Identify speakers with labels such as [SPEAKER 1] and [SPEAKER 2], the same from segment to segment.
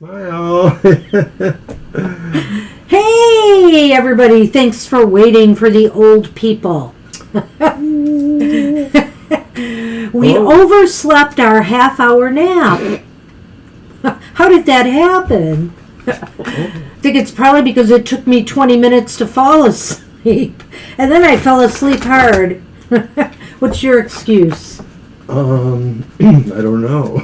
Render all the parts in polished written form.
[SPEAKER 1] Smile.
[SPEAKER 2] Hey, everybody. Thanks for waiting for the old people. We overslept our half-hour nap. How did that happen? I think it's probably because it took me 20 minutes to fall asleep. And then I fell asleep hard. What's your excuse?
[SPEAKER 1] I don't know.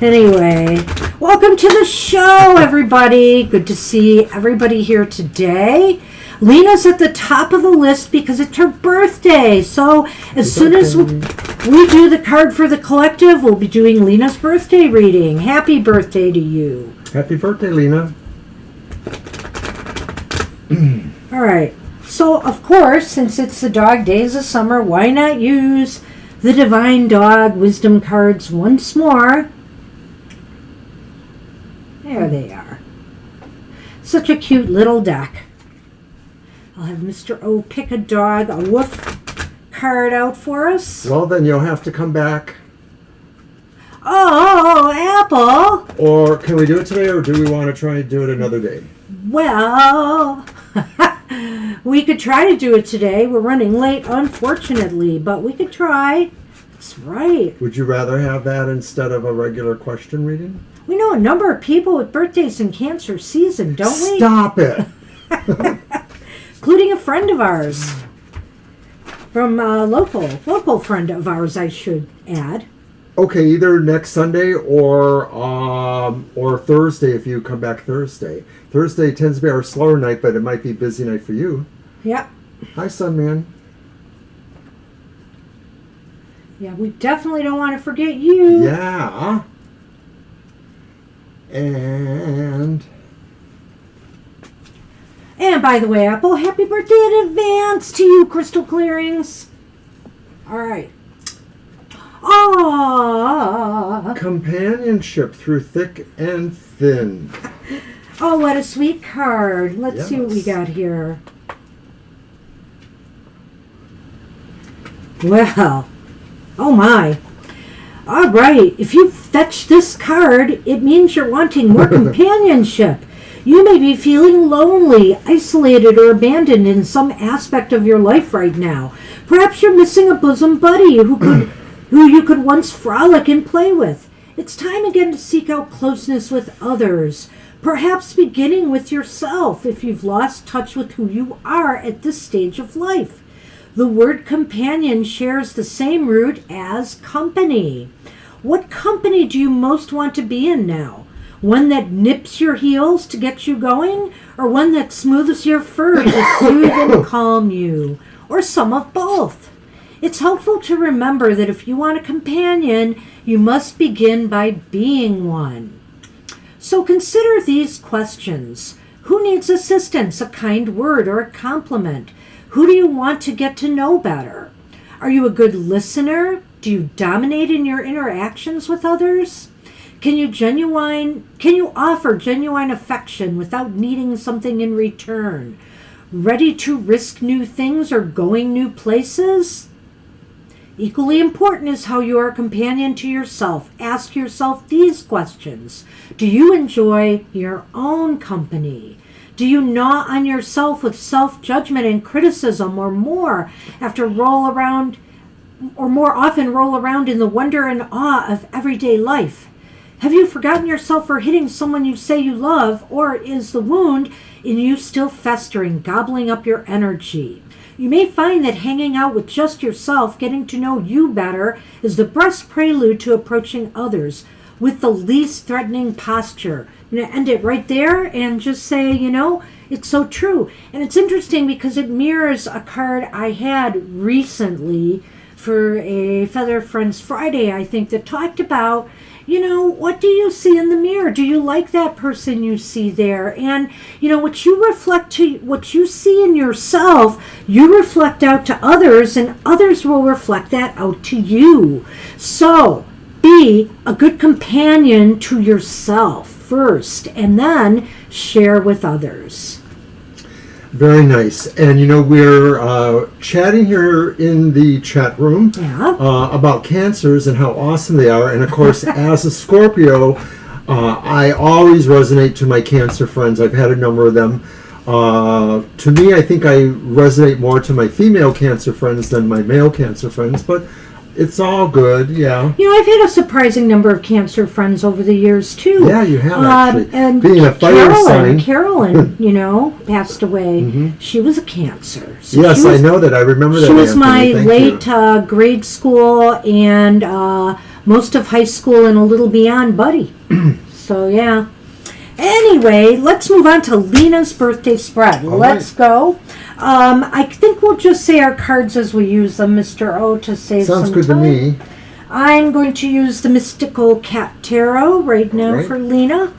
[SPEAKER 2] Anyway, welcome to the show, everybody. Good to see everybody here today. Lena's at the top of the list because it's her birthday. So as soon as we do the card for the collective, we'll be doing Lena's birthday reading. Happy birthday to you.
[SPEAKER 1] Happy birthday, Lena.
[SPEAKER 2] All right. So, of course, since it's the dog days of summer, why not use the Divine Dog Wisdom cards once more? There they are. Such a cute little deck. I'll have Mr. O pick a woof card out for us.
[SPEAKER 1] Well, then you'll have to come back.
[SPEAKER 2] Oh, Apple.
[SPEAKER 1] Or can we do it today, or do we want to try and do it another day?
[SPEAKER 2] Well, we could try to do it today. We're running late, unfortunately, but we could try. That's right.
[SPEAKER 1] Would you rather have that instead of a regular question reading?
[SPEAKER 2] We know a number of people with birthdays in Cancer season, don't we?
[SPEAKER 1] Stop it.
[SPEAKER 2] Including a friend of ours. From a local friend of ours, I should add.
[SPEAKER 1] Okay, either next Sunday or Thursday if you come back Thursday. Thursday tends to be our slower night, but it might be a busy night for you.
[SPEAKER 2] Yep.
[SPEAKER 1] Hi, Sunman.
[SPEAKER 2] Yeah, we definitely don't want to forget you.
[SPEAKER 1] Yeah. And
[SPEAKER 2] by the way, Apple, happy birthday in advance to you, Crystal Clearings. All right. Aww.
[SPEAKER 1] Companionship through thick and thin.
[SPEAKER 2] Oh, what a sweet card. Let's see what we got here. Well, oh my. All right. If you fetch this card, it means you're wanting more companionship. You may be feeling lonely, isolated, or abandoned in some aspect of your life right now. Perhaps you're missing a bosom buddy who you could once frolic and play with. It's time again to seek out closeness with others, perhaps beginning with yourself if you've lost touch with who you are at this stage of life. The word companion shares the same root as company. What company do you most want to be in now? One that nips your heels to get you going, or one that smooths your fur to soothe and calm you, or some of both? It's helpful to remember that if you want a companion, you must begin by being one. So consider these questions. Who needs assistance, a kind word, or a compliment? Who do you want to get to know better? Are you a good listener? Do you dominate in your interactions with others? Can you offer genuine affection without needing something in return? Ready to risk new things or going new places? Equally important is how you are a companion to yourself. Ask yourself these questions. Do you enjoy your own company? Do you gnaw on yourself with self-judgment and criticism, or more often roll around in the wonder and awe of everyday life? Have you forgotten yourself for hitting someone you say you love, or is the wound in you still festering, gobbling up your energy? You may find that hanging out with just yourself, getting to know you better, is the best prelude to approaching others with the least threatening posture. I'm going to end it right there and just say, it's so true. And it's interesting because it mirrors a card I had recently for a Feather Friends Friday, I think, that talked about, what do you see in the mirror? Do you like that person you see there? And, what you reflect to what you see in yourself, you reflect out to others, and others will reflect that out to you. So, be a good companion to yourself first, and then share with others.
[SPEAKER 1] Very nice. And we're chatting here in the chat room about cancers and how awesome they are. And of course, as a Scorpio, I always resonate to my Cancer friends. I've had a number of them. To me, I think I resonate more to my female Cancer friends than my male Cancer friends, but it's all good, yeah.
[SPEAKER 2] You know, I've had a surprising number of Cancer friends over the years, too.
[SPEAKER 1] Yeah, you have, actually.
[SPEAKER 2] And
[SPEAKER 1] being a fire sign.
[SPEAKER 2] Carolyn, you know, passed away. She was a Cancer. So
[SPEAKER 1] yes, I know that. I remember that.
[SPEAKER 2] She was
[SPEAKER 1] Anthony.
[SPEAKER 2] my
[SPEAKER 1] Thank
[SPEAKER 2] late grade school and most of high school and a little beyond buddy. So, yeah. Anyway, let's move on to Lena's birthday spread. Let's go. I think we'll just say our cards as we use them, Mr. O, to save some time.
[SPEAKER 1] Sounds good to me.
[SPEAKER 2] I'm going to use the Mystical Cat Tarot right now for Lena.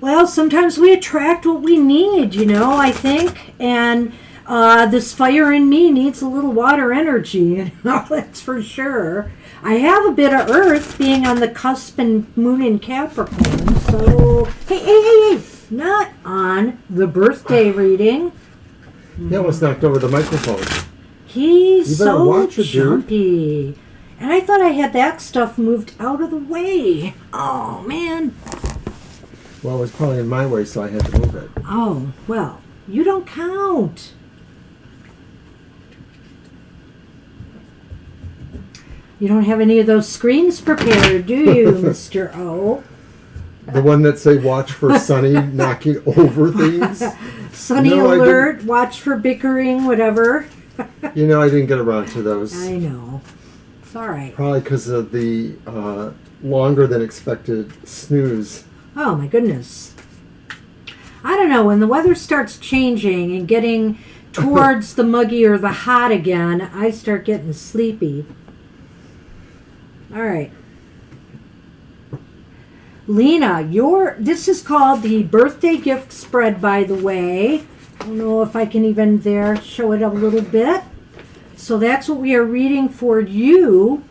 [SPEAKER 2] Well, sometimes we attract what we need, you know, I think. And this fire in me needs a little water energy, you know, that's for sure. I have a bit of earth being on the cusp and moon in Capricorn, so hey, not on the birthday reading.
[SPEAKER 1] He almost knocked over the microphone.
[SPEAKER 2] He's so jumpy. And I thought I had that stuff moved out of the way. Oh, man.
[SPEAKER 1] Well, it was probably in my way, so I had to move it.
[SPEAKER 2] Oh, well, you don't count. You don't have any of those screens prepared, do you, Mr. O?
[SPEAKER 1] The one that say watch for Sunny knocking over things?
[SPEAKER 2] Sunny alert, watch for bickering, whatever.
[SPEAKER 1] You know, I didn't get around to those.
[SPEAKER 2] I know. It's all right.
[SPEAKER 1] Probably because of the longer than expected snooze.
[SPEAKER 2] Oh, my goodness. I don't know. When the weather starts changing and getting towards the muggy or the hot again, I start getting sleepy. All right. Lena, this is called the birthday gift spread, by the way. I don't know if I can even show it a little bit. So that's what we are reading for you.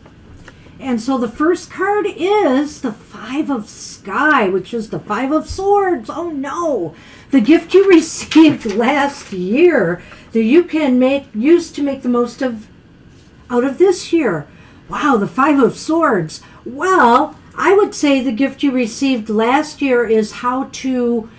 [SPEAKER 2] And so the first card is the Five of Sky, which is the Five of Swords. Oh no! The gift you received last year that you can use to make the most out of this year. Wow, the Five of Swords. Well, I would say the gift you received last year is how to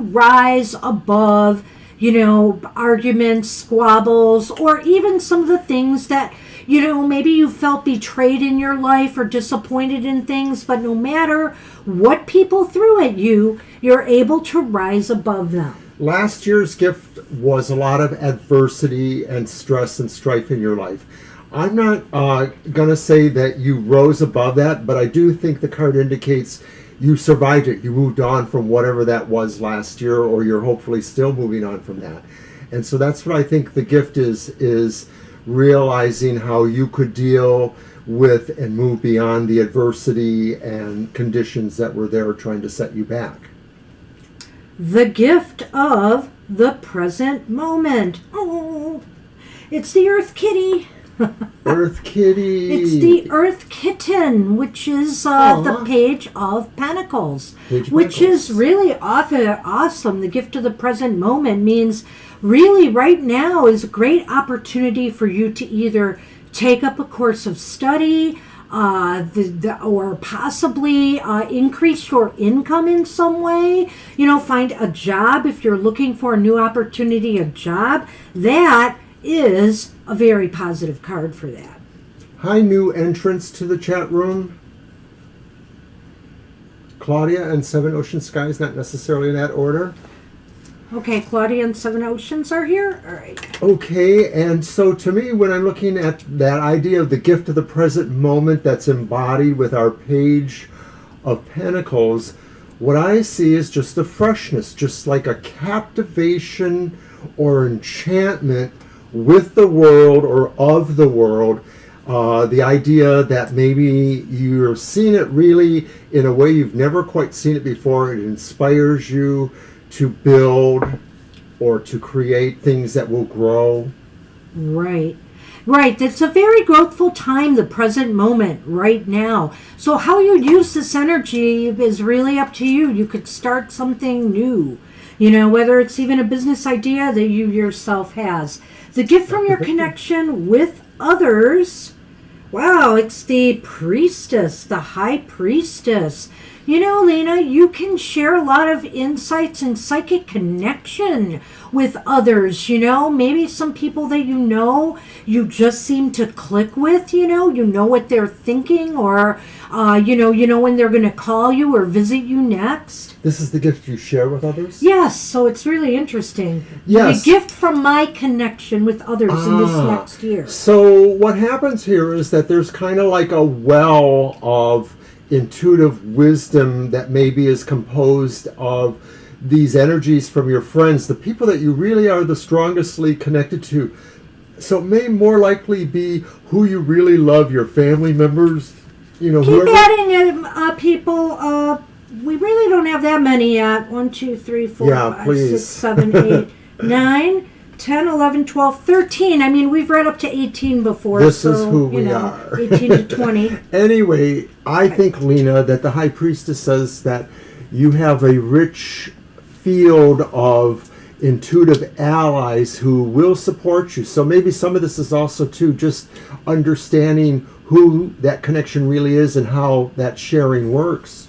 [SPEAKER 2] rise above, you know, arguments, squabbles, or even some of the things that, you know, maybe you felt betrayed in your life or disappointed in things, but no matter what people threw at you, you're able to rise above them.
[SPEAKER 1] Last year's gift was a lot of adversity and stress and strife in your life. I'm not going to say that you rose above that, but I do think the card indicates you survived it. You moved on from whatever that was last year, or you're hopefully still moving on from that. And so that's what I think the gift is realizing how you could deal with and move beyond the adversity and conditions that were there trying to set you back.
[SPEAKER 2] The gift of the present moment. Oh, it's the Earth Kitty.
[SPEAKER 1] Earth Kitty.
[SPEAKER 2] It's the Earth Kitten, which is the Page of Pentacles, which is really awesome. The gift of the present moment means really right now is a great opportunity for you to either take up a course of study, or possibly increase your income in some way. You know, find a job if you're looking for a new opportunity, a job. That is a very positive card for that.
[SPEAKER 1] Hi, new entrants to the chat room. Claudia and Seven Ocean Skies, not necessarily in that order.
[SPEAKER 2] Okay, Claudia and Seven Oceans are here? All right.
[SPEAKER 1] Okay, and so to me, when I'm looking at that idea of the gift of the present moment that's embodied with our Page of Pentacles, what I see is just a freshness, just like a captivation or enchantment with the world or of the world. The idea that maybe you're seeing it really in a way you've never quite seen it before. It inspires you to build or to create things that will grow.
[SPEAKER 2] Right. That's a very growthful time, the present moment, right now. So how you use this energy is really up to you. You could start something new. whether it's even a business idea that you yourself has. The gift from your connection with others. Wow, it's the priestess, the high priestess. Lena, you can share a lot of insights and psychic connection with others, maybe some people that you just seem to click with, you know what they're thinking, or, when they're going to call you or visit you next.
[SPEAKER 1] This is the gift you share with others?
[SPEAKER 2] Yes, so it's really interesting.
[SPEAKER 1] Yes.
[SPEAKER 2] The gift from my connection with others in this next year.
[SPEAKER 1] So what happens here is that there's kind of like a well of intuitive wisdom that maybe is composed of these energies from your friends, the people that you really are the strongestly connected to. So it may more likely be who you really love, your family members,
[SPEAKER 2] Keep
[SPEAKER 1] whoever.
[SPEAKER 2] adding in, people. We really don't have that many yet. 1, 2, 3, 4,
[SPEAKER 1] Yeah,
[SPEAKER 2] 5,
[SPEAKER 1] please.
[SPEAKER 2] 6, 7, 8, 9, 10, 11, 12, 13. I mean, we've read up to 18 before.
[SPEAKER 1] This
[SPEAKER 2] so,
[SPEAKER 1] is who we are.
[SPEAKER 2] 18 to 20.
[SPEAKER 1] Anyway, I think, Lena, that the High Priestess says that you have a rich field of intuitive allies who will support you. So maybe some of this is also, too, just understanding who that connection really is and how that sharing works.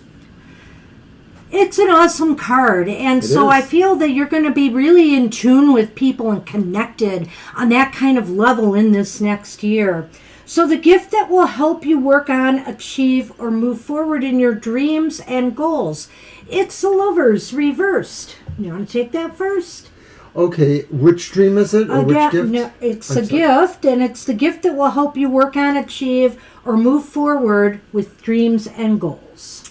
[SPEAKER 2] It's an awesome card, and so I feel that you're going to be really in tune with people and connected on that kind of level in this next year. So the gift that will help you work on, achieve, or move forward in your dreams and goals. It's the Lovers reversed. You want to take that first?
[SPEAKER 1] Okay, which dream is it? Or which gift?
[SPEAKER 2] No, it's a gift, and it's the gift that will help you work on, achieve, or move forward with dreams and goals.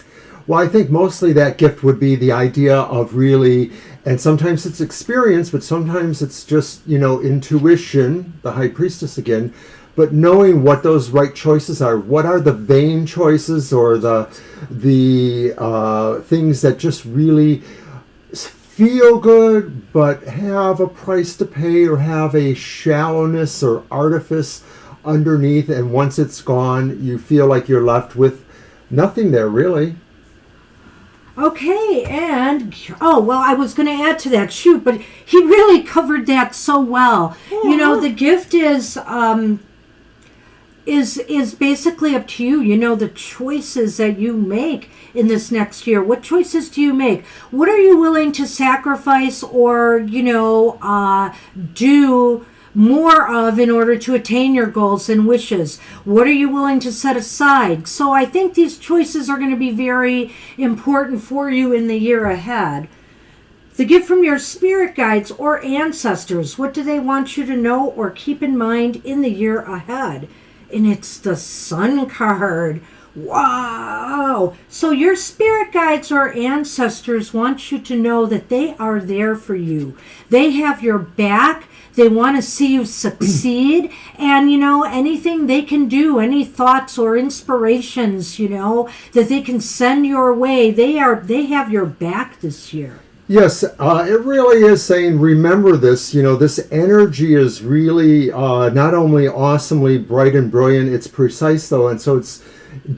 [SPEAKER 1] Well, I think mostly that gift would be the idea of really, and sometimes it's experience, but sometimes it's just, intuition, the High Priestess again, but knowing what those right choices are. What are the vain choices or the things that just really feel good but have a price to pay or have a shallowness or artifice underneath, and once it's gone, you feel like you're left with nothing there, really.
[SPEAKER 2] Okay, and I was going to add to that. Shoot, but he really covered that so well. The gift is basically up to you. The choices that you make in this next year. What choices do you make? What are you willing to sacrifice or do more of in order to attain your goals and wishes? What are you willing to set aside? So I think these choices are going to be very important for you in the year ahead. The gift from your spirit guides or ancestors. What do they want you to know or keep in mind in the year ahead? And it's the Sun card. Wow! So your spirit guides or ancestors want you to know that they are there for you. They have your back. They want to see you succeed, and anything they can do, any thoughts or inspirations, that they can send your way, they have your back this year.
[SPEAKER 1] Yes, it really is saying, remember this, this energy is really not only awesomely bright and brilliant, it's precise though, and so it's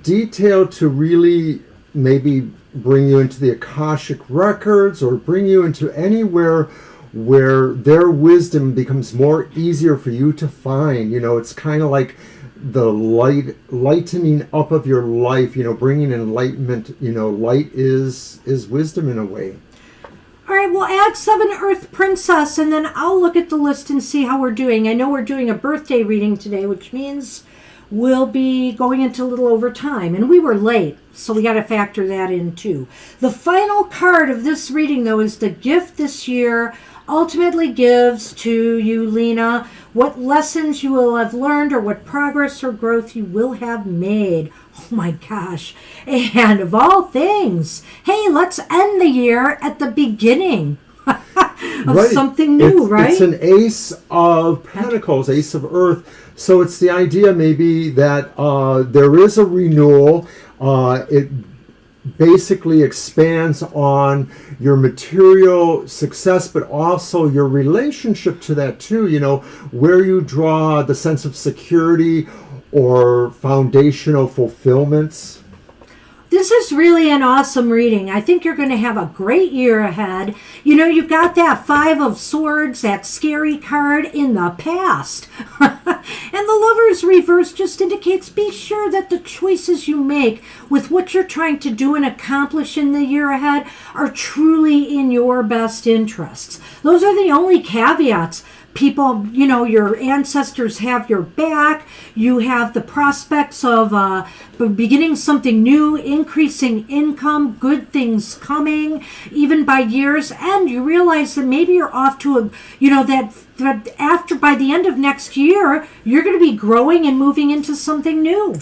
[SPEAKER 1] detailed to really maybe bring you into the Akashic records or bring you into anywhere where their wisdom becomes more easier for you to find. It's kind of like the lightening up of your life, bringing enlightenment. Light is wisdom in a way.
[SPEAKER 2] All right, we'll add 7 Earth Princess, and then I'll look at the list and see how we're doing. I know we're doing a birthday reading today, which means we'll be going into a little over time, and we were late, so we got to factor that in too. The final card of this reading, though, is the gift this year ultimately gives to you, Lena, what lessons you will have learned or what progress or growth you will have made. Oh my gosh. And of all things, hey, let's end the year at the beginning of something new, right?
[SPEAKER 1] It's an Ace of Pentacles, Ace of Earth. So it's the idea maybe that there is a renewal. It basically expands on your material success, but also your relationship to that too, where you draw the sense of security or foundational fulfillments.
[SPEAKER 2] This is really an awesome reading. I think you're going to have a great year ahead. You know, you've got that Five of Swords, that scary card in the past. And the Lover's reverse just indicates be sure that the choices you make with what you're trying to do and accomplish in the year ahead are truly in your best interests. Those are the only caveats. People, you know, your ancestors have your back. You have the prospects of beginning something new, increasing income, good things coming, even by year's end. You realize that maybe you're off to a, you know, that after, by the end of next year, you're going to be growing and moving into something new.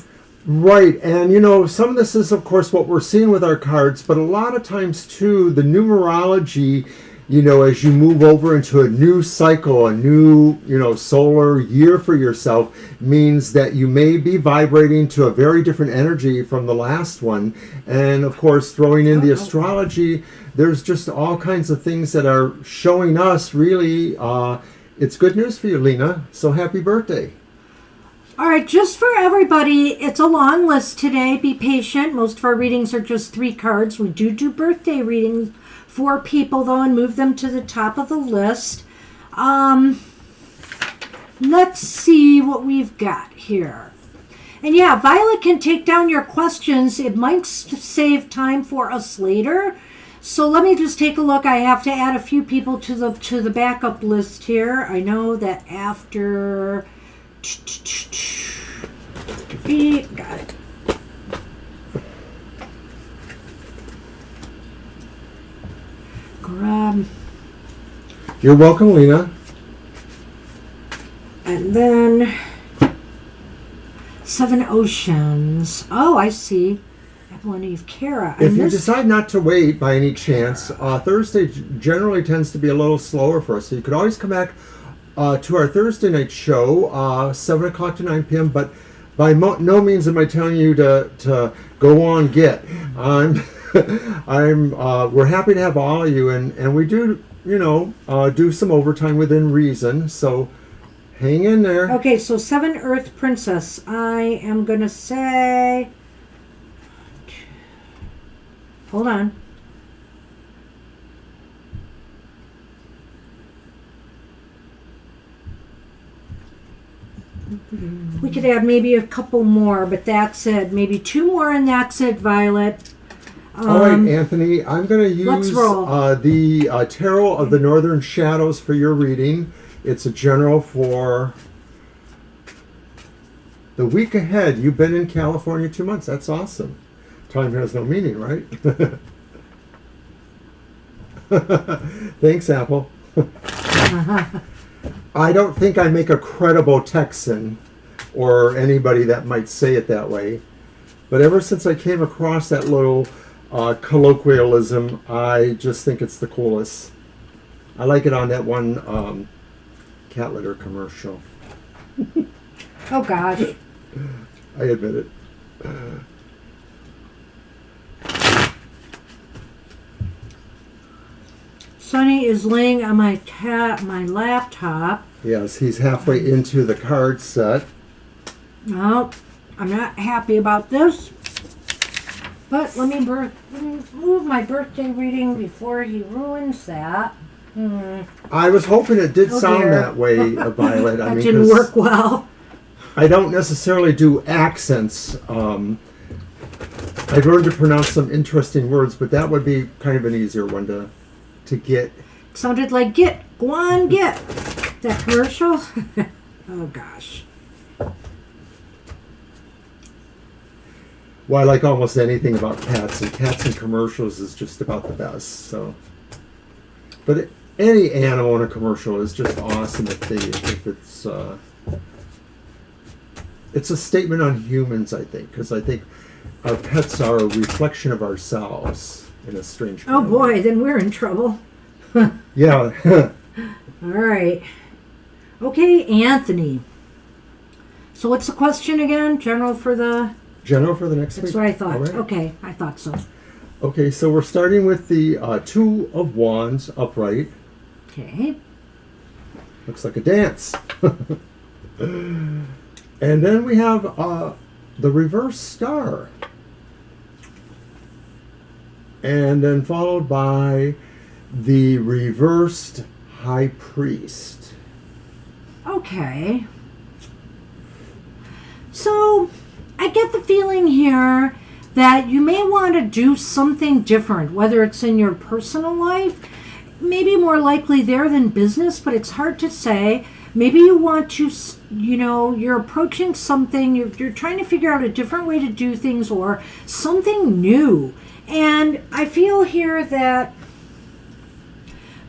[SPEAKER 1] Right, and you know, some of this is, of course, what we're seeing with our cards, but a lot of times, too, the numerology, you know, as you move over into a new cycle, a new, you know, solar year for yourself, means that you may be vibrating to a very different energy from the last one. And of course, throwing in the astrology, there's just all kinds of things that are showing us really, it's good news for you, Lena. So happy birthday.
[SPEAKER 2] All right, just for everybody, it's a long list today. Be patient. Most of our readings are just 3 cards. We do birthday readings for people, though, and move them to the top of the list. Let's see what we've got here. And yeah, Violet can take down your questions. It might save time for us later. So let me just take a look. I have to add a few people to the backup list here. I know that after... Got it. Grab.
[SPEAKER 1] You're welcome, Lena.
[SPEAKER 2] And then 7 Oceans. Oh, I see. Apple Eve Kara.
[SPEAKER 1] If you decide not to wait by any chance, Thursday generally tends to be a little slower for us. So you could always come back to our Thursday night show, 7 o'clock to 9 p.m. But by no means am I telling you to go on get. We're happy to have all of you, and we do, you know, do some overtime within reason. So hang in there.
[SPEAKER 2] Okay, so 7 Earth Princess. I am gonna say. Hold on. We could add maybe a couple more, but that's it. Maybe 2 more, and that's it, Violet.
[SPEAKER 1] All right, Anthony, I'm going to use the Tarot of the Northern Shadows for your reading. It's a general for the week ahead. You've been in California 2 months. That's awesome. Time has no meaning, right? Thanks, Apple. I don't think I make a credible Texan or anybody that might say it that way. But ever since I came across that little colloquialism, I just think it's the coolest. I like it on that one cat litter commercial.
[SPEAKER 2] Oh, gosh.
[SPEAKER 1] I admit it.
[SPEAKER 2] Sonny is laying on my laptop.
[SPEAKER 1] Yes, he's halfway into the card set.
[SPEAKER 2] No, I'm not happy about this. But let me move my birthday reading before he ruins that.
[SPEAKER 1] I was hoping it did sound
[SPEAKER 2] dear.
[SPEAKER 1] that way, Violet.
[SPEAKER 2] That didn't work well.
[SPEAKER 1] I don't necessarily do accents. I've learned to pronounce some interesting words, but that would be kind of an easier one to get.
[SPEAKER 2] It sounded like get. Go on, get. That commercial? Oh, gosh.
[SPEAKER 1] Well, I like almost anything about cats, and cats in commercials is just about the best. So, but any animal in a commercial is just awesome if it's a statement on humans, I think, because I think our pets are a reflection of ourselves in a strange way.
[SPEAKER 2] Oh boy, then we're in trouble.
[SPEAKER 1] Yeah.
[SPEAKER 2] All right. Okay, Anthony. So what's the question again? General for the next
[SPEAKER 1] week?
[SPEAKER 2] That's what I thought.
[SPEAKER 1] Right.
[SPEAKER 2] Okay, I thought so.
[SPEAKER 1] Okay, so we're starting with the 2 of Wands upright.
[SPEAKER 2] Okay.
[SPEAKER 1] Looks like a dance. And then we have the reverse star. and then followed by the reversed High Priest.
[SPEAKER 2] Okay. So, I get the feeling here that you may want to do something different, whether it's in your personal life, maybe more likely there than business, but it's hard to say. Maybe you want to, you're approaching something, you're trying to figure out a different way to do things or something new. And I feel here that,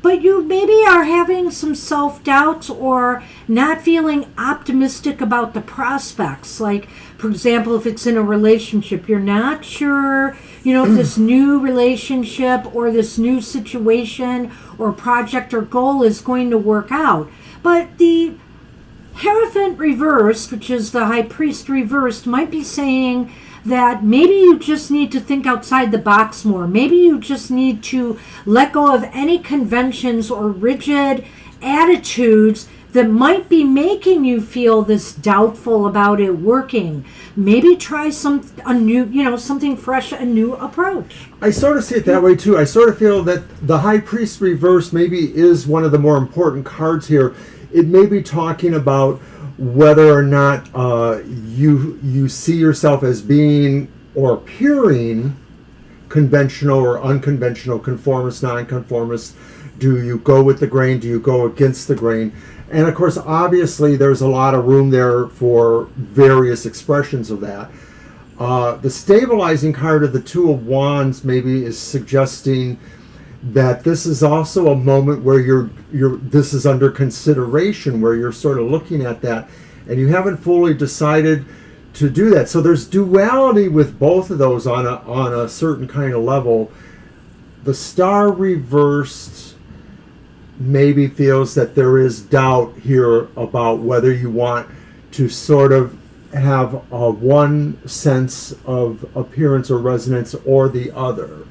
[SPEAKER 2] but you maybe are having some self-doubts or not feeling optimistic about the prospects. Like, for example, if it's in a relationship, you're not sure, if this new relationship or this new situation or project or goal is going to work out. But the Hierophant reversed, which is the High Priest reversed, might be saying that maybe you just need to think outside the box more. Maybe you just need to let go of any conventions or rigid attitudes that might be making you feel this doubtful about it working. Maybe try a new, something fresh, a new approach.
[SPEAKER 1] I sort of see it that way too. I sort of feel that the High Priest reverse maybe is one of the more important cards here. It may be talking about whether or not you see yourself as being or appearing conventional or unconventional, conformist, nonconformist. Do you go with the grain? Do you go against the grain? And of course, obviously, there's a lot of room there for various expressions of that. The stabilizing card of the Two of Wands maybe is suggesting that this is also a moment where this is under consideration, where you're sort of looking at that, and you haven't fully decided to do that. So there's duality with both of those on a certain kind of level. The Star reversed maybe feels that there is doubt here about whether you want to sort of have one sense of appearance or resonance or the other.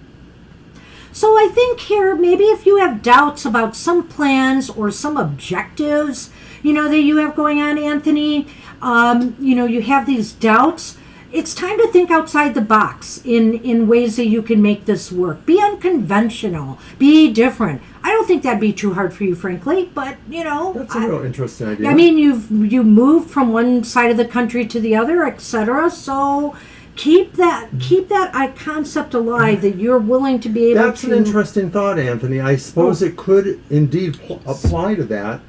[SPEAKER 2] So I think here, maybe if you have doubts about some plans or some objectives, that you have going on, Anthony, you have these doubts, it's time to think outside the box in ways that you can make this work. Be unconventional. Be different. I don't think that'd be too hard for you, frankly, but,
[SPEAKER 1] That's a real interesting idea.
[SPEAKER 2] I mean, you moved from one side of the country to the other, etc., so keep that concept alive that you're willing to be able to...
[SPEAKER 1] That's an interesting thought, Anthony. I suppose it could indeed apply to that.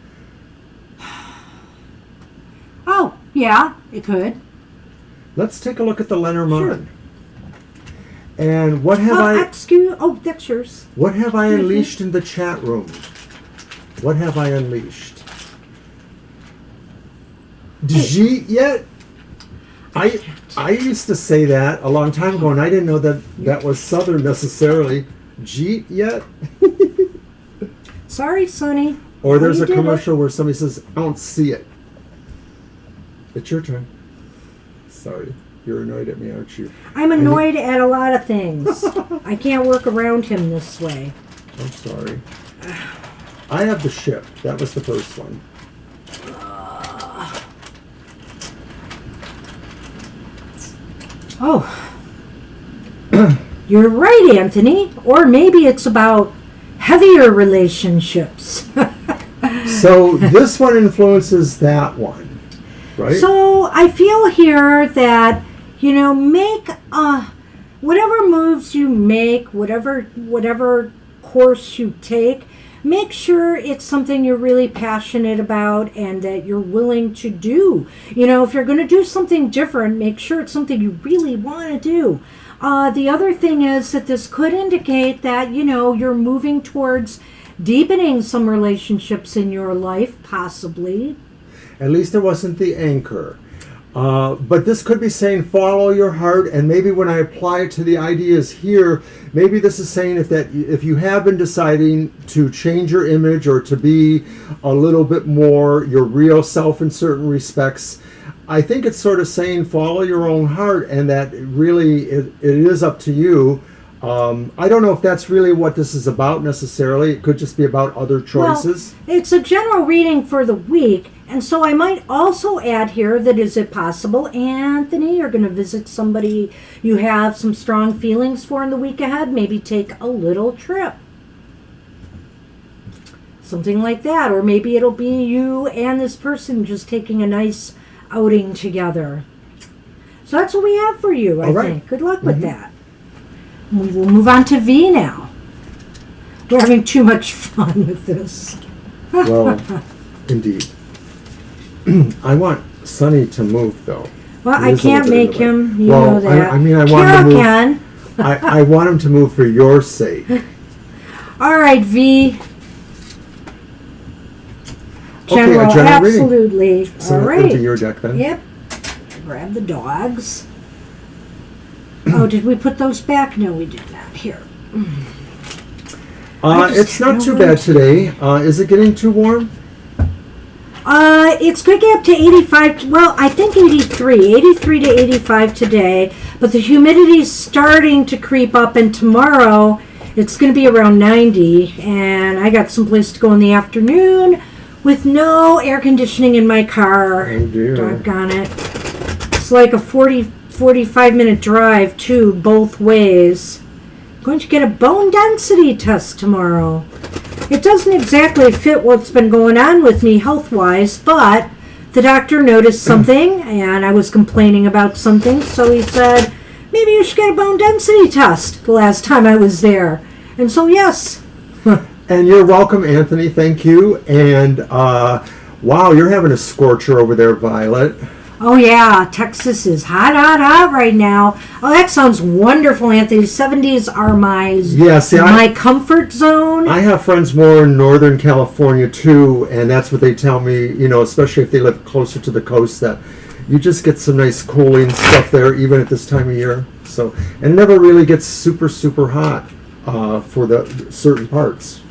[SPEAKER 2] Oh, yeah, it could.
[SPEAKER 1] Let's take a look at the Lenormand.
[SPEAKER 2] Sure.
[SPEAKER 1] And what have
[SPEAKER 2] that's yours.
[SPEAKER 1] What have I unleashed in the chat room? What have I unleashed? Jeet yet? I used to say that a long time ago, and I didn't know that was Southern necessarily. Jeet yet?
[SPEAKER 2] Sorry, Sonny.
[SPEAKER 1] Or there's a commercial where somebody says, I don't see it. It's your turn. Sorry. You're annoyed at me, aren't you?
[SPEAKER 2] I'm annoyed at a lot of things. I can't work around him this way.
[SPEAKER 1] I'm sorry. I have the ship. That was the first one.
[SPEAKER 2] Oh. You're right, Anthony. Or maybe it's about heavier relationships.
[SPEAKER 1] So this one influences that one, right?
[SPEAKER 2] So I feel here that, make whatever moves you make, whatever course you take, make sure it's something you're really passionate about and that you're willing to do. If you're going to do something different, make sure it's something you really want to do. The other thing is that this could indicate that, you're moving towards deepening some relationships in your life, possibly.
[SPEAKER 1] At least it wasn't the anchor. But this could be saying follow your heart, and maybe when I apply it to the ideas here, maybe this is saying if you have been deciding to change your image or to be a little bit more your real self in certain respects, I think it's sort of saying follow your own heart, and that really it is up to you. I don't know if that's really what this is about necessarily. It could just be about other choices.
[SPEAKER 2] Well, it's a general reading for the week, and so I might also add here that is it possible, Anthony, you're going to visit somebody you have some strong feelings for in the week ahead, maybe take a little trip. Something like that, or maybe it'll be you and this person just taking a nice outing together. So that's what we have for you, I think. Good luck with that. We'll move on to V now. We're having too much fun with this.
[SPEAKER 1] Well, indeed. I want Sonny to move, though.
[SPEAKER 2] Well, I can't make him. You
[SPEAKER 1] well,
[SPEAKER 2] know that.
[SPEAKER 1] I want him to move. Can. I want him to move for your sake.
[SPEAKER 2] All right, V. General,
[SPEAKER 1] general
[SPEAKER 2] absolutely.
[SPEAKER 1] Reading. So
[SPEAKER 2] all right.
[SPEAKER 1] Into your deck then.
[SPEAKER 2] Yep. Grab the dogs. Oh, did we put those back? No, we did not. Here.
[SPEAKER 1] It's not too bad today. Is it getting too warm?
[SPEAKER 2] It's going to get up to 85. Well, I think 83. 83 to 85 today. But the humidity is starting to creep up, and tomorrow it's going to be around 90. And I got someplace to go in the afternoon with no air conditioning in my car.
[SPEAKER 1] Oh, dear.
[SPEAKER 2] Doggone it. It's like a 45-minute drive, too, both ways. I'm going to get a bone density test tomorrow. It doesn't exactly fit what's been going on with me health-wise, but the doctor noticed something, and I was complaining about something, so he said, maybe you should get a bone density test the last time I was there. And so, yes.
[SPEAKER 1] And you're welcome, Anthony. Thank you. And, wow, you're having a scorcher over there, Violet.
[SPEAKER 2] Oh, yeah. Texas is hot, hot, hot right now. Oh, that sounds wonderful, Anthony. 70s are my comfort zone.
[SPEAKER 1] I have friends more in Northern California, too, and that's what they tell me, especially if they live closer to the coast, that you just get some nice cooling stuff there, even at this time of year. So, and it never really gets super, super hot for the certain parts.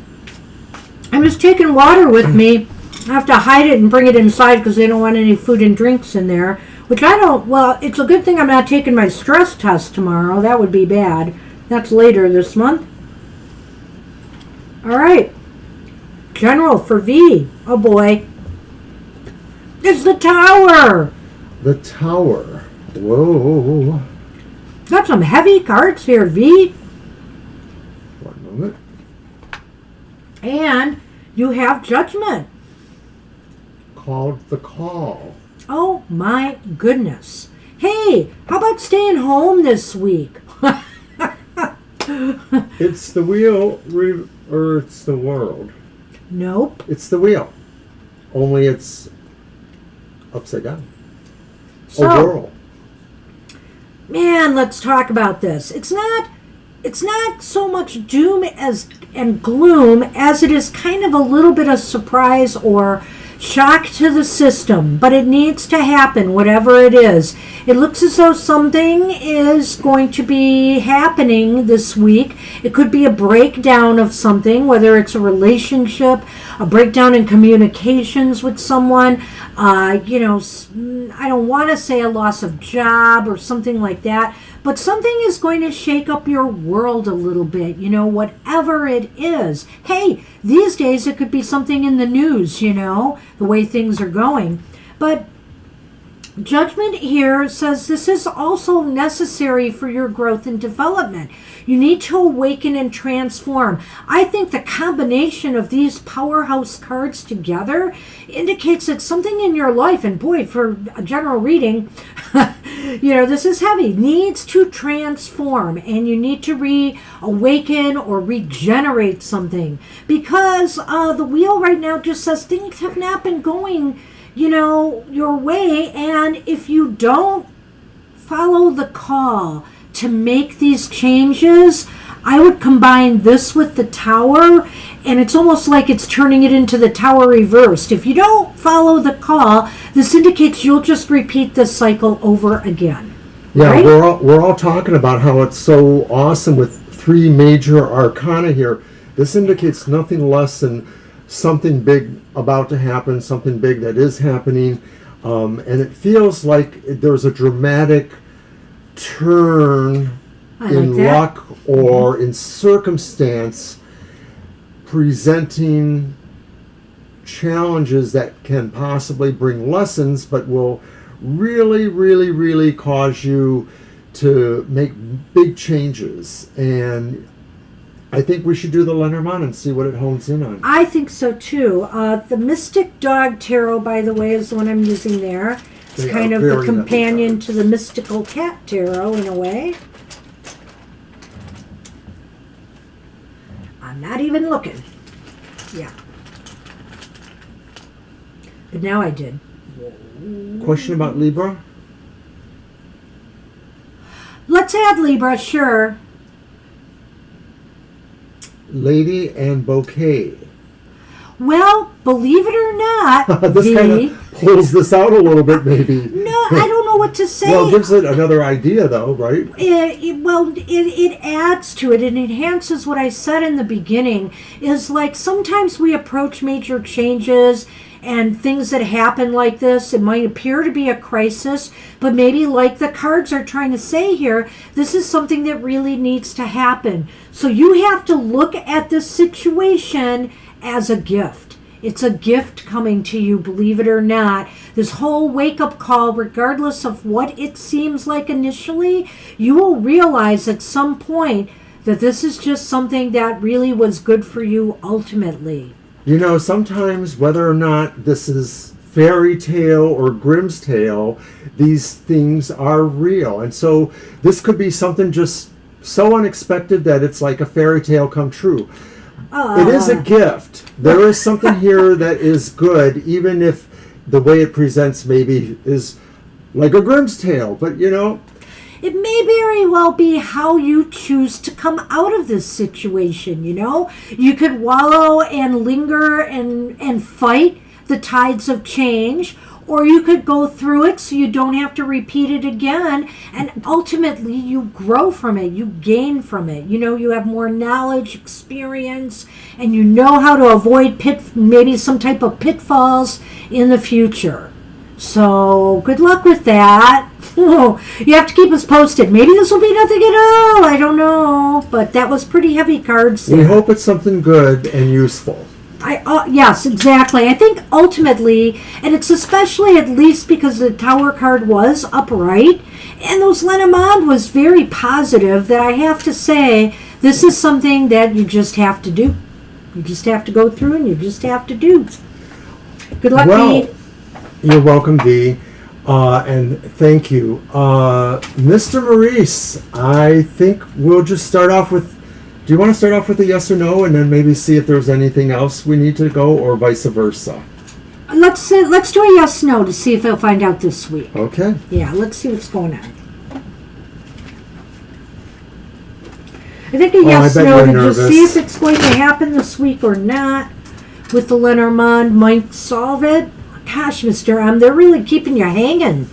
[SPEAKER 2] I'm just taking water with me. I have to hide it and bring it inside because they don't want any food and drinks in there. Which I don't, well, it's a good thing I'm not taking my stress test tomorrow. That would be bad. That's later this month. All right. General for V. Oh, boy. It's the Tower.
[SPEAKER 1] The Tower. Whoa.
[SPEAKER 2] Got some heavy cards here, V.
[SPEAKER 1] One moment.
[SPEAKER 2] And you have Judgment.
[SPEAKER 1] Called the Call.
[SPEAKER 2] Oh my goodness. Hey, how about staying home this week?
[SPEAKER 1] It's the wheel, or it's the world.
[SPEAKER 2] Nope.
[SPEAKER 1] It's the wheel. Only it's upside down.
[SPEAKER 2] So,
[SPEAKER 1] a whirl.
[SPEAKER 2] Man, let's talk about this. It's not so much doom and gloom as it is kind of a little bit of surprise or shock to the system, but it needs to happen, whatever it is. It looks as though something is going to be happening this week. It could be a breakdown of something, whether it's a relationship, a breakdown in communications with someone, I don't want to say a loss of job or something like that, but something is going to shake up your world a little bit, whatever it is. Hey, these days it could be something in the news, the way things are going. But Judgment here says this is also necessary for your growth and development. You need to awaken and transform. I think the combination of these powerhouse cards together indicates that something in your life, and boy, for a general reading, this is heavy, needs to transform, and you need to reawaken or regenerate something. Because the wheel right now just says things have not been going your way, and if you don't follow the call to make these changes, I would combine this with the Tower, and it's almost like it's turning it into the Tower reversed. If you don't follow the call, this indicates you'll just repeat this cycle over again.
[SPEAKER 1] Yeah,
[SPEAKER 2] right?
[SPEAKER 1] we're all talking about how it's so awesome with 3 major arcana here. This indicates nothing less than something big about to happen, something big that is happening, and it feels like there's a dramatic turn in luck or in circumstance presenting challenges that can possibly bring lessons, but will really, really, really cause you to make big changes. And I think we should do the Lenormand and see what it hones in on.
[SPEAKER 2] I think so too. The Mystic Dog Tarot, by the way, is the one I'm using there. It's
[SPEAKER 1] They
[SPEAKER 2] kind
[SPEAKER 1] are
[SPEAKER 2] of the
[SPEAKER 1] very
[SPEAKER 2] companion
[SPEAKER 1] lovely
[SPEAKER 2] to the Mystical Cat Tarot in a way. I'm not even looking. Yeah. But now I did.
[SPEAKER 1] Question about Libra?
[SPEAKER 2] Let's add Libra, sure.
[SPEAKER 1] Lady and Bouquet.
[SPEAKER 2] Well, believe it or not,
[SPEAKER 1] This kind of pulls this out a little bit, maybe.
[SPEAKER 2] No, I don't know what to say.
[SPEAKER 1] Well, it gives it another idea, though, right?
[SPEAKER 2] It adds to it. It enhances what I said in the beginning. Is like sometimes we approach major changes and things that happen like this. It might appear to be a crisis, but maybe like the cards are trying to say here, this is something that really needs to happen. So you have to look at this situation as a gift. It's a gift coming to you, believe it or not. This whole wake-up call, regardless of what it seems like initially, you will realize at some point that this is just something that really was good for you ultimately.
[SPEAKER 1] You know, sometimes whether or not this is fairy tale or Grimm's tale, these things are real. And so this could be something just so unexpected that it's like a fairy tale come true. It is a gift. There is something here that is good, even if the way it presents maybe is like a Grimm's tale. But, you know,
[SPEAKER 2] it may very well be how you choose to come out of this situation, you know? You could wallow and linger and fight the tides of change, or you could go through it so you don't have to repeat it again, and ultimately you grow from it, you gain from it. You know, you have more knowledge, experience, and you know how to avoid maybe some type of pitfalls in the future. So good luck with that. You have to keep us posted. Maybe this will be nothing at all. I don't know. But that was pretty heavy cards there.
[SPEAKER 1] We hope it's something good and useful.
[SPEAKER 2] Yes, exactly. I think ultimately, and it's especially at least because the Tower card was upright, and those Lenormand was very positive, that I have to say, this is something that you just have to do. You just have to go through and you just have to do. Good luck, Pete.
[SPEAKER 1] You're welcome, Dee, and thank you. Mr. Maurice, I think we'll just start off with, do you want to start off with a yes or no, and then maybe see if there's anything else we need to go, or vice versa?
[SPEAKER 2] Let's do a yes/no to see if he'll find out this week.
[SPEAKER 1] Okay.
[SPEAKER 2] Yeah, let's see what's going on. I think a yes/no to just see if it's going to happen this week or not with the Lenormand might solve it. Gosh, Mr. M, they're really keeping you hanging.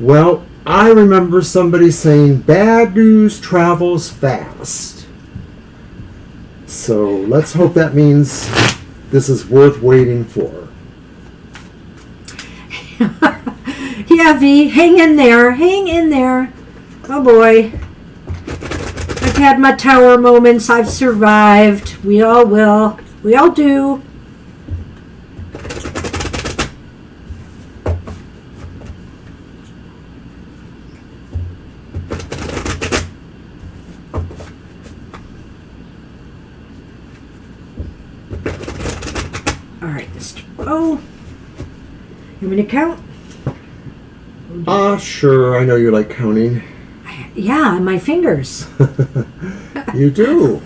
[SPEAKER 1] Well, I remember somebody saying bad news travels fast. So let's hope that means this is worth waiting for.
[SPEAKER 2] Yeah, V, hang in there. Hang in there. Oh boy. I've had my tower moments. I've survived. We all will. We all do. All right, Mr. O. You want me to count?
[SPEAKER 1] Sure. I know you like counting.
[SPEAKER 2] Yeah, my fingers.
[SPEAKER 1] You do.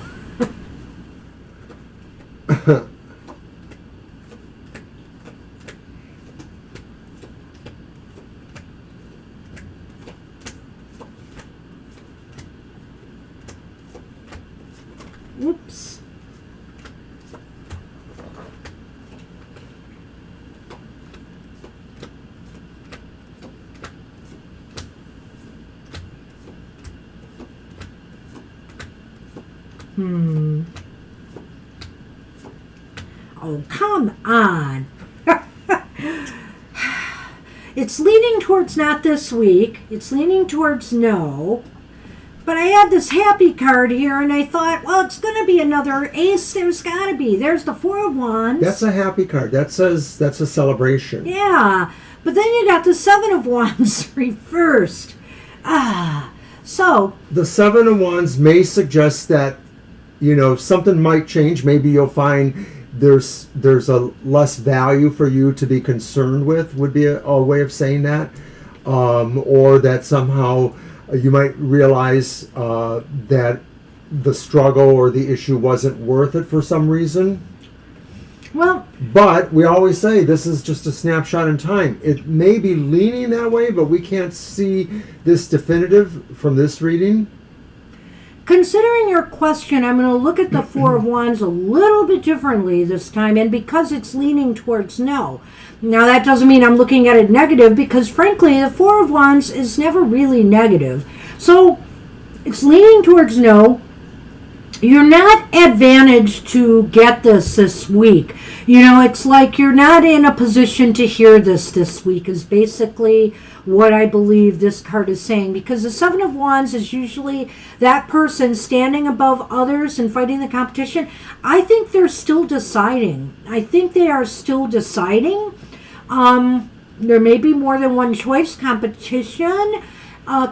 [SPEAKER 2] Whoops. Oh, come on. It's leaning towards not this week. It's leaning towards no. But I had this happy card here, and I thought, well, it's going to be another ace. There's got to be. There's the Four of Wands.
[SPEAKER 1] That's a happy card. That says that's a celebration.
[SPEAKER 2] Yeah. But then you got the Seven of Wands reversed. So.
[SPEAKER 1] The Seven of Wands may suggest that, something might change. Maybe you'll find there's a less value for you to be concerned with, would be a way of saying that. Or that somehow you might realize that the struggle or the issue wasn't worth it for some reason.
[SPEAKER 2] Well,
[SPEAKER 1] but we always say this is just a snapshot in time. It may be leaning that way, but we can't see this definitive from this reading.
[SPEAKER 2] Considering your question, I'm going to look at the Four of Wands a little bit differently this time, and because it's leaning towards no. Now, that doesn't mean I'm looking at it negative, because frankly, the Four of Wands is never really negative. So, it's leaning towards no. You're not advantaged to get this week. It's like you're not in a position to hear this week is basically what I believe this card is saying. Because the Seven of Wands is usually that person standing above others and fighting the competition. I think they're still deciding. I think they are still deciding. There may be more than one choice. Competition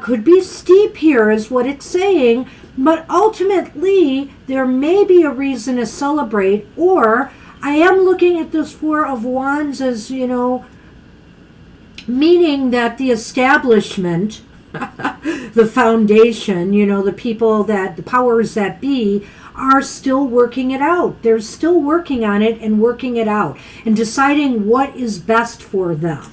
[SPEAKER 2] could be steep here is what it's saying. But ultimately, there may be a reason to celebrate, or I am looking at this Four of Wands as, meaning that the establishment, the foundation, the people the powers that be, are still working it out. They're still working on it and working it out and deciding what is best for them.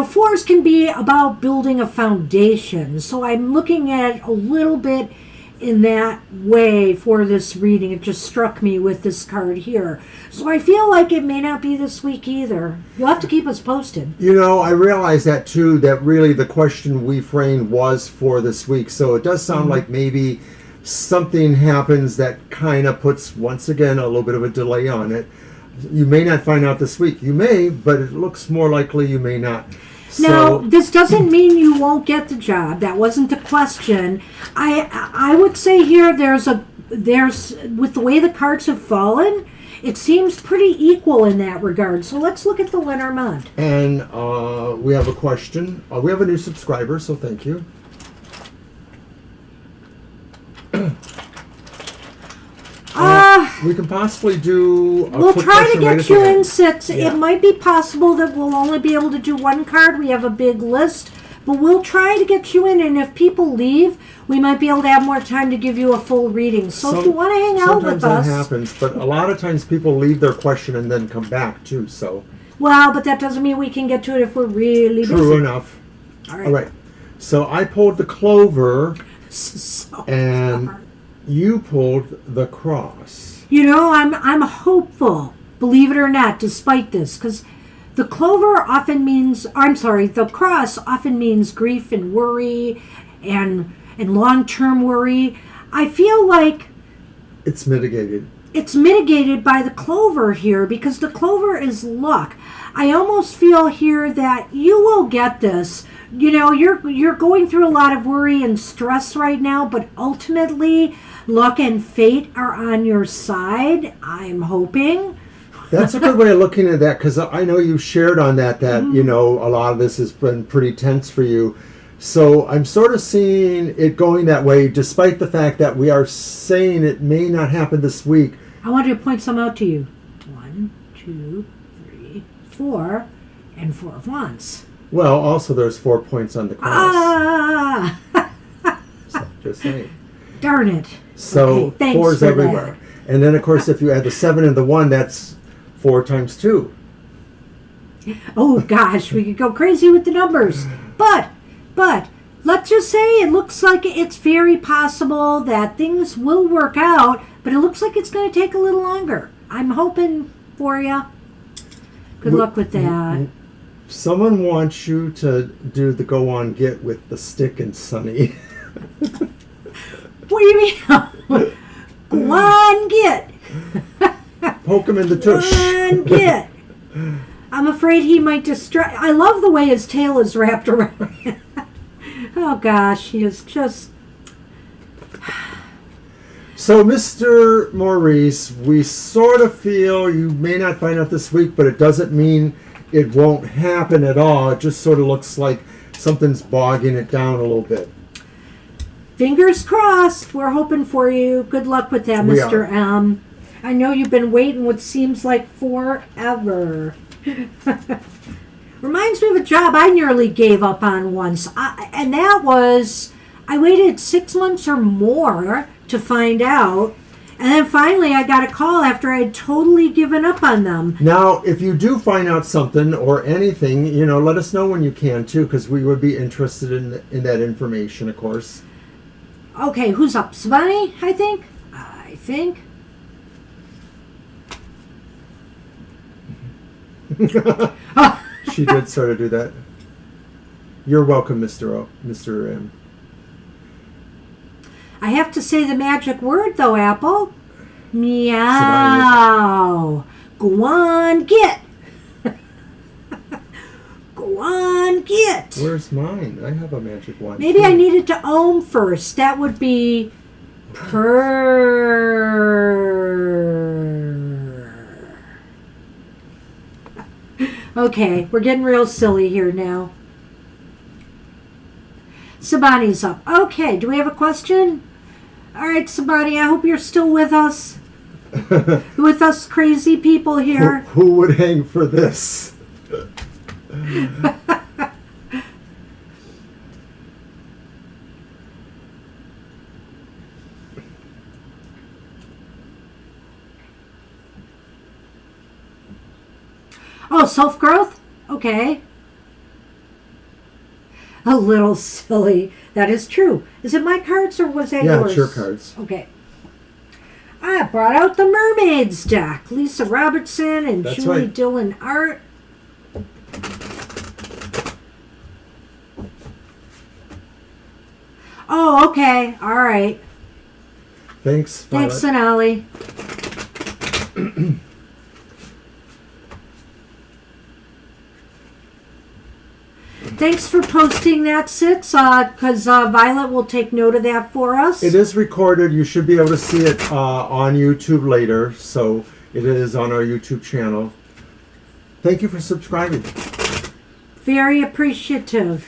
[SPEAKER 2] Fours can be about building a foundation. So I'm looking at it a little bit in that way for this reading. It just struck me with this card here. So I feel like it may not be this week either. You'll have to keep us posted.
[SPEAKER 1] I realize that too, that really the question we framed was for this week. So it does sound like maybe something happens that kind of puts, once again, a little bit of a delay on it. You may not find out this week. You may, but it looks more likely you may not.
[SPEAKER 2] Now, this doesn't mean you won't get the job. That wasn't the question. I would say here there's with the way the cards have fallen, it seems pretty equal in that regard. So let's look at the Lenormand.
[SPEAKER 1] And we have a question. We have a new subscriber, so thank you. We can possibly do a
[SPEAKER 2] we'll
[SPEAKER 1] quick
[SPEAKER 2] try to
[SPEAKER 1] question
[SPEAKER 2] get
[SPEAKER 1] right
[SPEAKER 2] you
[SPEAKER 1] at the
[SPEAKER 2] in
[SPEAKER 1] end.
[SPEAKER 2] 6.
[SPEAKER 1] Yeah.
[SPEAKER 2] It might be possible that we'll only be able to do one card. We have a big list. But we'll try to get you in, and if people leave, we might be able to have more time to give you a full reading. So if you want to hang out with us...
[SPEAKER 1] Sometimes that happens, but a lot of times people leave their question and then come back too, so...
[SPEAKER 2] Well, but that doesn't mean we can get to it if we're really busy.
[SPEAKER 1] True enough.
[SPEAKER 2] All
[SPEAKER 1] right. So I pulled the clover,
[SPEAKER 2] So
[SPEAKER 1] and
[SPEAKER 2] hard.
[SPEAKER 1] you pulled the cross.
[SPEAKER 2] I'm hopeful, believe it or not, despite this, because the clover often means, the cross often means grief and worry and long-term worry. I feel like
[SPEAKER 1] It's mitigated.
[SPEAKER 2] it's mitigated by the clover here, because the clover is luck. I almost feel here that you will get this. You're going through a lot of worry and stress right now, but ultimately luck and fate are on your side, I'm hoping.
[SPEAKER 1] That's a good way of looking at that, because I know you shared on that, a lot of this has been pretty tense for you. So I'm sort of seeing it going that way, despite the fact that we are saying it may not happen this week.
[SPEAKER 2] I want to point some out to you. 1, 2, 3, 4, and 4 of Wands.
[SPEAKER 1] Well, also there's 4 points on the cross. So, just saying.
[SPEAKER 2] Darn it.
[SPEAKER 1] So
[SPEAKER 2] Okay, thanks
[SPEAKER 1] 4's
[SPEAKER 2] for
[SPEAKER 1] everywhere. And then, of course, if you add the 7 and the 1, that's 4 times 2.
[SPEAKER 2] Oh gosh, we could go crazy with the numbers. But let's just say it looks like it's very possible that things will work out, but it looks like it's going to take a little longer. I'm hoping for you. Good luck with that.
[SPEAKER 1] Someone wants you to do the go on get with the stick and Sunny.
[SPEAKER 2] What do you mean? Go on, get.
[SPEAKER 1] Poke him in the tush.
[SPEAKER 2] Go on, get. I'm afraid he might distract. I love the way his tail is wrapped around. Oh gosh, he is just.
[SPEAKER 1] So, Mr. Maurice, we sort of feel you may not find out this week, but it doesn't mean it won't happen at all. It just sort of looks like something's bogging it down a little bit.
[SPEAKER 2] Fingers crossed. We're hoping for you. Good luck with that,
[SPEAKER 1] We
[SPEAKER 2] Mr. M. I know you've been waiting what seems like forever. Reminds me of a job I nearly gave up on once. And that was, I waited 6 months or more to find out. And then finally I got a call after I had totally given up on them.
[SPEAKER 1] Now, if you do find out something or anything, let us know when you can too, because we would be interested in that information, of course.
[SPEAKER 2] Okay, who's up? Svani, I think?
[SPEAKER 1] She did sort of do that. You're welcome, Mr. M.
[SPEAKER 2] I have to say the magic word, though, Apple. Meow. Go on, get. Go on, get.
[SPEAKER 1] Where's mine? I have a magic wand.
[SPEAKER 2] Maybe
[SPEAKER 1] too.
[SPEAKER 2] I needed to ohm first. That would be purr. Okay, we're getting real silly here now. Sabani's up. Okay, do we have a question? All right, Sabani, I hope you're still with us. With us crazy people here.
[SPEAKER 1] Who would hang for this?
[SPEAKER 2] Oh, self-growth? Okay. A little silly. That is true. Is it my cards or was that yours?
[SPEAKER 1] Yeah, it's your cards.
[SPEAKER 2] Okay. I brought out the Mermaids deck. Lisa Robertson and
[SPEAKER 1] That's
[SPEAKER 2] Julie
[SPEAKER 1] right.
[SPEAKER 2] Dillon Art. Oh, okay. All right.
[SPEAKER 1] Thanks, Violet.
[SPEAKER 2] Thanks, Sonali. Thanks for posting that, Sits, because Violet will take note of that for us.
[SPEAKER 1] It is recorded. You should be able to see it on YouTube later, so it is on our YouTube channel. Thank you for subscribing.
[SPEAKER 2] Very appreciative.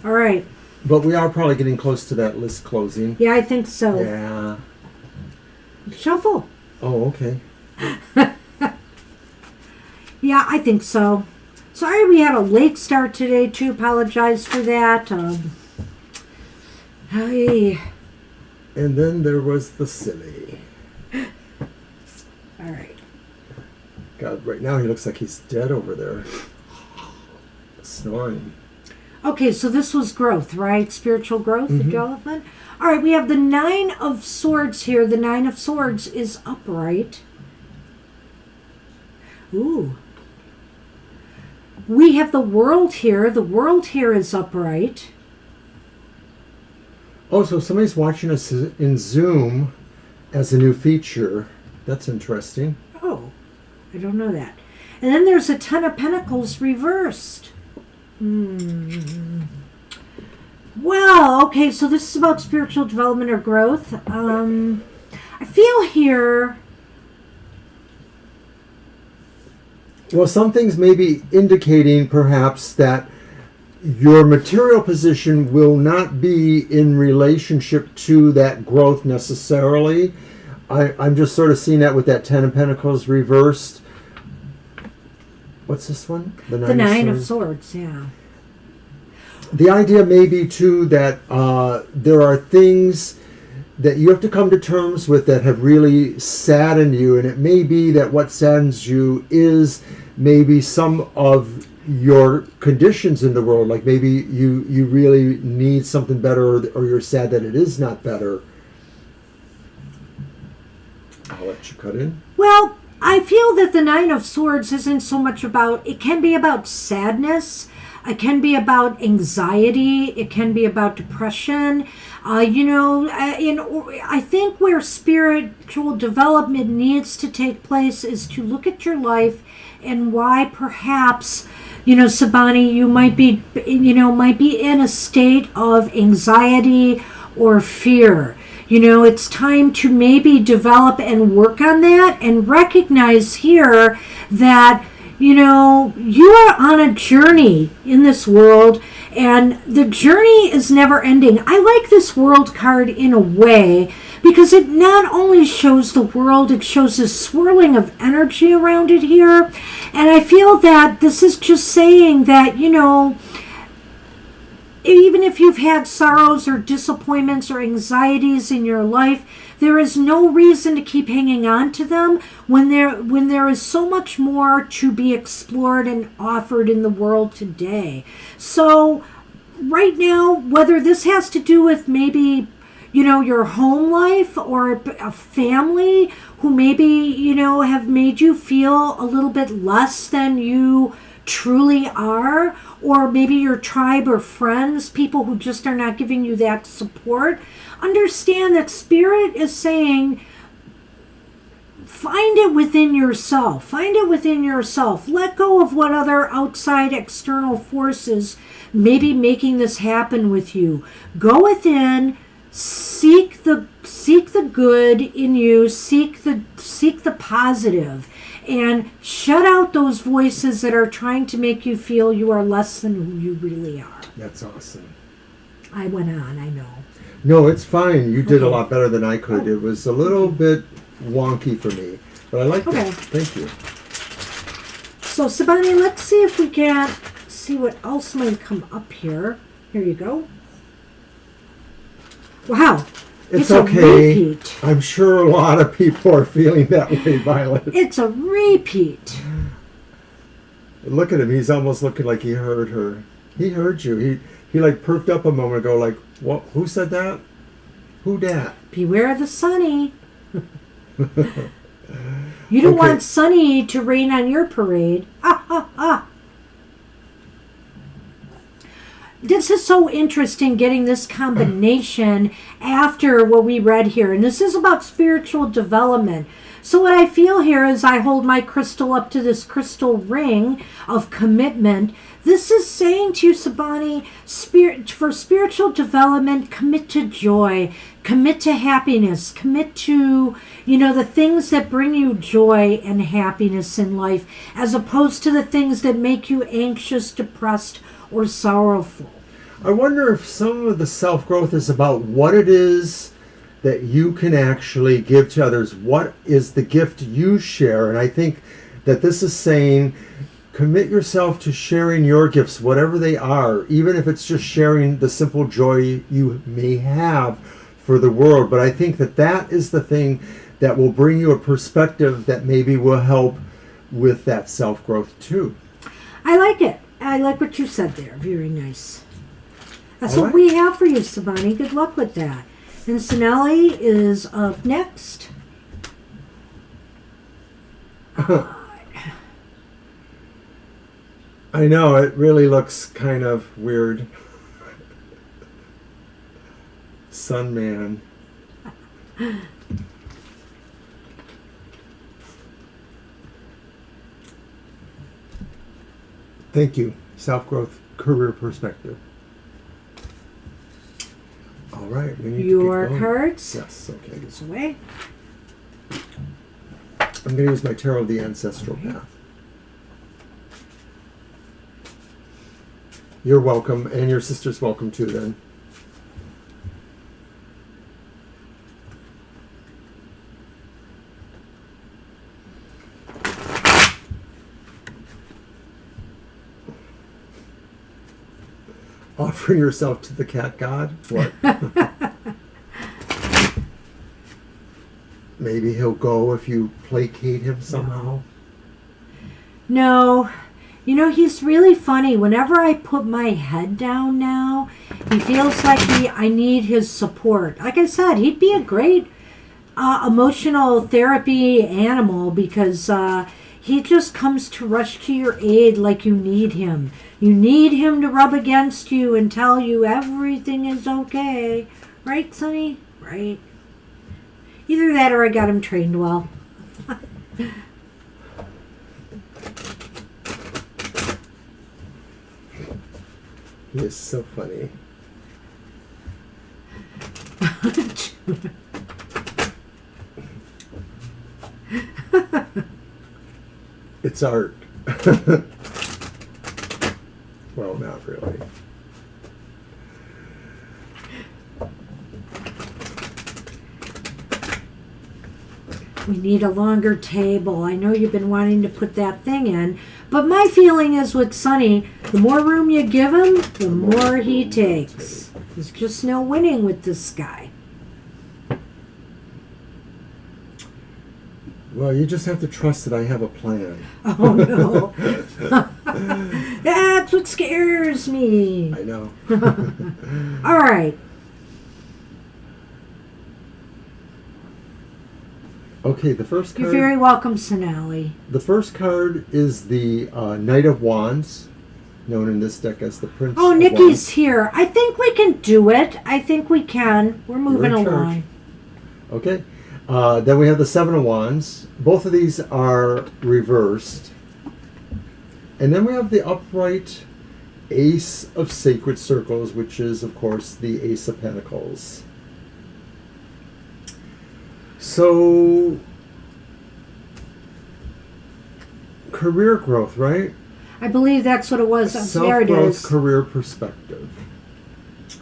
[SPEAKER 2] All right.
[SPEAKER 1] But we are probably getting close to that list closing.
[SPEAKER 2] Yeah, I think so.
[SPEAKER 1] Yeah.
[SPEAKER 2] Shuffle.
[SPEAKER 1] Oh, okay.
[SPEAKER 2] Yeah, I think so. Sorry we had a late start today, too. Apologize for that. Hey.
[SPEAKER 1] And then there was the silly.
[SPEAKER 2] All right.
[SPEAKER 1] God, right now he looks like he's dead over there. Snoring.
[SPEAKER 2] Okay, so this was growth, right? Spiritual growth, development. All right, we have the Nine of Swords here. The Nine of Swords is upright. Ooh. We have the World here. The World here is upright.
[SPEAKER 1] Oh, so somebody's watching us in Zoom as a new feature. That's interesting.
[SPEAKER 2] Oh, I don't know that. And then there's a Ten of Pentacles reversed. Well, okay, so this is about spiritual development or growth. I feel here...
[SPEAKER 1] Well, some things may be indicating perhaps that your material position will not be in relationship to that growth necessarily. I'm just sort of seeing that with that Ten of Pentacles reversed. What's this one?
[SPEAKER 2] The Nine of Swords, yeah.
[SPEAKER 1] The idea may be, too, that there are things that you have to come to terms with that have really saddened you, and it may be that what saddens you is maybe some of your conditions in the world, like maybe you really need something better, or you're sad that it is not better. I'll let you cut in.
[SPEAKER 2] Well, I feel that the Nine of Swords isn't so much about, it can be about sadness, it can be about anxiety, it can be about depression. I think where spiritual development needs to take place is to look at your life and why perhaps, Sabani, you might be in a state of anxiety or fear. It's time to maybe develop and work on that and recognize here that, you are on a journey in this world and the journey is never ending. I like this world card in a way because it not only shows the world, it shows this swirling of energy around it here. And I feel that this is just saying that, even if you've had sorrows or disappointments or anxieties in your life, there is no reason to keep hanging on to them when there is so much more to be explored and offered in the world today. So right now, whether this has to do with maybe, your home life or a family who maybe, have made you feel a little bit less than you truly are, or maybe your tribe or friends, people who just are not giving you that support, understand that Spirit is saying, find it within yourself. Find it within yourself. Let go of what other outside external forces may be making this happen with you. Go within, seek the good in you, seek the positive. And shut out those voices that are trying to make you feel you are less than who you really are.
[SPEAKER 1] That's awesome.
[SPEAKER 2] I went on, I know.
[SPEAKER 1] No, it's fine. You did a
[SPEAKER 2] Okay.
[SPEAKER 1] lot better than I could.
[SPEAKER 2] Oh.
[SPEAKER 1] It was a little bit wonky for me, but I like
[SPEAKER 2] Okay.
[SPEAKER 1] that. Thank you.
[SPEAKER 2] So, Sabani, let's see if we can see what else might come up here. Here you go. Wow.
[SPEAKER 1] It's
[SPEAKER 2] a
[SPEAKER 1] okay.
[SPEAKER 2] repeat.
[SPEAKER 1] I'm sure a lot of people are feeling that way, Violet.
[SPEAKER 2] It's a repeat.
[SPEAKER 1] Look at him. He's almost looking like he heard her. He heard you. He like perked up a moment ago like, what? Who said that? Who dat?
[SPEAKER 2] Beware the Sunny. You don't want Sunny to rain on your parade. Ah, ah, ah. This is so interesting getting this combination after what we read here. And this is about spiritual development. So what I feel here is I hold my crystal up to this crystal ring of commitment. This is saying to you, Sabani, for spiritual development, commit to joy, commit to happiness, commit to, the things that bring you joy and happiness in life, as opposed to the things that make you anxious, depressed, or sorrowful.
[SPEAKER 1] I wonder if some of the self-growth is about what it is that you can actually give to others. What is the gift you share? And I think that this is saying, commit yourself to sharing your gifts, whatever they are, even if it's just sharing the simple joy you may have for the world. But I think that that is the thing that will bring you a perspective that maybe will help with that self-growth too.
[SPEAKER 2] I like it. I like what you said there. Very nice. That's
[SPEAKER 1] All
[SPEAKER 2] what
[SPEAKER 1] right.
[SPEAKER 2] we have for you, Sabani. Good luck with that. And Sonali is up next.
[SPEAKER 1] I know, it really looks kind of weird. Sun Man. Thank you. Self-growth career perspective. All right, we need
[SPEAKER 2] Your
[SPEAKER 1] to get going.
[SPEAKER 2] cards.
[SPEAKER 1] Yes, okay.
[SPEAKER 2] This away.
[SPEAKER 1] I'm going to use my Tarot of the Ancestral Path. You're welcome, and your sister's welcome too then. Offering yourself to the cat god? What? Maybe he'll go if you placate him somehow.
[SPEAKER 2] No. He's really funny. Whenever I put my head down now, he feels like I need his support. Like I said, he'd be a great emotional therapy animal because he just comes to rush to your aid like you need him. You need him to rub against you and tell you everything is okay. Right, Sonny? Right. Either that or I got him trained well.
[SPEAKER 1] He is so funny. It's art. Well, not really.
[SPEAKER 2] We need a longer table. I know you've been wanting to put that thing in, but my feeling is with Sonny, the more room you give him, the more he takes. There's just no winning with this guy.
[SPEAKER 1] Well, you just have to trust that I have a plan.
[SPEAKER 2] Oh, no. That's what scares me.
[SPEAKER 1] I know.
[SPEAKER 2] All right.
[SPEAKER 1] Okay, the first card.
[SPEAKER 2] You're very welcome, Sonali.
[SPEAKER 1] The first card is the Knight of Wands, known in this deck as the Prince
[SPEAKER 2] Oh,
[SPEAKER 1] of
[SPEAKER 2] Nikki's
[SPEAKER 1] Wands.
[SPEAKER 2] here. I think we can do it. I think we can. We're moving
[SPEAKER 1] You're in
[SPEAKER 2] along.
[SPEAKER 1] charge. Okay. Then we have the Seven of Wands. Both of these are reversed. And then we have the upright Ace of Sacred Circles, which is, of course, the Ace of Pentacles. So, career growth, right?
[SPEAKER 2] I believe that's what it was. There it
[SPEAKER 1] Self-growth,
[SPEAKER 2] is.
[SPEAKER 1] career perspective.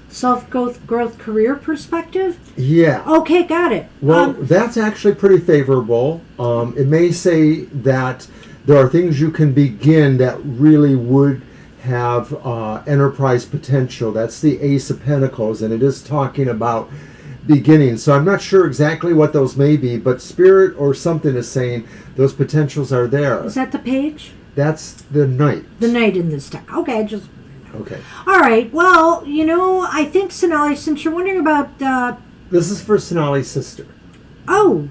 [SPEAKER 2] Self-growth career perspective?
[SPEAKER 1] Yeah.
[SPEAKER 2] Okay, got it.
[SPEAKER 1] Well, that's actually pretty favorable. It may say that there are things you can begin that really would have enterprise potential. That's the Ace of Pentacles, and it is talking about beginning. So I'm not sure exactly what those may be, but Spirit or something is saying those potentials are there.
[SPEAKER 2] Is that the page?
[SPEAKER 1] That's the Knight.
[SPEAKER 2] The Knight in this deck. Okay, just...
[SPEAKER 1] Okay.
[SPEAKER 2] All right. Well, I think, Sonali, since you're wondering about...
[SPEAKER 1] This is for Sonali's sister.
[SPEAKER 2] Oh.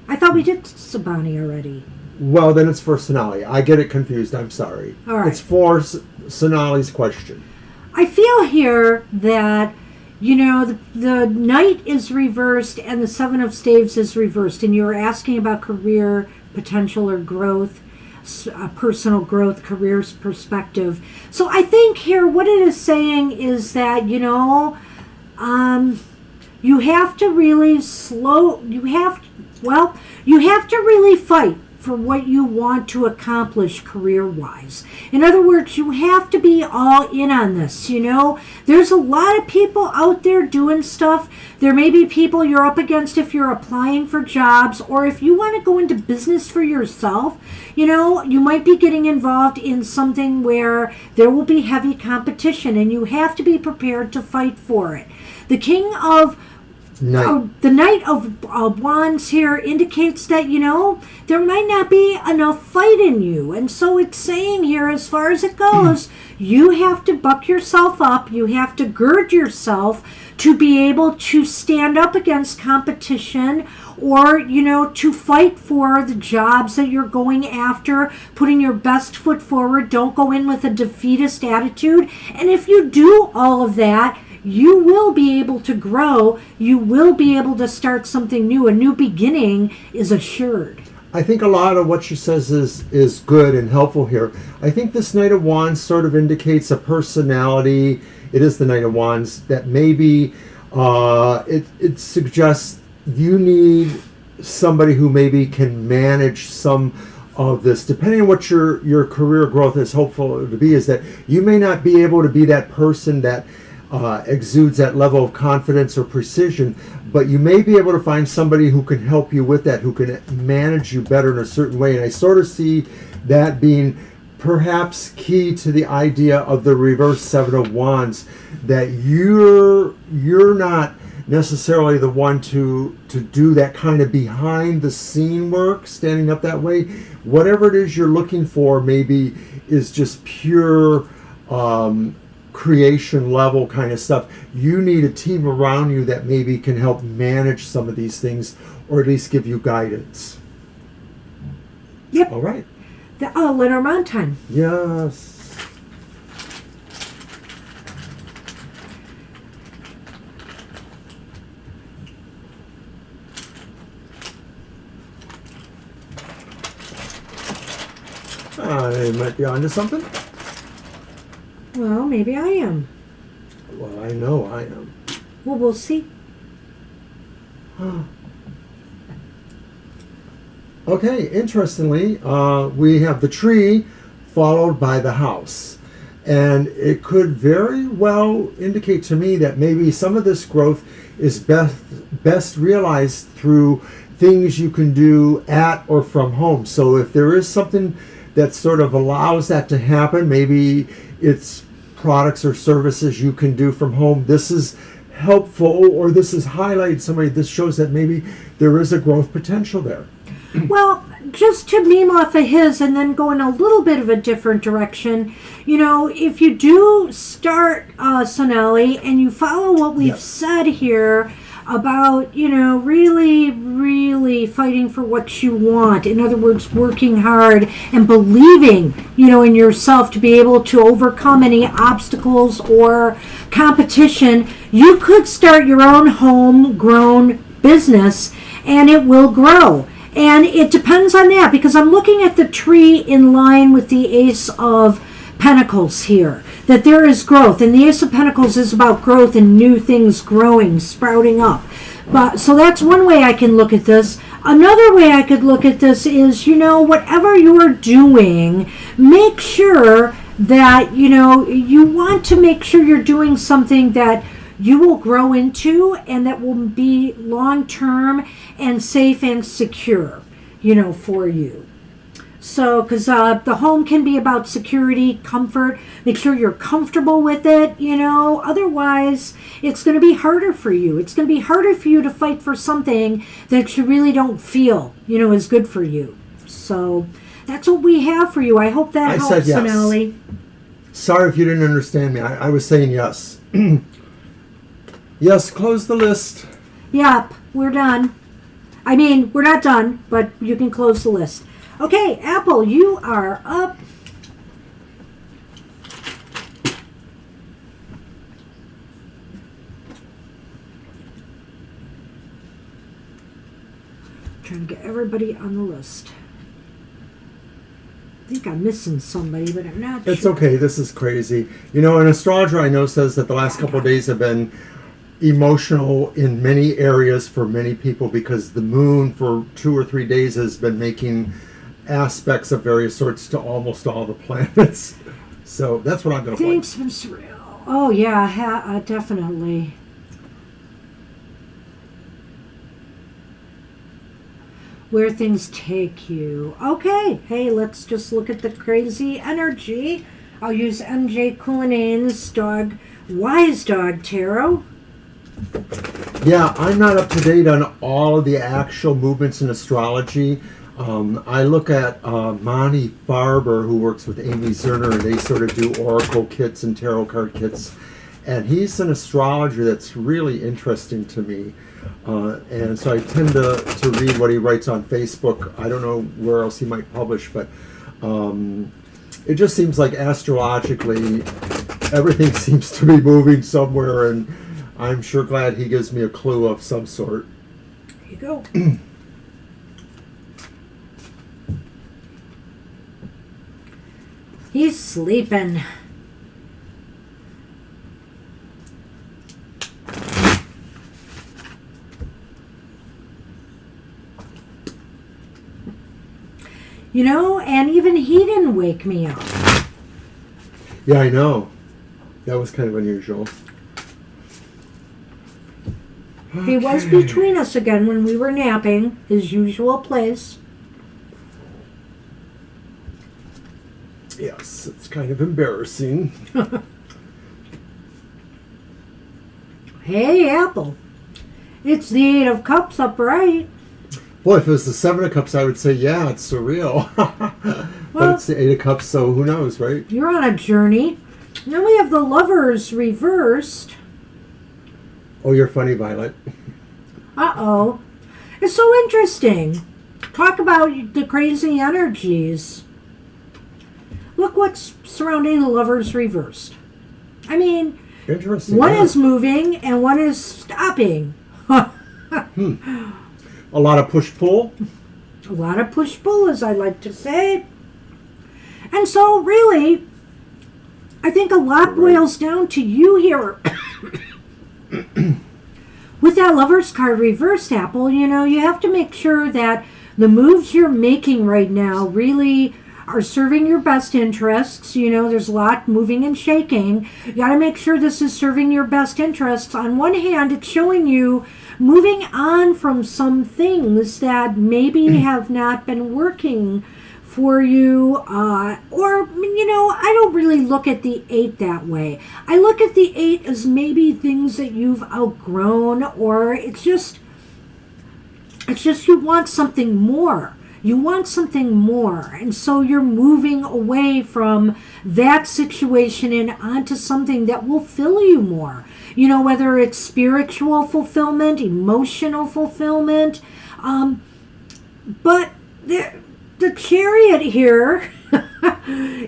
[SPEAKER 2] I thought we did Sabani already.
[SPEAKER 1] Well, then it's for Sonali. I get it confused. I'm sorry.
[SPEAKER 2] All right.
[SPEAKER 1] It's for Sonali's question.
[SPEAKER 2] I feel here that, the Knight is reversed and the Seven of Staves is reversed, and you're asking about career potential or growth, personal growth, careers perspective. So I think here what it is saying is that, you have to really you have to really fight for what you want to accomplish career-wise. In other words, you have to be all in on this, There's a lot of people out there doing stuff. There may be people you're up against if you're applying for jobs, or if you want to go into business for yourself, you might be getting involved in something where there will be heavy competition, and you have to be prepared to fight for it. The the Knight of Wands here indicates that, there might not be enough fight in you. And so it's saying here, as far as it goes, you have to buck yourself up. You have to gird yourself to be able to stand up against competition, or, to fight for the jobs that you're going after, putting your best foot forward. Don't go in with a defeatist attitude. And if you do all of that, you will be able to grow. You will be able to start something new. A new beginning is assured.
[SPEAKER 1] I think a lot of what she says is good and helpful here. I think this Knight of Wands sort of indicates a personality. It is the Knight of Wands that maybe it suggests you need somebody who maybe can manage some of this, depending on what your career growth is hopeful to be, is that you may not be able to be that person that exudes that level of confidence or precision, but you may be able to find somebody who can help you with that, who can manage you better in a certain way. And I sort of see that being perhaps key to the idea of the reverse Seven of Wands, that you're not necessarily the one to do that kind of behind the scene work, standing up that way. Whatever it is you're looking for maybe is just pure creation level kind of stuff. You need a team around you that maybe can help manage some of these things, or at least give you guidance.
[SPEAKER 2] Yep.
[SPEAKER 1] All right.
[SPEAKER 2] The Lenormand time.
[SPEAKER 1] Yes. They might be onto something.
[SPEAKER 2] Well, maybe I am.
[SPEAKER 1] Well, I know I am.
[SPEAKER 2] Well, we'll see.
[SPEAKER 1] Okay, interestingly, we have the tree followed by the house. And it could very well indicate to me that maybe some of this growth is best realized through things you can do at or from home. So if there is something that sort of allows that to happen, maybe it's products or services you can do from home, this is helpful, or this is highlighted somebody. This shows that maybe there is a growth potential there.
[SPEAKER 2] Well, just to meme off of his and then go in a little bit of a different direction, if you do start Sonali and you follow what we've said here about, really, really fighting for what you want. In other words, working hard and believing, in yourself to be able to overcome any obstacles or competition. You could start your own homegrown business and it will grow. And it depends on that, because I'm looking at the tree in line with the Ace of Pentacles here, that there is growth. And the Ace of Pentacles is about growth and new things growing, sprouting up. So that's one way I can look at this. Another way I could look at this is, whatever you're doing, make sure that, you want to make sure you're doing something that you will grow into and that will be long-term and safe and secure, for you. So, because the home can be about security, comfort, make sure you're comfortable with it, otherwise it's going to be harder for you. It's going to be harder for you to fight for something that you really don't feel, is good for you. So, that's what we have for you. I hope that helps,
[SPEAKER 1] said yes.
[SPEAKER 2] Sonali.
[SPEAKER 1] Sorry if you didn't understand me. I was saying yes. Yes, close the list.
[SPEAKER 2] Yep, we're done. I mean, we're not done, but you can close the list. Okay, Apple, you are up. Trying to get everybody on the list. I think I'm missing somebody, but I'm not sure.
[SPEAKER 1] It's okay. This is crazy. An astrologer I know says that the last couple of days have been emotional in many areas for many people, because the moon for 2 or 3 days has been making aspects of various sorts to almost all the planets. So that's what I'm going to play.
[SPEAKER 2] Thanks, Miss Real. Oh, yeah, definitely. Where things take you. Okay, hey, let's just look at the crazy energy. I'll use MJ Culinane's Wise Dog Tarot.
[SPEAKER 1] Yeah, I'm not up to date on all of the actual movements in astrology. I look at Monty Farber, who works with Amy Zerner, and they sort of do oracle kits and tarot card kits. And he's an astrologer that's really interesting to me. And so I tend to read what he writes on Facebook. I don't know where else he might publish, but it just seems like astrologically everything seems to be moving somewhere, and I'm sure glad he gives me a clue of some sort.
[SPEAKER 2] There you go. He's sleeping. And even he didn't wake me up.
[SPEAKER 1] Yeah, I know. That was kind of unusual.
[SPEAKER 2] He was between us again when we were napping, his usual place.
[SPEAKER 1] Yes, it's kind of embarrassing.
[SPEAKER 2] Hey, Apple. It's the 8 of Cups upright.
[SPEAKER 1] Boy, if it was the 7 of Cups, I would say, yeah, it's surreal. But it's the 8 of Cups, so who knows, right?
[SPEAKER 2] You're on a journey. Now we have the Lovers reversed.
[SPEAKER 1] Oh, you're funny, Violet.
[SPEAKER 2] Uh-oh. It's so interesting. Talk about the crazy energies. Look what's surrounding the Lovers reversed. I mean,
[SPEAKER 1] Interesting.
[SPEAKER 2] one
[SPEAKER 1] yeah.
[SPEAKER 2] is moving and one is stopping.
[SPEAKER 1] A lot of push-pull.
[SPEAKER 2] A lot of push-pull, as I like to say. And so, really, I think a lot boils down to you here. With that Lover's card reversed, Apple, you have to make sure that the moves you're making right now really are serving your best interests. There's a lot moving and shaking. You got to make sure this is serving your best interests. On one hand, it's showing you moving on from some things that maybe have not been working for you, I don't really look at the 8 that way. I look at the 8 as maybe things that you've outgrown, or it's just you want something more. You want something more, and so you're moving away from that situation and onto something that will fill you more. Whether it's spiritual fulfillment, emotional fulfillment, but the Chariot here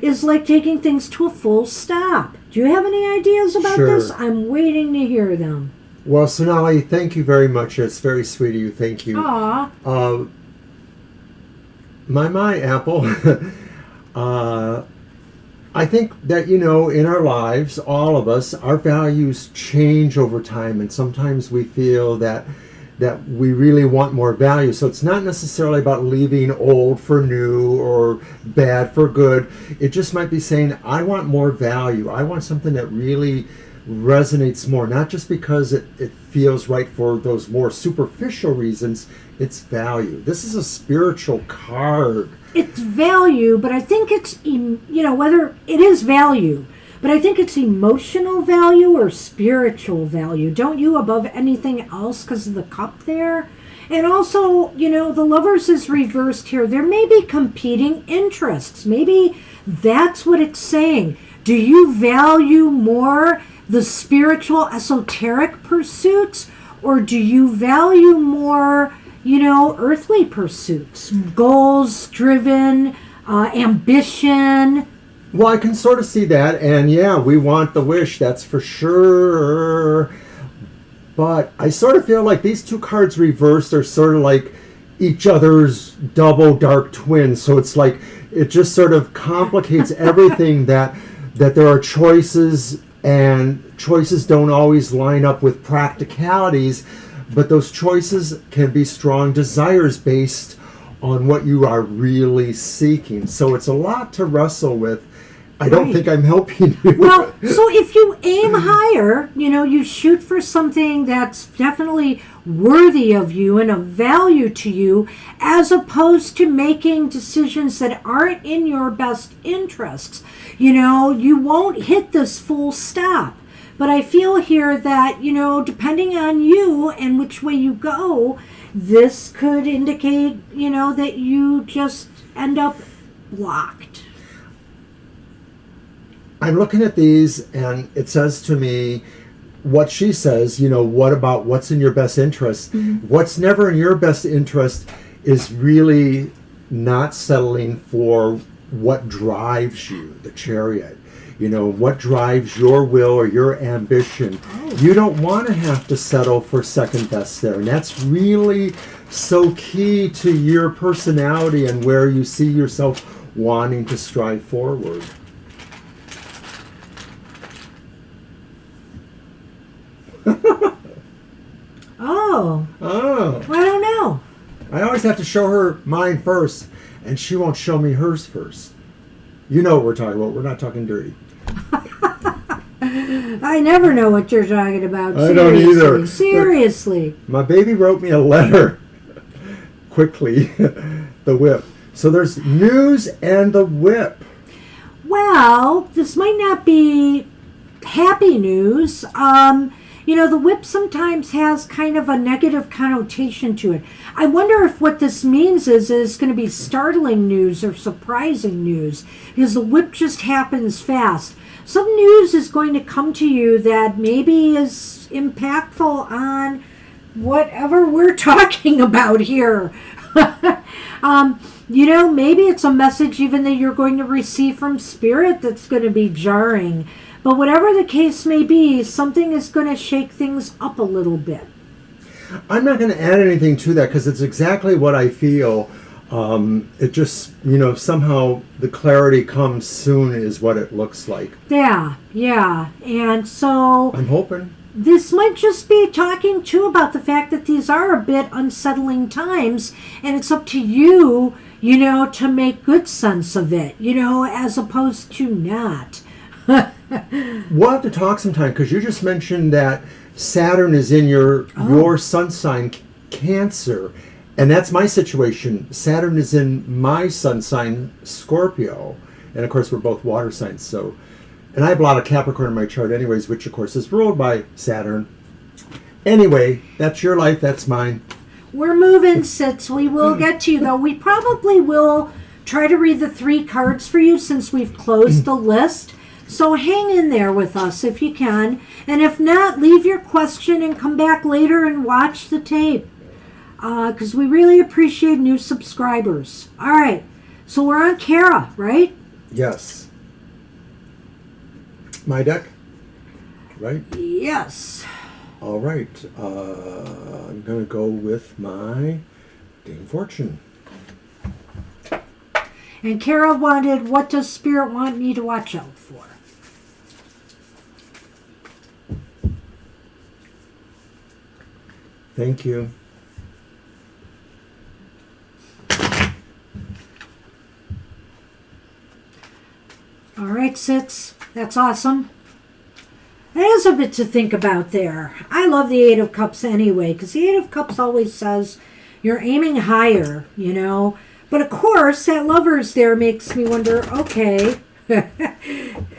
[SPEAKER 2] is like taking things to a full stop. Do you have any ideas about this? I'm waiting to hear them.
[SPEAKER 1] Well, Sonali, thank you very much. It's very sweet of you. Thank you.
[SPEAKER 2] Aw.
[SPEAKER 1] My Apple, I think that, in our lives, all of us, our values change over time, and sometimes we feel that we really want more value. So it's not necessarily about leaving old for new or bad for good. It just might be saying, I want more value. I want something that really resonates more, not just because it feels right for those more superficial reasons. It's value. This is a spiritual card.
[SPEAKER 2] It's value, but I think it's, whether it is value, but I think it's emotional value or spiritual value. Don't you, above anything else, because of the cup there? And also, the Lovers is reversed here. There may be competing interests. Maybe that's what it's saying. Do you value more the spiritual, esoteric pursuits, or do you value more, earthly pursuits, goals-driven, ambition?
[SPEAKER 1] Well, I can sort of see that, and yeah, we want the wish, that's for sure. But I sort of feel like these two cards reversed are sort of like each other's double dark twins. So it's like, it just sort of complicates everything that there are choices, and choices don't always line up with practicalities, but those choices can be strong desires based on what you are really seeking. So it's a lot to wrestle with. I don't think I'm helping you.
[SPEAKER 2] Well, so if you aim higher, you shoot for something that's definitely worthy of you and of value to you, as opposed to making decisions that aren't in your best interests. You won't hit this full stop. But I feel here that, depending on you and which way you go, this could indicate, that you just end up blocked.
[SPEAKER 1] I'm looking at these, and it says to me, what she says, what about what's in your best interest? Mm-hmm. What's never in your best interest is really not settling for what drives you, the Chariot. What drives your will or your ambition. Oh. You don't want to have to settle for second best there. And that's really so key to your personality and where you see yourself wanting to strive forward.
[SPEAKER 2] Oh. Well, I don't know.
[SPEAKER 1] I always have to show her mine first, and she won't show me hers first. You know what we're talking about. We're not talking dirty.
[SPEAKER 2] I never know what you're talking about.
[SPEAKER 1] I don't either.
[SPEAKER 2] Seriously.
[SPEAKER 1] My baby wrote me a letter. Quickly. The whip. So there's news and the whip.
[SPEAKER 2] Well, this might not be happy news. the whip sometimes has kind of a negative connotation to it. I wonder if what this means is it's going to be startling news or surprising news, because the whip just happens fast. Some news is going to come to you that maybe is impactful on whatever we're talking about here. Maybe it's a message even that you're going to receive from Spirit that's going to be jarring. But whatever the case may be, something is going to shake things up a little bit.
[SPEAKER 1] I'm not going to add anything to that because it's exactly what I feel. It just, somehow the clarity comes soon is what it looks like.
[SPEAKER 2] Yeah. And so
[SPEAKER 1] I'm hoping.
[SPEAKER 2] This might just be talking too about the fact that these are a bit unsettling times, and it's up to you, to make good sense of it, as opposed to not.
[SPEAKER 1] We'll have to talk sometime because you just mentioned that Saturn is in your sun sign, Cancer, and that's my situation. Saturn is in my sun sign, Scorpio, and of course we're both water signs. So, and I have a lot of Capricorn in my chart, anyways, which of course is ruled by Saturn. Anyway, that's your life, that's mine.
[SPEAKER 2] We're moving, Sits. We will get to you, though. We probably will try to read the 3 cards for you since we've closed the list. So hang in there with us if you can. And if not, leave your question and come back later and watch the tape. Because we really appreciate new subscribers. All right. So we're on Kara, right?
[SPEAKER 1] Yes. My deck? Right?
[SPEAKER 2] Yes.
[SPEAKER 1] All right. I'm going to go with my Dame Fortune.
[SPEAKER 2] And Kara wanted, what does Spirit want me to watch out for?
[SPEAKER 1] Thank you.
[SPEAKER 2] All right, Sits. That's awesome. That is a bit to think about there. I love the 8 of Cups anyway, because the 8 of Cups always says you're aiming higher, But of course, that Lovers there makes me wonder, okay,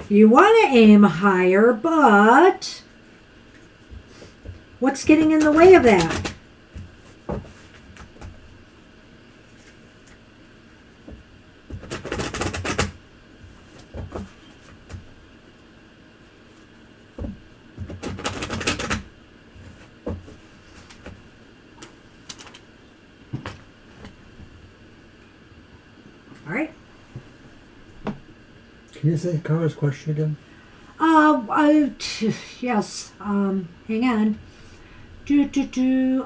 [SPEAKER 2] you want to aim higher, but what's getting in the way of that? All right.
[SPEAKER 1] Can you say Kara's question again?
[SPEAKER 2] Yes. Hang on.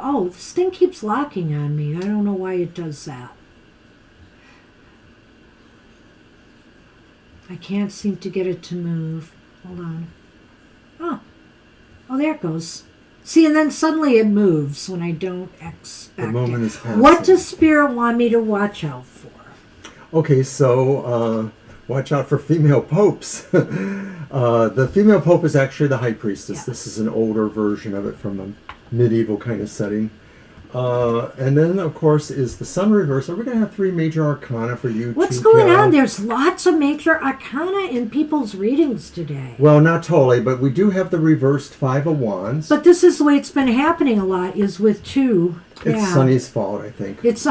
[SPEAKER 2] Oh, this thing keeps locking on me. I don't know why it does that. I can't seem to get it to move. Hold on. Oh, there it goes. See, and then suddenly it moves when I don't expect
[SPEAKER 1] The moment
[SPEAKER 2] it.
[SPEAKER 1] is passing.
[SPEAKER 2] What does Spirit want me to watch out for?
[SPEAKER 1] Okay, so watch out for female popes. The female pope is actually the high priestess.
[SPEAKER 2] Yeah.
[SPEAKER 1] This is an older version of it from a medieval kind of setting. And then, of course, is the sun reversal. We're going to have 3 major arcana for you.
[SPEAKER 2] What's going on? There's lots of major arcana in people's readings today.
[SPEAKER 1] Well, not totally, but we do have the reversed 5 of Wands.
[SPEAKER 2] But this is the way it's been happening a lot, is with 2.
[SPEAKER 1] It's Sunny's fault, I think.
[SPEAKER 2] It's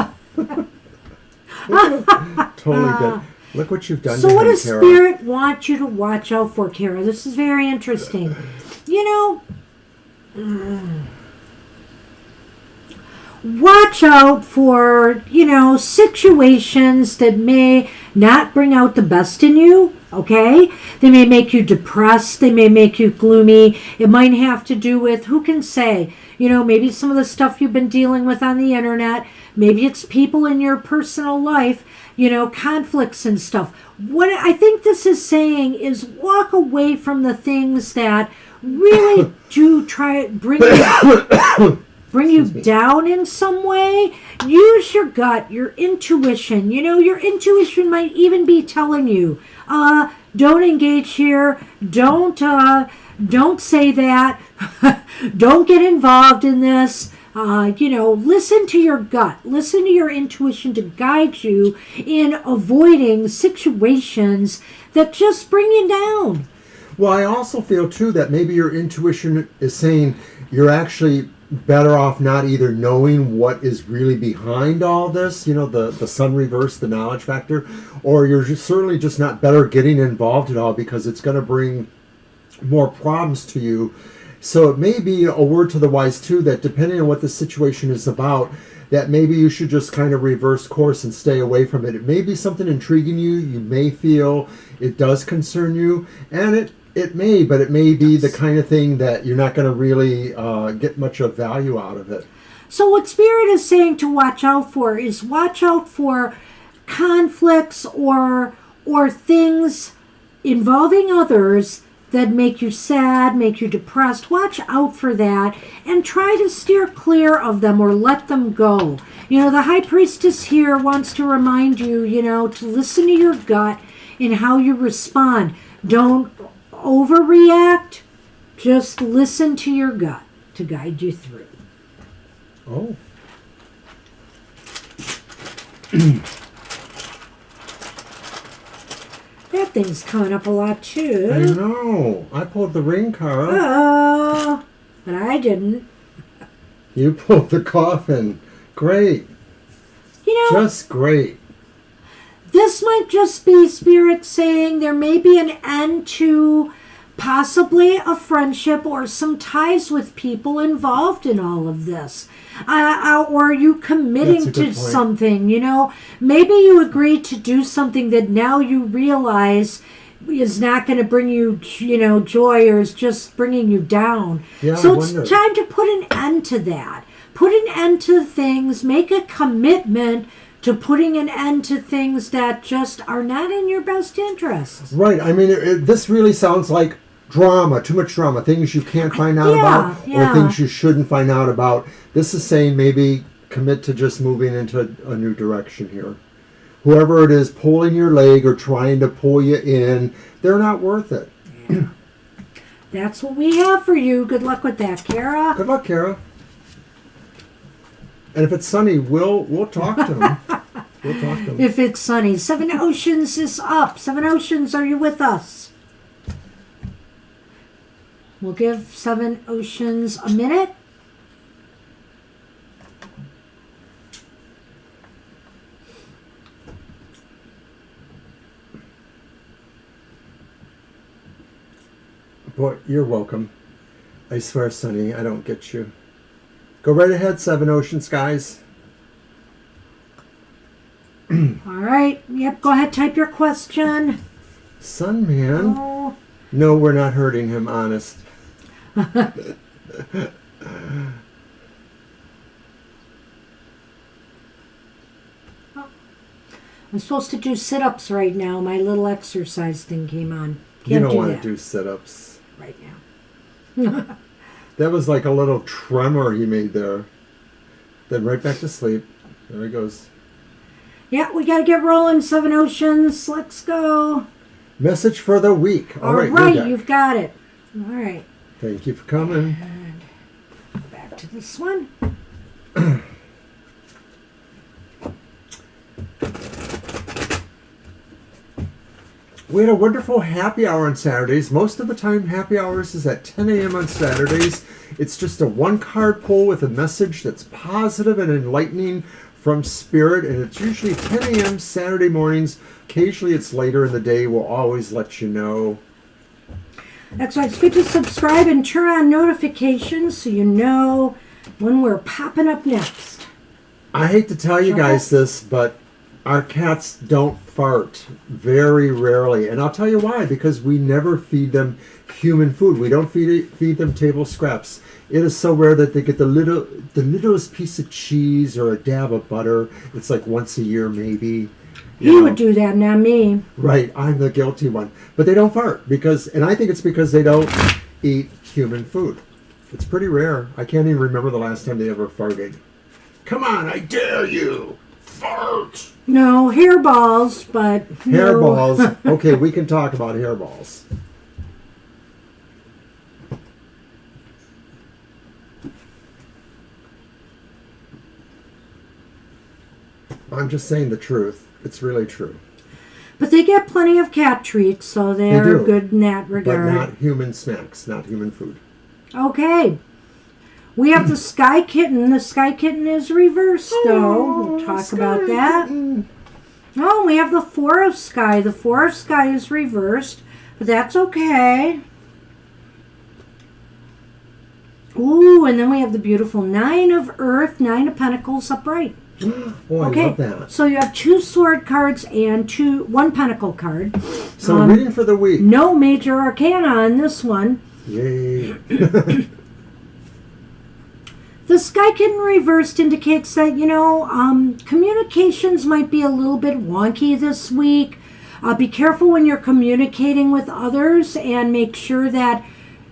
[SPEAKER 1] Totally good. Look what you've done
[SPEAKER 2] So
[SPEAKER 1] to
[SPEAKER 2] what
[SPEAKER 1] him,
[SPEAKER 2] does
[SPEAKER 1] Kara.
[SPEAKER 2] Spirit want you to watch out for, Kara? This is very interesting. Watch out for, situations that may not bring out the best in you, okay? They may make you depressed. They may make you gloomy. It might have to do with, who can say, maybe some of the stuff you've been dealing with on the internet. Maybe it's people in your personal life, conflicts and stuff. What I think this is saying is walk away from the things that really do bring you down in some way. Use your gut, your intuition. Your intuition might even be telling you, don't engage here. Don't say that. Don't get involved in this. Listen to your gut. Listen to your intuition to guide you in avoiding situations that just bring you down.
[SPEAKER 1] Well, I also feel too that maybe your intuition is saying you're actually better off not either knowing what is really behind all this, the sun reverse, the knowledge factor, or you're certainly just not better getting involved at all because it's going to bring more problems to you. So it may be a word to the wise too that depending on what the situation is about, that maybe you should just kind of reverse course and stay away from it. It may be something intriguing you. You may feel it does concern you, and it may be the kind of thing that you're not going to really get much of value out of it.
[SPEAKER 2] So what Spirit is saying to watch out for is watch out for conflicts or things involving others that make you sad, make you depressed. Watch out for that and try to steer clear of them or let them go. The High Priestess here wants to remind you, to listen to your gut in how you respond. Don't overreact. Just listen to your gut to guide you through.
[SPEAKER 1] Oh.
[SPEAKER 2] That thing's coming up a lot too.
[SPEAKER 1] I know. I pulled the ring card.
[SPEAKER 2] Oh, but I didn't.
[SPEAKER 1] You pulled the coffin. Great. Just great.
[SPEAKER 2] This might just be Spirit saying there may be an end to possibly a friendship or some ties with people involved in all of this. Or you committing to something, Maybe you agreed to do something that now you realize is not going to bring you, joy or is just bringing you down.
[SPEAKER 1] Yeah,
[SPEAKER 2] so it's time to put an end to that. Put an end to things. Make a commitment to putting an end to things that just are not in your best interests.
[SPEAKER 1] Right. I mean, this really sounds like drama, too much drama, things you can't find out about or things you shouldn't find out about. This is saying maybe commit to just moving into a new direction here. Whoever it is pulling your leg or trying to pull you in, they're not worth it.
[SPEAKER 2] Yeah. That's what we have for you. Good luck with that, Kara.
[SPEAKER 1] Good luck, Kara. And if it's sunny, we'll talk to him. We'll talk to him.
[SPEAKER 2] If it's sunny. Seven Oceans is up. Seven Oceans, are you with us? We'll give Seven Oceans a minute.
[SPEAKER 1] Boy, you're welcome. I swear, Sonny, I don't get you. Go right ahead, Seven Oceans, guys.
[SPEAKER 2] All right. Yep, go ahead, type your question.
[SPEAKER 1] Sun Man.
[SPEAKER 2] Oh.
[SPEAKER 1] No, we're not hurting him, honest.
[SPEAKER 2] I'm supposed to do sit-ups right now. My little exercise thing came on.
[SPEAKER 1] You don't want to do sit-ups.
[SPEAKER 2] Right now.
[SPEAKER 1] That was like a little tremor he made there. Then right back to sleep. There he goes.
[SPEAKER 2] Yeah, we got to get rolling, Seven Oceans. Let's go.
[SPEAKER 1] Message for the week.
[SPEAKER 2] All right, you've got it. All right.
[SPEAKER 1] Thank you for coming.
[SPEAKER 2] And back to this one.
[SPEAKER 1] We had a wonderful happy hour on Saturdays. Most of the time, happy hours is at 10 a.m. on Saturdays. It's just a one-card pull with a message that's positive and enlightening from Spirit, and it's usually 10 a.m. Saturday mornings. Occasionally, it's later in the day. We'll always let you know.
[SPEAKER 2] That's right. It's good to subscribe and turn on notifications so you know when we're popping up next.
[SPEAKER 1] I hate to tell you guys this, but our cats don't fart very rarely. And I'll tell you why. Because we never feed them human food. We don't feed them table scraps. It is so rare that they get the littlest piece of cheese or a dab of butter. It's like once a year maybe.
[SPEAKER 2] You would do that, not me.
[SPEAKER 1] Right, I'm the guilty one. But they don't fart and I think it's because they don't eat human food. It's pretty rare. I can't even remember the last time they ever farted. Come on, I dare you. Fart.
[SPEAKER 2] No, hairballs, but
[SPEAKER 1] hairballs. Okay, we can talk about hairballs. I'm just saying the truth. It's really true.
[SPEAKER 2] But they get plenty of cat treats, so they're
[SPEAKER 1] do.
[SPEAKER 2] good in that
[SPEAKER 1] But
[SPEAKER 2] regard.
[SPEAKER 1] not human snacks, not human food.
[SPEAKER 2] Okay. We have the Sky Kitten. The Sky Kitten is reversed, though. We'll talk about that. Oh, we have the Four of Sky. The Four of Sky is reversed, but that's okay. Ooh, and then we have the beautiful Nine of Earth, Nine of Pentacles upright.
[SPEAKER 1] Oh, I love that.
[SPEAKER 2] So you have 2 sword cards and 1 pentacle card.
[SPEAKER 1] So reading for the week.
[SPEAKER 2] No major arcana on this one.
[SPEAKER 1] Yay.
[SPEAKER 2] The Sky Kitten reversed indicates that, communications might be a little bit wonky this week. Be careful when you're communicating with others and make sure that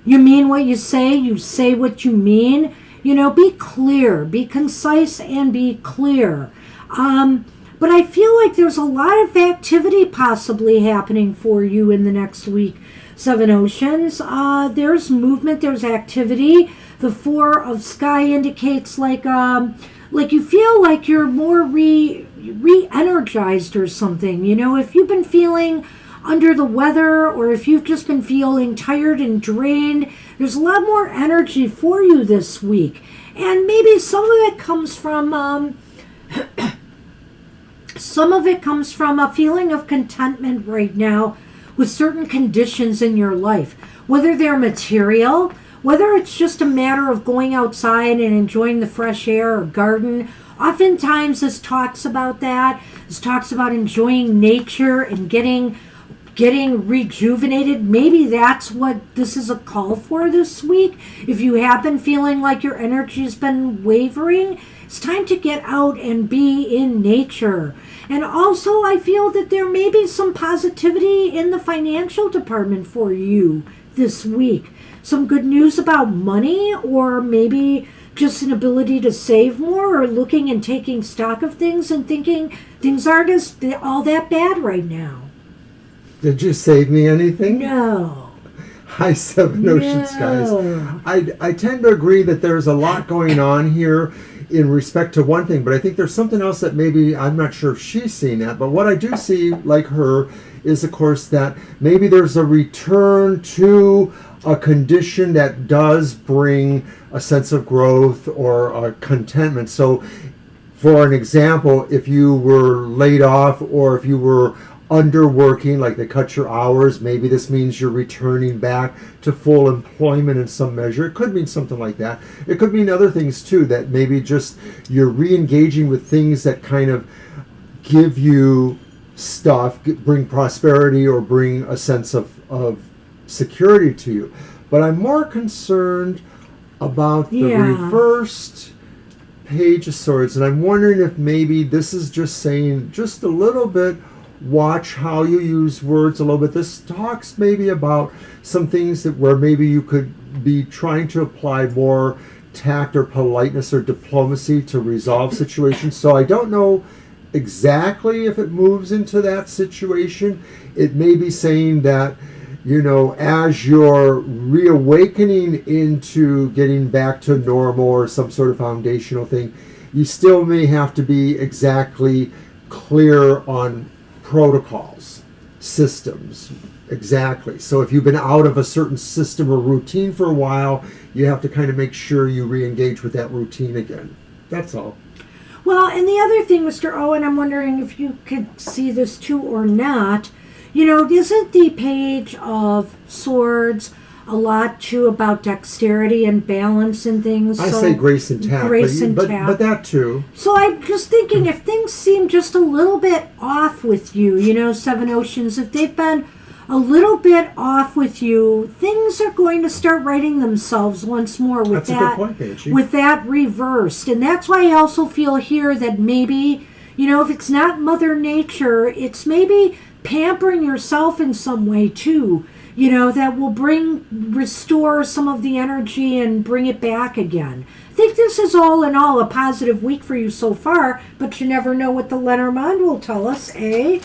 [SPEAKER 2] you mean what you say what you mean. Be clear, be concise, and be clear. But I feel like there's a lot of activity possibly happening for you in the next week, Seven Oceans. There's movement, there's activity. The Four of Sky indicates like you feel like you're more re-energized or something. If you've been feeling under the weather or if you've just been feeling tired and drained, there's a lot more energy for you this week. And maybe some of it comes from a feeling of contentment right now with certain conditions in your life, whether they're material, whether it's just a matter of going outside and enjoying the fresh air or garden. Oftentimes this talks about that. This talks about enjoying nature and getting rejuvenated. Maybe that's what this is a call for this week. If you have been feeling like your energy's been wavering, it's time to get out and be in nature. And also I feel that there may be some positivity in the financial department for you this week. Some good news about money, or maybe just an ability to save more, or looking and taking stock of things and thinking things aren't all that bad right now.
[SPEAKER 1] Did you save me anything?
[SPEAKER 2] No.
[SPEAKER 1] Hi, Seven Oceans, guys. I tend to agree that there's a lot going on here in respect to one thing, but I think there's something else that maybe, I'm not sure if she's seen that, but what I do see, like her, is, of course, that maybe there's a return to a condition that does bring a sense of growth or a contentment. So, for an example, if you were laid off or if you were underworking, like they cut your hours, maybe this means you're returning back to full employment in some measure. It could mean something like that. It could mean other things too, that maybe just you're re-engaging with things that kind of give you stuff, bring prosperity or bring a sense of security to you. But I'm more concerned about the reversed Page of Swords, and I'm wondering if maybe this is just saying just a little bit, watch how you use words a little bit. This talks maybe about some things that where maybe you could be trying to apply more tact or politeness or diplomacy to resolve situations. So I don't know exactly if it moves into that situation. It may be saying that, as you're reawakening into getting back to normal or some sort of foundational thing, you still may have to be exactly clear on protocols, systems, exactly. So if you've been out of a certain system or routine for a while, you have to kind of make sure you re-engage with that routine again. That's all.
[SPEAKER 2] Well, and the other thing, Mr. Owen, I'm wondering if you could see this too or not. Isn't the Page of Swords a lot too about dexterity and balance and things?
[SPEAKER 1] I say grace and tact, but that too.
[SPEAKER 2] So I'm just thinking, if things seem just a little bit off with you, Seven Oceans, if they've been a little bit off with you, things are going to start righting themselves once more with
[SPEAKER 1] a good point, Banshee.
[SPEAKER 2] With that reversed. And that's why I also feel here that maybe, if it's not Mother Nature, it's maybe pampering yourself in some way too, that will restore some of the energy and bring it back again. I think this is all in all a positive week for you so far, but you never know what the Lenormand will tell us, eh?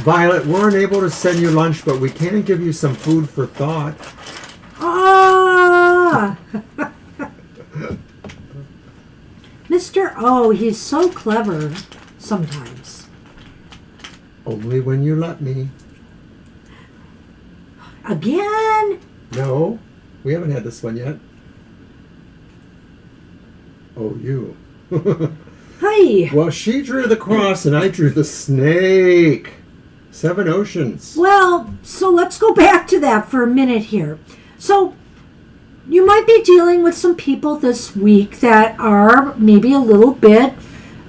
[SPEAKER 1] Violet, we're unable to send you lunch, but we can give you some food for thought.
[SPEAKER 2] Ah! Mr. O, he's so clever sometimes.
[SPEAKER 1] Only when you let me.
[SPEAKER 2] Again?
[SPEAKER 1] No, we haven't had this one yet. Oh, you.
[SPEAKER 2] Hi.
[SPEAKER 1] Well, she drew the cross and I drew the snake. 7 oceans.
[SPEAKER 2] Well, so let's go back to that for a minute here. So, you might be dealing with some people this week that are maybe a little bit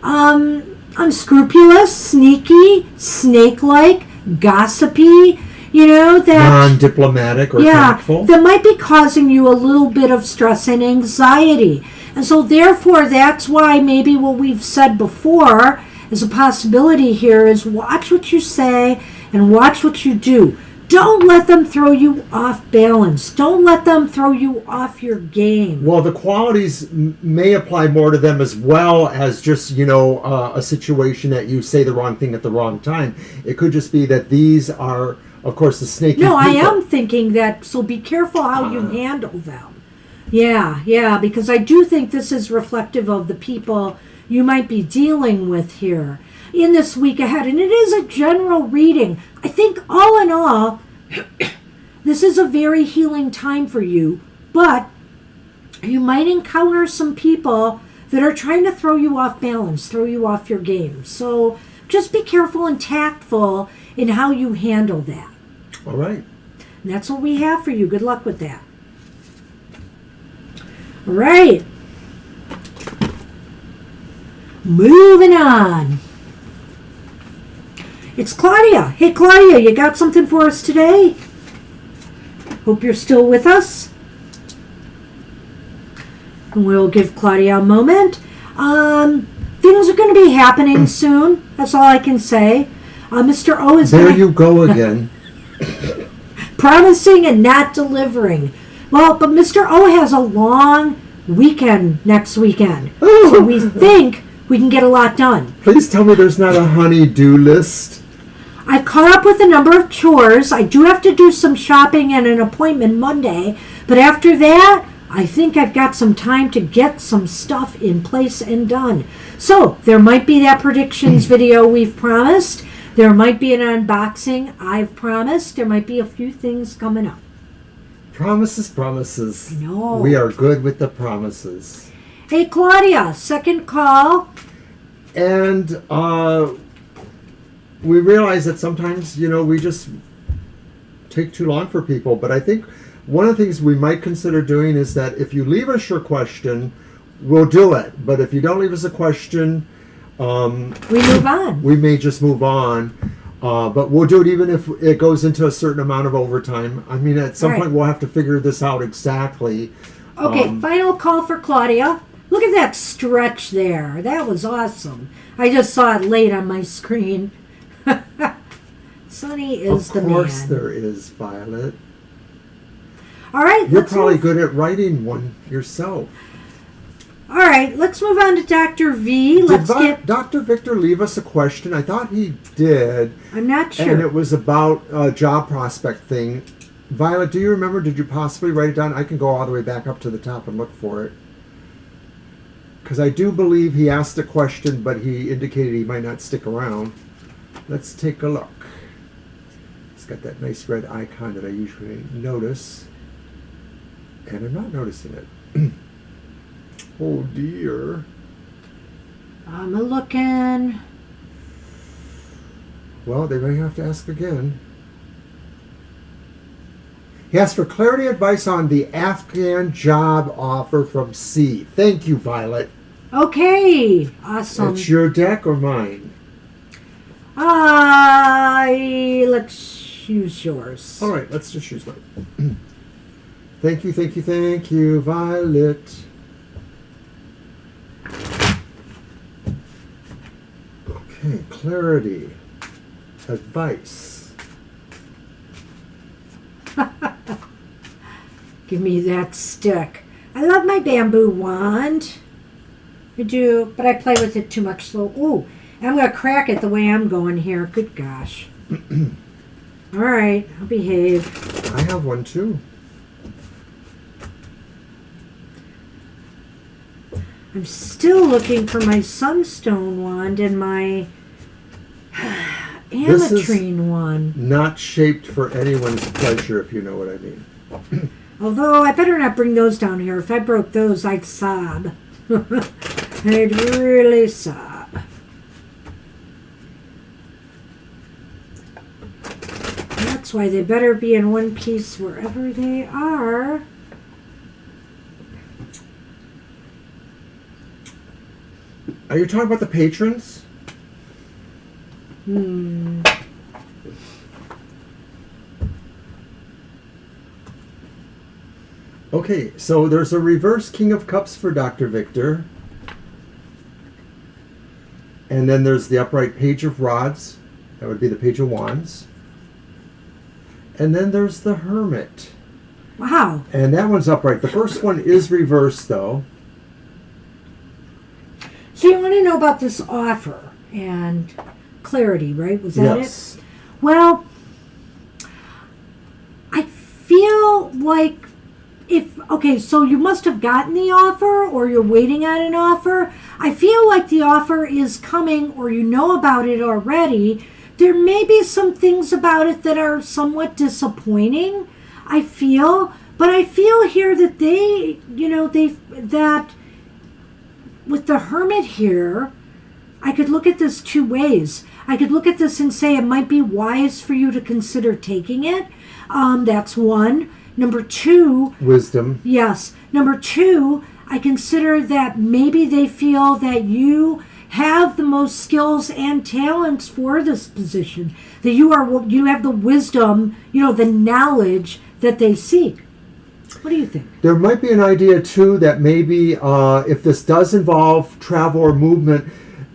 [SPEAKER 2] unscrupulous, sneaky, snake-like, gossipy, that
[SPEAKER 1] Non-diplomatic or tactful.
[SPEAKER 2] that might be causing you a little bit of stress and anxiety. And so therefore, that's why maybe what we've said before is a possibility here is watch what you say and watch what you do. Don't let them throw you off balance. Don't let them throw you off your game.
[SPEAKER 1] Well, the qualities may apply more to them as well as just, a situation that you say the wrong thing at the wrong time. It could just be that these are, of course, the snaky
[SPEAKER 2] No, I
[SPEAKER 1] people.
[SPEAKER 2] am thinking that, so be careful how you handle them. Yeah, because I do think this is reflective of the people you might be dealing with here in this week ahead. And it is a general reading. I think all in all, this is a very healing time for you, but you might encounter some people that are trying to throw you off balance, throw you off your game. So just be careful and tactful in how you handle that.
[SPEAKER 1] All right.
[SPEAKER 2] And that's what we have for you. Good luck with that. All right. Moving on. It's Claudia. Hey, Claudia, you got something for us today? Hope you're still with us. And we'll give Claudia a moment. Things are going to be happening soon. That's all I can say. Mr. O is
[SPEAKER 1] There you go again.
[SPEAKER 2] promising and not delivering. Well, but Mr. O has a long weekend next weekend. So we think we can get a lot done.
[SPEAKER 1] Please tell me there's not a honey-do list.
[SPEAKER 2] I've caught up with a number of chores. I do have to do some shopping and an appointment Monday. But after that, I think I've got some time to get some stuff in place and done. So there might be that predictions video we've promised. There might be an unboxing I've promised. There might be a few things coming up.
[SPEAKER 1] Promises.
[SPEAKER 2] I know.
[SPEAKER 1] We are good with the promises.
[SPEAKER 2] Hey, Claudia, second call.
[SPEAKER 1] And we realize that sometimes, we just take too long for people. But I think one of the things we might consider doing is that if you leave us your question, we'll do it. But if you don't leave us a question,
[SPEAKER 2] We move on.
[SPEAKER 1] we may just move on. But we'll do it even if it goes into a certain amount of overtime. I mean, at some
[SPEAKER 2] All right.
[SPEAKER 1] point we'll have to figure this out exactly.
[SPEAKER 2] Okay, final call for Claudia. Look at that stretch there. That was awesome. I just saw it late on my screen. Sonny is the man.
[SPEAKER 1] Of course there is, Violet.
[SPEAKER 2] All right,
[SPEAKER 1] You're
[SPEAKER 2] let's
[SPEAKER 1] probably
[SPEAKER 2] move.
[SPEAKER 1] good at writing one yourself.
[SPEAKER 2] All right, let's move on to Dr. V. Let's get.
[SPEAKER 1] Dr. Victor leave us a question? I thought he did.
[SPEAKER 2] I'm not sure.
[SPEAKER 1] And it was about a job prospect thing. Violet, do you remember? Did you possibly write it down? I can go all the way back up to the top and look for it. Because I do believe he asked a question, but he indicated he might not stick around. Let's take a look. It's got that nice red icon that I usually notice. And I'm not noticing it. Oh dear.
[SPEAKER 2] I'm looking.
[SPEAKER 1] Well, they may have to ask again. He asked for clarity advice on the Afghan job offer from C. Thank you, Violet.
[SPEAKER 2] Okay, awesome.
[SPEAKER 1] It's your deck or mine?
[SPEAKER 2] Let's use yours.
[SPEAKER 1] All right, let's just use mine. Thank you, Violet. Okay, clarity, advice.
[SPEAKER 2] Give me that stick. I love my bamboo wand. I do, but I play with it too much. So, ooh, I'm going to crack it the way I'm going here. Good gosh. All right, I'll behave.
[SPEAKER 1] I have one too.
[SPEAKER 2] I'm still looking for my sunstone wand and my Ametrine one.
[SPEAKER 1] Not shaped for anyone's pleasure, if you know what I mean.
[SPEAKER 2] Although I better not bring those down here. If I broke those, I'd sob. I'd really sob. That's why they better be in one piece wherever they are.
[SPEAKER 1] Are you talking about the patrons? Okay, so there's a reverse King of Cups for Dr. Victor. And then there's the upright Page of Rods. That would be the Page of Wands. And then there's the Hermit.
[SPEAKER 2] Wow.
[SPEAKER 1] And that one's upright. The first one is reversed, though.
[SPEAKER 2] So you want to know about this offer and clarity, right? Was that
[SPEAKER 1] Yes.
[SPEAKER 2] it? Well, I feel like so you must have gotten the offer or you're waiting on an offer. I feel like the offer is coming or you know about it already. There may be some things about it that are somewhat disappointing, I feel. But I feel here that that with the Hermit here, I could look at this two ways. I could look at this and say it might be wise for you to consider taking it. That's one. Number two,
[SPEAKER 1] Wisdom.
[SPEAKER 2] yes. Number two, I consider that maybe they feel that you have the most skills and talents for this position. That you have the wisdom, the knowledge that they seek. What do you think?
[SPEAKER 1] There might be an idea, too, that maybe if this does involve travel or movement,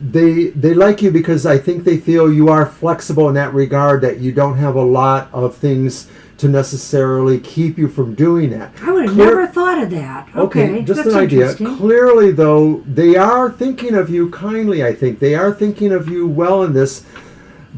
[SPEAKER 1] they like you because I think they feel you are flexible in that regard, that you don't have a lot of things to necessarily keep you from doing that.
[SPEAKER 2] I would have never thought of that. Okay,
[SPEAKER 1] just
[SPEAKER 2] that's
[SPEAKER 1] an idea.
[SPEAKER 2] interesting.
[SPEAKER 1] Clearly, though, they are thinking of you kindly, I think. They are thinking of you well in this.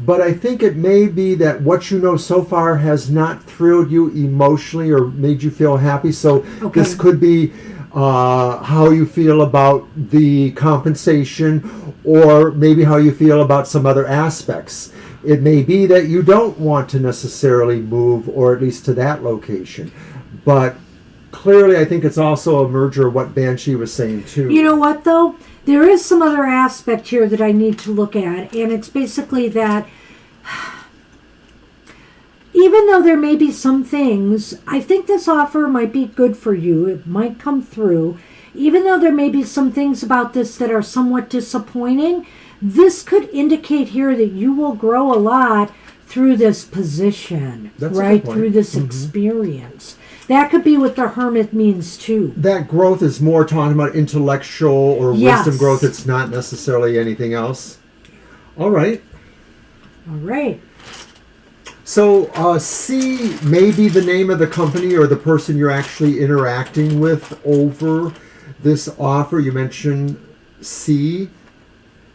[SPEAKER 1] But I think it may be that what you know so far has not thrilled you emotionally or made you feel happy. So this could be how you feel about the compensation or maybe how you feel about some other aspects. It may be that you don't want to necessarily move, or at least to that location. But clearly, I think it's also a merger of what Banshee was saying, too.
[SPEAKER 2] You know what, though? There is some other aspect here that I need to look at, and it's basically that even though there may be some things, I think this offer might be good for you. It might come through. Even though there may be some things about this that are somewhat disappointing, this could indicate here that you will grow a lot through this position,
[SPEAKER 1] That's a
[SPEAKER 2] right?
[SPEAKER 1] good point.
[SPEAKER 2] Through this experience. That could be what the Hermit means too.
[SPEAKER 1] That growth is more talking about intellectual or
[SPEAKER 2] Yes.
[SPEAKER 1] wisdom growth. It's not necessarily anything else. All right.
[SPEAKER 2] All right.
[SPEAKER 1] So C may be the name of the company or the person you're actually interacting with over this offer. You mentioned C.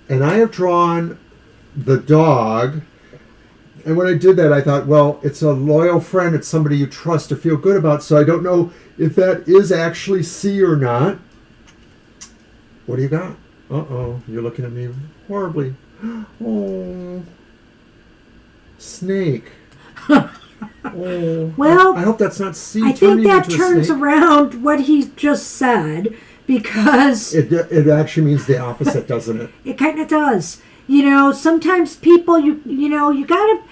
[SPEAKER 1] And I have drawn the dog. And when I did that, I thought, well, it's a loyal friend. It's somebody you trust or feel good about. So I don't know if that is actually C or not. What do you got? Uh-oh. You're looking at me horribly. Oh. Snake. Oh.
[SPEAKER 2] Well,
[SPEAKER 1] I hope that's not C.
[SPEAKER 2] I think
[SPEAKER 1] turning
[SPEAKER 2] that
[SPEAKER 1] into a
[SPEAKER 2] turns
[SPEAKER 1] snake.
[SPEAKER 2] around what he just said, because
[SPEAKER 1] It actually means the opposite, doesn't it?
[SPEAKER 2] it kind of does. Sometimes people, you gotta,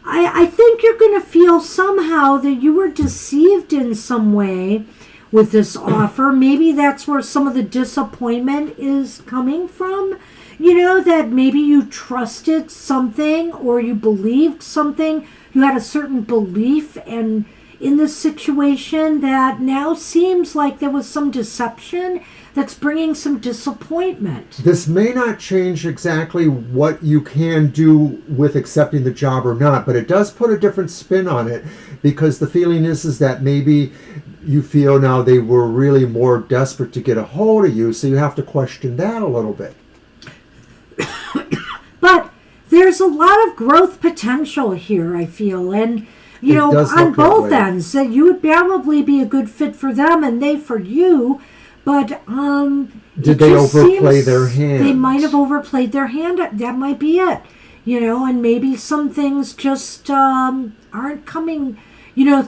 [SPEAKER 2] I think you're going to feel somehow that you were deceived in some way with this offer. Maybe that's where some of the disappointment is coming from. That maybe you trusted something or you believed something. You had a certain belief and in this situation that now seems like there was some deception that's bringing some disappointment.
[SPEAKER 1] This may not change exactly what you can do with accepting the job or not, but it does put a different spin on it, because the feeling is that maybe you feel now they were really more desperate to get a hold of you, so you have to question that a little bit.
[SPEAKER 2] But there's a lot of growth potential here, I feel, and
[SPEAKER 1] does
[SPEAKER 2] on
[SPEAKER 1] look that
[SPEAKER 2] both
[SPEAKER 1] way.
[SPEAKER 2] ends, that you would probably be a good fit for them and they for you. But
[SPEAKER 1] Did they overplay their hand?
[SPEAKER 2] They might have overplayed their hand. That might be it. and maybe some things just aren't coming,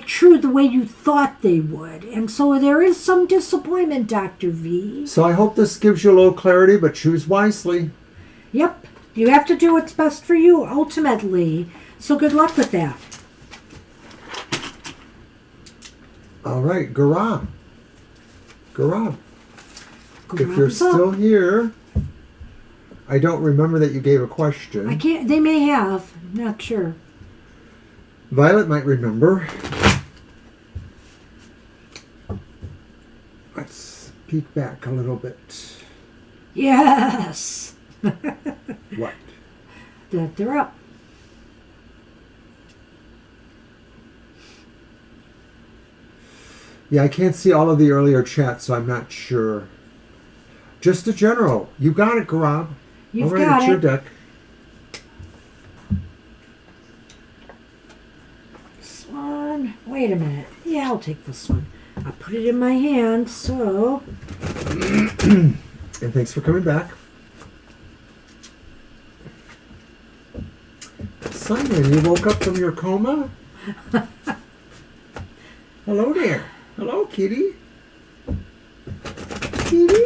[SPEAKER 2] true the way you thought they would. And so there is some disappointment, Dr. V.
[SPEAKER 1] So I hope this gives you a little clarity, but choose wisely.
[SPEAKER 2] Yep. You have to do what's best for you, ultimately. So good luck with that.
[SPEAKER 1] All right, Garab. Garab. If you're
[SPEAKER 2] Grab's up.
[SPEAKER 1] still here, I don't remember that you gave a question.
[SPEAKER 2] I can't. They may have. Not sure.
[SPEAKER 1] Violet might remember. Let's peek back a little bit.
[SPEAKER 2] Yes.
[SPEAKER 1] What?
[SPEAKER 2] That they're up.
[SPEAKER 1] Yeah, I can't see all of the earlier chat, so I'm not sure. Just a general. You got it, Garab.
[SPEAKER 2] You've
[SPEAKER 1] all right,
[SPEAKER 2] got
[SPEAKER 1] it's
[SPEAKER 2] it.
[SPEAKER 1] your deck.
[SPEAKER 2] This one. Wait a minute. Yeah, I'll take this one. I'll put it in my hand, so.
[SPEAKER 1] And thanks for coming back. Simon, you woke up from your coma? Hello there. Hello, kitty. Kitty?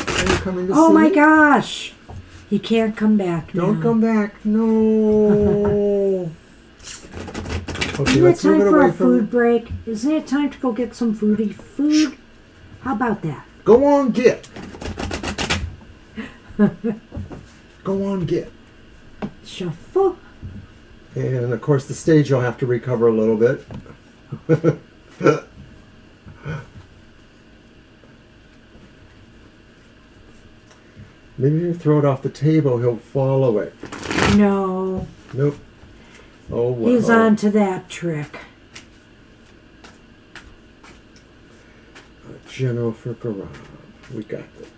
[SPEAKER 1] Are you coming to see
[SPEAKER 2] Oh my
[SPEAKER 1] me?
[SPEAKER 2] gosh. He can't come back now.
[SPEAKER 1] Don't come back. No. Okay,
[SPEAKER 2] Isn't it
[SPEAKER 1] let's move
[SPEAKER 2] time
[SPEAKER 1] it
[SPEAKER 2] for
[SPEAKER 1] away
[SPEAKER 2] a food break? Isn't it time to go get some food? How about that?
[SPEAKER 1] Go on, get. Go on, get.
[SPEAKER 2] Shuffle.
[SPEAKER 1] And of course, the stage you'll have to recover a little bit. Maybe if you throw it off the table, he'll follow it.
[SPEAKER 2] No.
[SPEAKER 1] Nope. Oh, well.
[SPEAKER 2] He's on to that trick.
[SPEAKER 1] A general for Garab. We got it.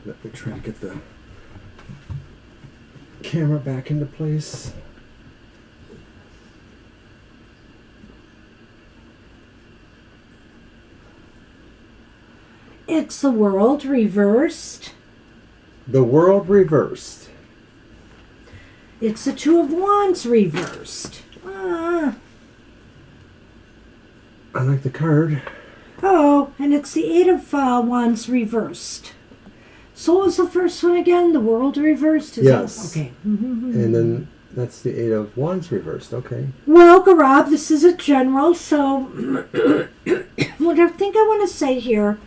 [SPEAKER 1] Let me try to get the camera back into place.
[SPEAKER 2] It's the world reversed.
[SPEAKER 1] The world reversed.
[SPEAKER 2] It's the Two of Wands reversed. Ah.
[SPEAKER 1] I like the card.
[SPEAKER 2] Oh, and it's the Eight of Wands reversed. So what was the first one again? The world reversed?
[SPEAKER 1] Yes.
[SPEAKER 2] Okay.
[SPEAKER 1] And then that's the Eight of Wands reversed. Okay.
[SPEAKER 2] Well, Garab, this is a general, so what I think I want to say here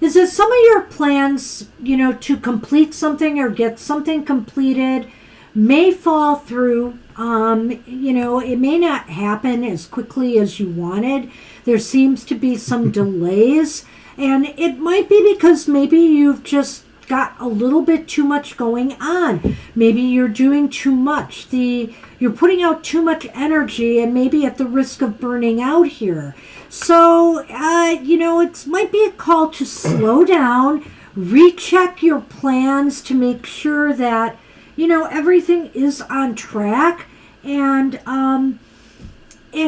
[SPEAKER 2] is that some of your plans, to complete something or get something completed may fall through. It may not happen as quickly as you wanted. There seems to be some delays, and it might be because maybe you've just got a little bit too much going on. Maybe you're doing too much. You're putting out too much energy and maybe at the risk of burning out here. So, it might be a call to slow down, recheck your plans to make sure that, everything is on track, and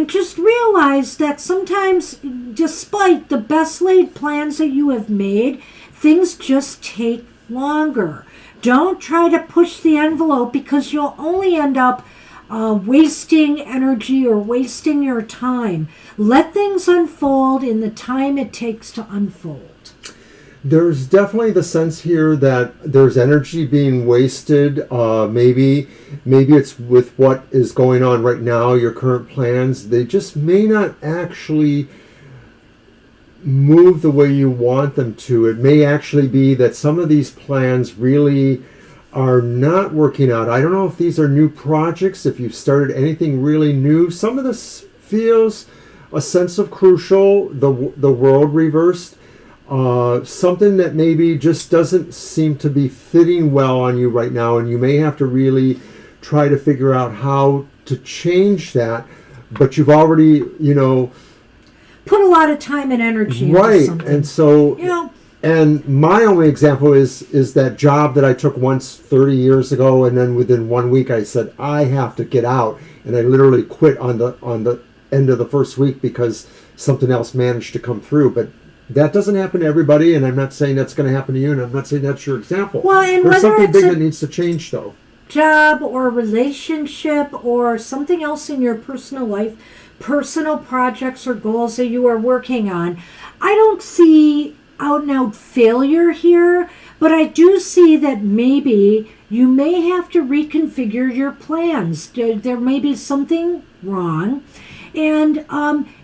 [SPEAKER 2] just realize that sometimes, despite the best laid plans that you have made, things just take longer. Don't try to push the envelope because you'll only end up wasting energy or wasting your time. Let things unfold in the time it takes to unfold.
[SPEAKER 1] There's definitely the sense here that there's energy being wasted. Maybe it's with what is going on right now, your current plans. They just may not actually move the way you want them to. It may actually be that some of these plans really are not working out. I don't know if these are new projects, if you've started anything really new. Some of this feels a sense of crucial, the world reversed. Something that maybe just doesn't seem to be fitting well on you right now, and you may have to really try to figure out how to change that, but you've already,
[SPEAKER 2] Put a lot of time and energy into
[SPEAKER 1] right,
[SPEAKER 2] something.
[SPEAKER 1] and so And my only example is that job that I took once 30 years ago, and then within 1 week I said I have to get out, and I literally quit on the end of the first week because something else managed to come through. But that doesn't happen to everybody, and I'm not saying that's going to happen to you, and I'm not saying that's your example.
[SPEAKER 2] Well, and
[SPEAKER 1] there's
[SPEAKER 2] whether
[SPEAKER 1] something
[SPEAKER 2] it's
[SPEAKER 1] big
[SPEAKER 2] a
[SPEAKER 1] that needs to change, though.
[SPEAKER 2] job or relationship or something else in your personal life, personal projects or goals that you are working on, I don't see out and out failure here, but I do see that maybe you may have to reconfigure your plans. There may be something wrong. And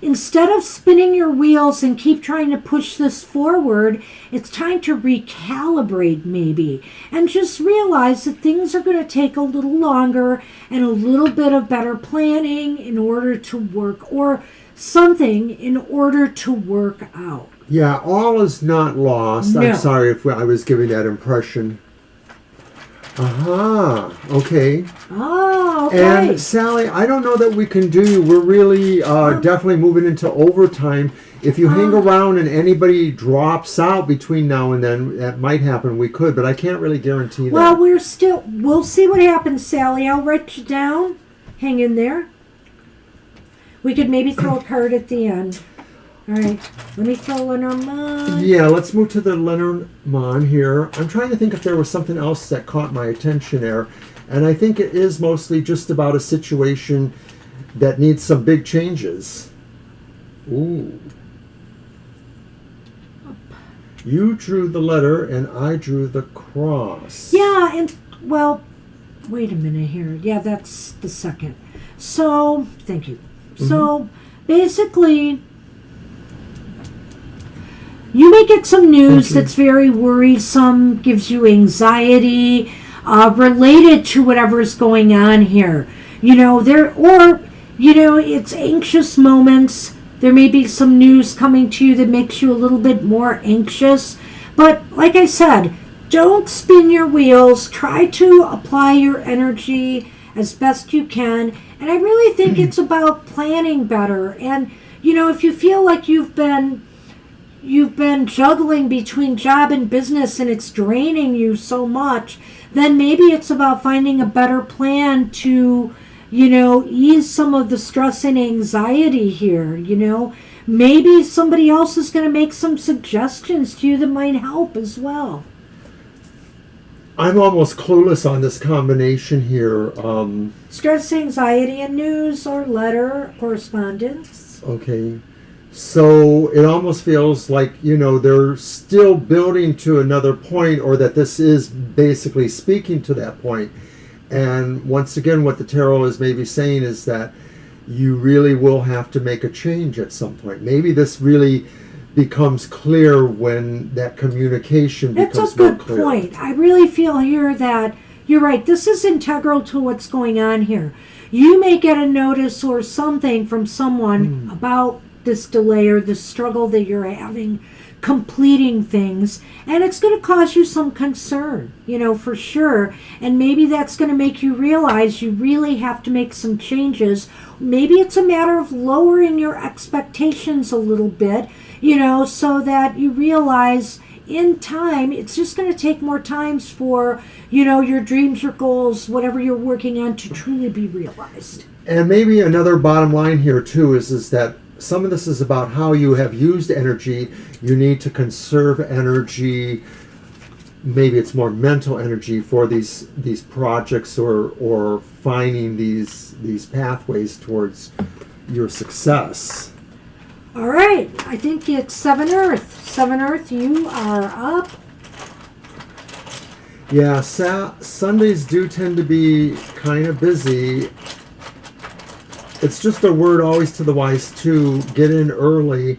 [SPEAKER 2] instead of spinning your wheels and keep trying to push this forward, it's time to recalibrate maybe and just realize that things are going to take a little longer and a little bit of better planning in order to work, or something in order to work out.
[SPEAKER 1] Yeah, all is not lost.
[SPEAKER 2] No.
[SPEAKER 1] I'm sorry if I was giving that impression. Okay.
[SPEAKER 2] Oh, okay.
[SPEAKER 1] And Sally, I don't know that we can do you. We're really definitely moving into overtime. If you hang around and anybody drops out between now and then, that might happen. We could, but I can't really guarantee that.
[SPEAKER 2] Well, we'll see what happens, Sally. I'll write you down. Hang in there. We could maybe throw a card at the end. All right, let me throw Lenormand.
[SPEAKER 1] Yeah, let's move to the Lenormand here. I'm trying to think if there was something else that caught my attention there. And I think it is mostly just about a situation that needs some big changes. Ooh. You drew the letter and I drew the cross.
[SPEAKER 2] Yeah, and, well, wait a minute here. Yeah, that's the second. So, thank you. So, basically, you may get some news that's very worrisome, gives you anxiety, related to whatever's going on here. It's anxious moments. There may be some news coming to you that makes you a little bit more anxious. But like I said, don't spin your wheels. Try to apply your energy as best you can. And I really think it's about planning better. And, if you feel like you've been juggling between job and business and it's draining you so much, then maybe it's about finding a better plan to, ease some of the stress and anxiety here. Maybe somebody else is going to make some suggestions to you that might help as well.
[SPEAKER 1] I'm almost clueless on this combination here.
[SPEAKER 2] Stress, anxiety, and news or letter correspondence.
[SPEAKER 1] Okay. So it almost feels like, they're still building to another point, or that this is basically speaking to that point. And once again, what the tarot is maybe saying is that you really will have to make a change at some point. Maybe this really becomes clear when that communication becomes more clear.
[SPEAKER 2] That's a good point. I really feel here that you're right. This is integral to what's going on here. You may get a notice or something from someone about this delay or this struggle that you're having completing things, and it's going to cause you some concern, for sure. And maybe that's going to make you realize you really have to make some changes. Maybe it's a matter of lowering your expectations a little bit, so that you realize in time it's just going to take more times for, your dreams, your goals, whatever you're working on to truly be realized.
[SPEAKER 1] And maybe another bottom line here too is that some of this is about how you have used energy. You need to conserve energy. Maybe it's more mental energy for these projects or finding these pathways towards your success.
[SPEAKER 2] All right, I think it's 7 Earth. 7 Earth, you are up.
[SPEAKER 1] Yeah, Sundays do tend to be kind of busy. It's just a word always to the wise to get in early,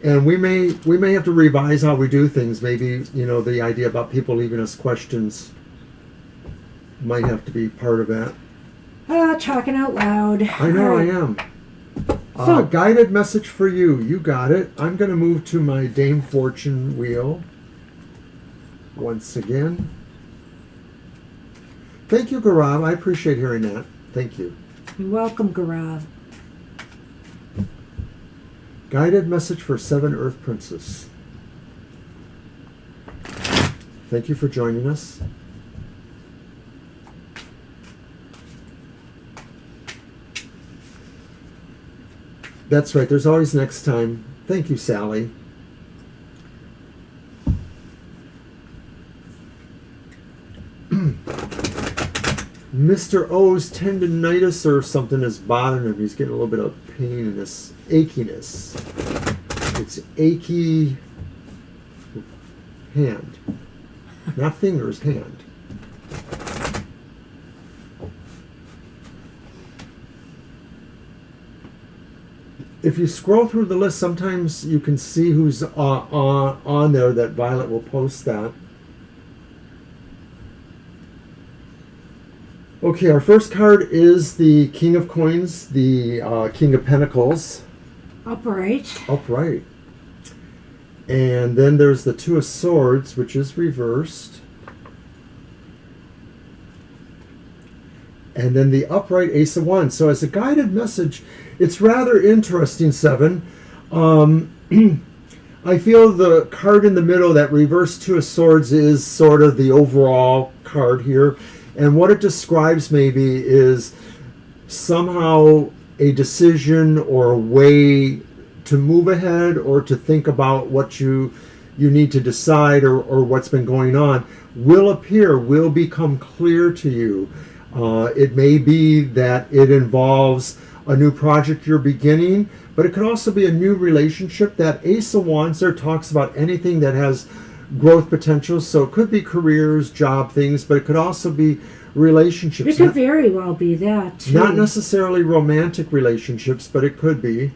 [SPEAKER 1] and we may have to revise how we do things. Maybe the idea about people leaving us questions might have to be part of that.
[SPEAKER 2] Talking out loud.
[SPEAKER 1] I know, I am. Guided message for you. You got it. I'm going to move to my Dame Fortune wheel once again. Thank you, Gaurav. I appreciate hearing that. Thank you.
[SPEAKER 2] You're welcome, Gaurav.
[SPEAKER 1] Guided message for 7 Earth Princess. Thank you for joining us. That's right. There's always next time. Thank you, Sally. Mr. O's tendinitis or something is bothering him. He's getting a little bit of pain in this achiness. It's achy hand. Not fingers, hand. If you scroll through the list, sometimes you can see who's on there. That Violet will post that. Okay, our first card is the King of Coins, the King of Pentacles.
[SPEAKER 2] Upright.
[SPEAKER 1] Upright. And then there's the Two of Swords, which is reversed. And then the upright Ace of Wands. So as a guided message, it's rather interesting, Seven. I feel the card in the middle, that reversed Two of Swords, is sort of the overall card here. And what it describes maybe is somehow a decision or a way to move ahead or to think about what you need to decide or what's been going on will appear, will become clear to you. It may be that it involves a new project you're beginning, but it could also be a new relationship. That Ace of Wands there talks about anything that has growth potential, so it could be careers, job things, but it could also be relationships.
[SPEAKER 2] It could very well be that, too.
[SPEAKER 1] Not necessarily romantic relationships, but it could be.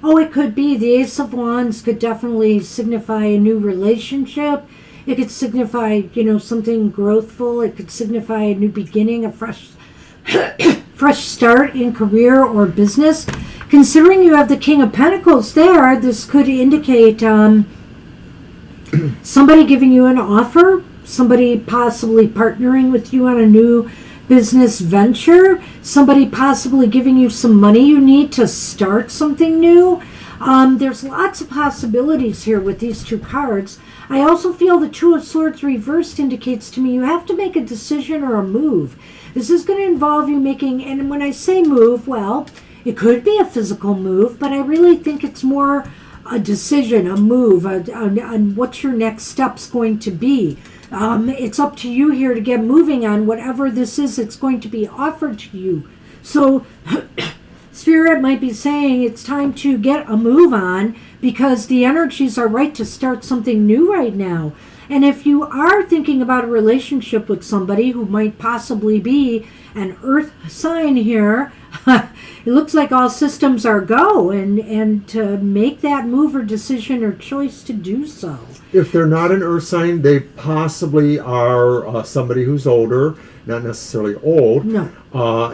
[SPEAKER 2] Oh, it could be. The Ace of Wands could definitely signify a new relationship. It could signify, something growthful. It could signify a new beginning, a fresh start in career or business. Considering you have the King of Pentacles there, this could indicate somebody giving you an offer, somebody possibly partnering with you on a new business venture, somebody possibly giving you some money you need to start something new. There's lots of possibilities here with these two cards. I also feel the Two of Swords reversed indicates to me you have to make a decision or a move. This is going to involve you making, and when I say move, well, it could be a physical move, but I really think it's more a decision, a move, on what your next step's going to be. It's up to you here to get moving on whatever this is that's going to be offered to you. So Spirit might be saying it's time to get a move on because the energies are right to start something new right now. And if you are thinking about a relationship with somebody who might possibly be an earth sign here, it looks like all systems are go, and to make that move or decision or choice to do so.
[SPEAKER 1] If they're not an earth sign, they possibly are somebody who's older, not necessarily old.
[SPEAKER 2] No.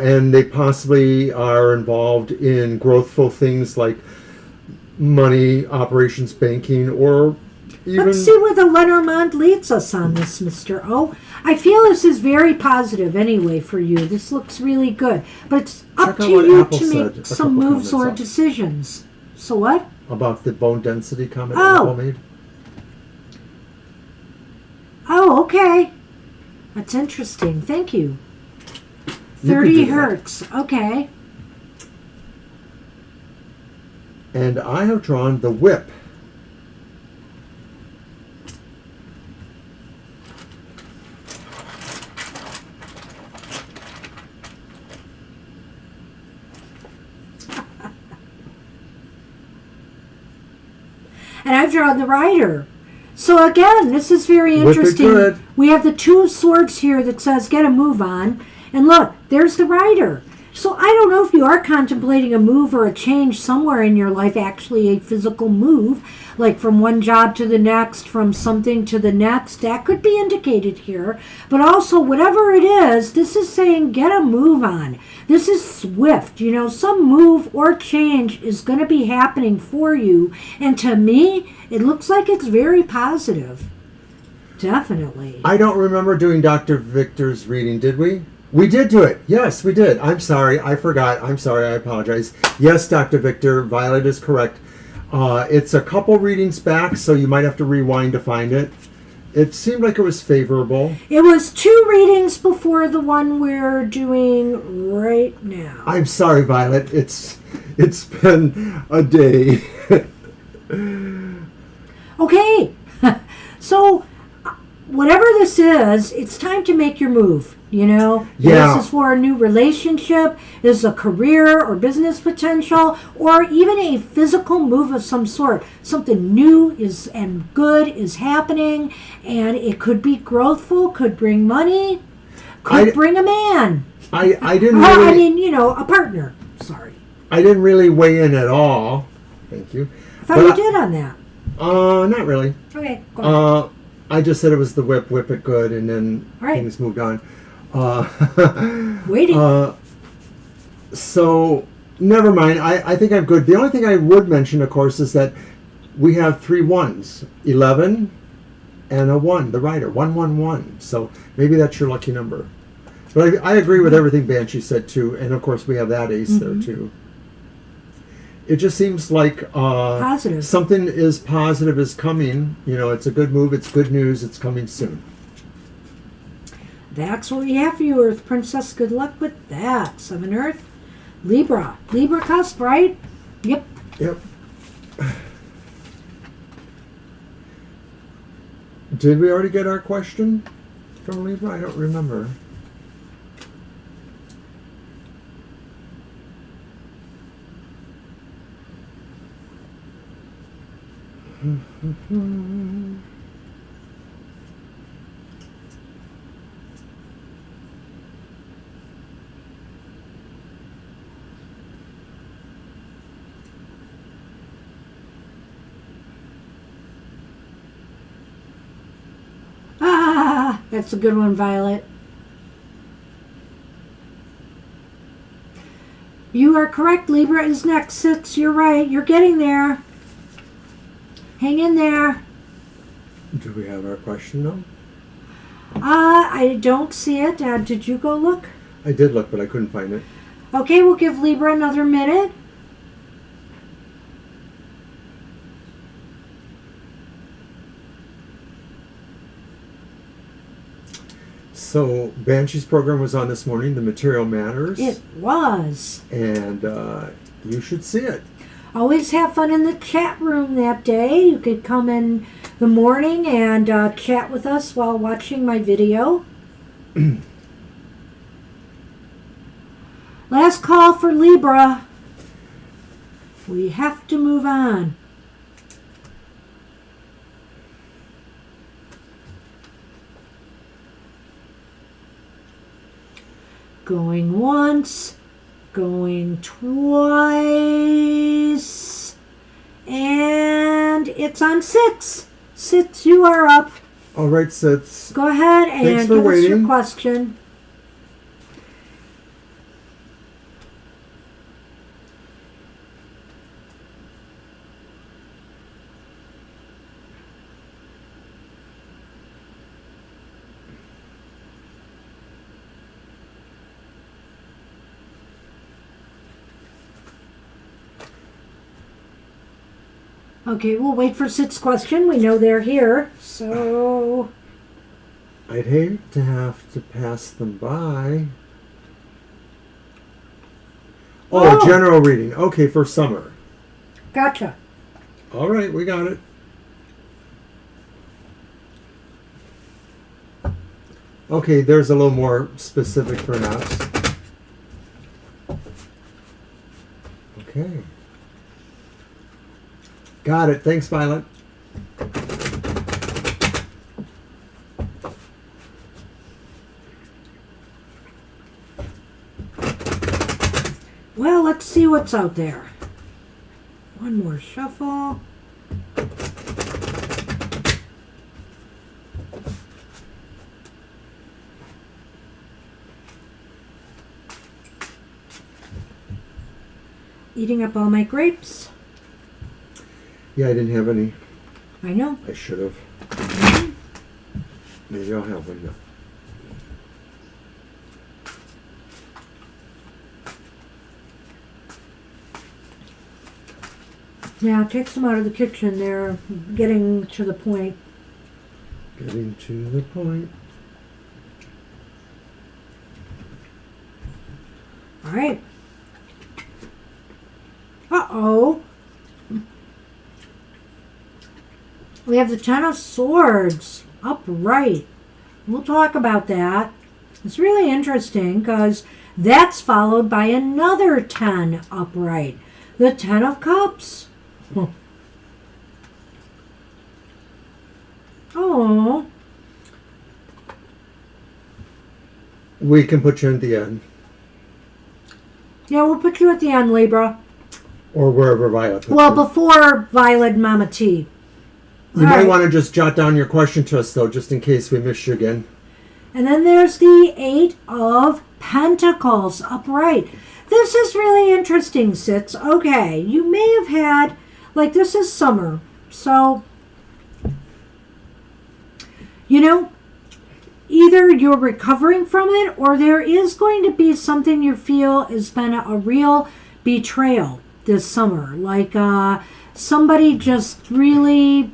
[SPEAKER 1] And they possibly are involved in growthful things like money, operations, banking, or even...
[SPEAKER 2] Let's see where the Lenormand leads us on this, Mr. O. I feel this is very positive anyway for you. This looks really good. But it's up to you to make some moves or decisions. So what?
[SPEAKER 1] About the bone density comment Apple made?
[SPEAKER 2] Oh, okay. That's interesting. Thank you. 30 hertz. Okay.
[SPEAKER 1] And I have drawn the whip.
[SPEAKER 2] And I've drawn the rider. So again, this is very interesting. We have the Two of Swords here that says get a move on. And look, there's the rider. So I don't know if you are contemplating a move or a change somewhere in your life, actually a physical move, like from one job to the next, from something to the next. That could be indicated here. But also, whatever it is, this is saying get a move on. This is swift. Some move or change is going to be happening for you. And to me, it looks like it's very positive. Definitely.
[SPEAKER 1] I don't remember doing Dr. Victor's reading, did we? We did do it. Yes, we did. I'm sorry. I forgot. I'm sorry. I apologize. Yes, Dr. Victor, Violet is correct. It's a couple readings back, so you might have to rewind to find it. It seemed like it was favorable.
[SPEAKER 2] It was 2 readings before the one we're doing right now.
[SPEAKER 1] I'm sorry, Violet. It's been a day.
[SPEAKER 2] Okay. So, whatever this is, it's time to make your move, you know?
[SPEAKER 1] Yeah.
[SPEAKER 2] This is for a new relationship, this is a career or business potential, or even a physical move of some sort. Something new is and good is happening, and it could be growthful, could bring money, could bring a man.
[SPEAKER 1] I didn't really...
[SPEAKER 2] I mean, you know, a partner. Sorry.
[SPEAKER 1] I didn't really weigh in at all. Thank you.
[SPEAKER 2] I thought you did on that.
[SPEAKER 1] Not really.
[SPEAKER 2] Okay, go ahead.
[SPEAKER 1] I just said it was the whip it good, and then things moved on.
[SPEAKER 2] Waiting.
[SPEAKER 1] So, never mind. I think I'm good. The only thing I would mention, of course, is that we have 3 1s. 11 and a 1, the rider. 111. So, maybe that's your lucky number. But I agree with everything Banshee said, too. And, of course, we have that ace there, too. It just seems like
[SPEAKER 2] positive.
[SPEAKER 1] Something is positive is coming. You know, it's a good move. It's good news. It's coming soon.
[SPEAKER 2] That's what we have for you, Earth Princess. Good luck with that. 7 Earth. Libra. Libra cusp, right? Yep.
[SPEAKER 1] Yep. Did we already get our question from Libra? I don't remember.
[SPEAKER 2] That's a good one, Violet. You are correct. Libra is next. 6. You're right. You're getting there. Hang in there.
[SPEAKER 1] Do we have our question though?
[SPEAKER 2] I don't see it. Did you go look?
[SPEAKER 1] I did look, but I couldn't find it.
[SPEAKER 2] Okay, we'll give Libra another minute.
[SPEAKER 1] So, Banshee's program was on this morning, The Material Matters.
[SPEAKER 2] It was.
[SPEAKER 1] And you should see it.
[SPEAKER 2] Always have fun in the chat room that day. You could come in the morning and chat with us while watching my video. Last call for Libra. We have to move on. Going once, going twice, and it's on 6. 6, you are up.
[SPEAKER 1] All right, Sits.
[SPEAKER 2] Go ahead and
[SPEAKER 1] Thanks for
[SPEAKER 2] give us your
[SPEAKER 1] waiting.
[SPEAKER 2] question. Okay, we'll wait for Sid's question. We know they're here, so...
[SPEAKER 1] I'd hate to have to pass them by. Oh, general reading. Okay, for summer.
[SPEAKER 2] Gotcha.
[SPEAKER 1] All right, we got it. Okay, there's a little more specific perhaps. Okay. Got it. Thanks, Violet.
[SPEAKER 2] Well, let's see what's out there. One more shuffle. Eating up all my grapes.
[SPEAKER 1] Yeah, I didn't have any.
[SPEAKER 2] I know.
[SPEAKER 1] I should have. Maybe I'll have one now.
[SPEAKER 2] Yeah, take some out of the kitchen. They're getting to the point.
[SPEAKER 1] Getting to the point.
[SPEAKER 2] All right. Uh-oh. We have the Ten of Swords upright. We'll talk about that. It's really interesting because that's followed by another 10 upright. The Ten of Cups. Oh.
[SPEAKER 1] We can put you in the end.
[SPEAKER 2] Yeah, we'll put you at the end, Libra.
[SPEAKER 1] Or wherever Violet puts
[SPEAKER 2] Well,
[SPEAKER 1] you.
[SPEAKER 2] before Violet and Mama T.
[SPEAKER 1] You
[SPEAKER 2] All
[SPEAKER 1] might
[SPEAKER 2] right.
[SPEAKER 1] want to just jot down your question to us, though, just in case we miss you again.
[SPEAKER 2] And then there's the Eight of Pentacles upright. This is really interesting, Sits. Okay, you may have had, like, this is summer. So, you know, either you're recovering from it or there is going to be something you feel has been a real betrayal this summer. Like somebody just really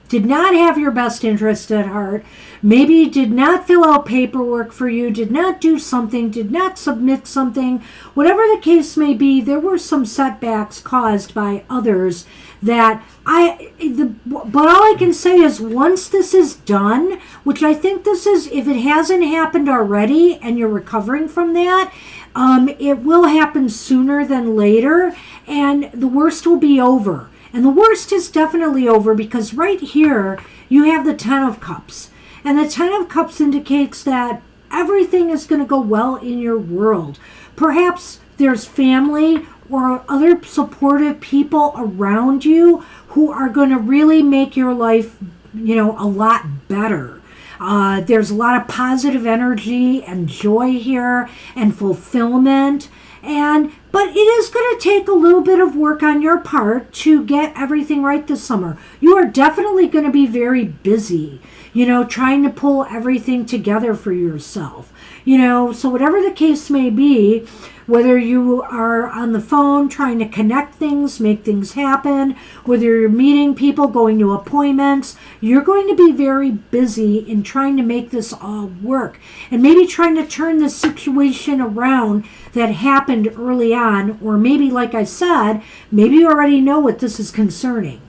[SPEAKER 2] did not have your best interest at heart, maybe did not fill out paperwork for you, did not do something, did not submit something. Whatever the case may be, there were some setbacks caused by others that but all I can say is once this is done, which I think this is, if it hasn't happened already and you're recovering from that, it will happen sooner than later, and the worst will be over. And the worst is definitely over because right here you have the Ten of Cups. And the Ten of Cups indicates that everything is going to go well in your world. Perhaps there's family or other supportive people around you who are going to really make your life, you know, a lot better. There's a lot of positive energy and joy here and fulfillment. But it is going to take a little bit of work on your part to get everything right this summer. You are definitely going to be very busy, you know, trying to pull everything together for yourself. You know, so whatever the case may be, whether you are on the phone trying to connect things, make things happen, whether you're meeting people, going to appointments, you're going to be very busy in trying to make this all work. And maybe trying to turn the situation around that happened early on, or maybe, like I said, maybe you already know what this is concerning.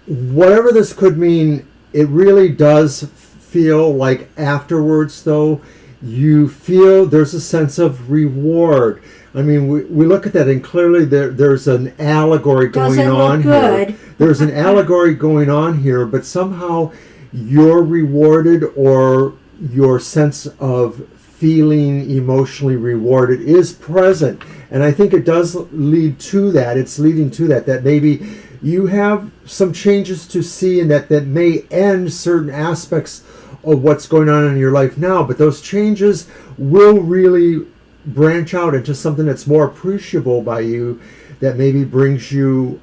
[SPEAKER 1] Whatever this could mean, it really does feel like afterwards, though, you feel there's a sense of reward. I mean, we look at that, and clearly there's an allegory going on here. There's an allegory going on here, but somehow you're rewarded, or your sense of feeling emotionally rewarded is present. And I think it does lead to that. It's leading to that maybe you have some changes to see, and that may end certain aspects of what's going on in your life now, but those changes will really branch out into something that's more appreciable by you, that maybe brings you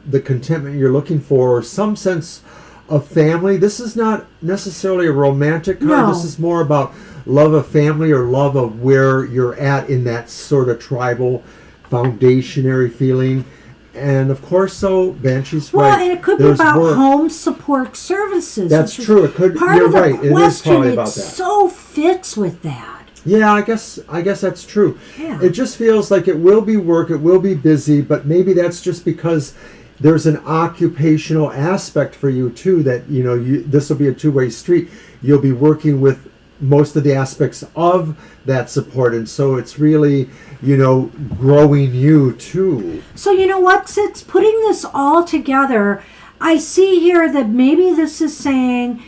[SPEAKER 1] the contentment you're looking for, or some sense of family. This is not necessarily a romantic card.
[SPEAKER 2] No.
[SPEAKER 1] This is more about love of family, or love of where you're at in that sort of tribal foundationary feeling. And of course, so Banshee's right.
[SPEAKER 2] Well, and it could be about home support services.
[SPEAKER 1] That's true. It could.
[SPEAKER 2] Part
[SPEAKER 1] You're
[SPEAKER 2] of the
[SPEAKER 1] right.
[SPEAKER 2] question,
[SPEAKER 1] it is probably about that.
[SPEAKER 2] So fits with that.
[SPEAKER 1] Yeah, I guess that's true.
[SPEAKER 2] Yeah.
[SPEAKER 1] It just feels like it will be work. It will be busy, but maybe that's just because there's an occupational aspect for you too. That this will be a two-way street. You'll be working with most of the aspects of that support, and so it's really growing you too.
[SPEAKER 2] So you know what, it's putting this all together. I see here that maybe this is saying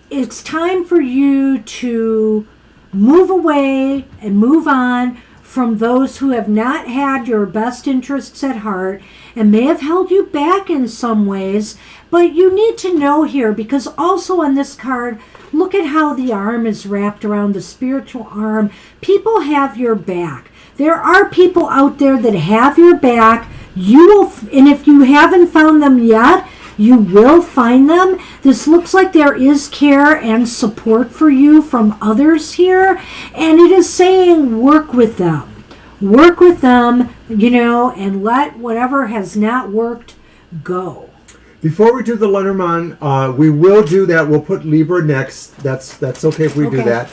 [SPEAKER 2] it's time for you to move away and move on from those who have not had your best interests at heart and may have held you back in some ways. But you need to know here, because also on this card, look at how the arm is wrapped around the spiritual arm. People have your back. There are people out there that have your back. You will, and if you haven't found them yet, you will find them. This looks like there is care and support for you from others here. And it is saying work with them. Work with them, and let whatever has not worked go.
[SPEAKER 1] Before we do the Lenormand, we will do that. We'll put Libra next. That's okay if we do that.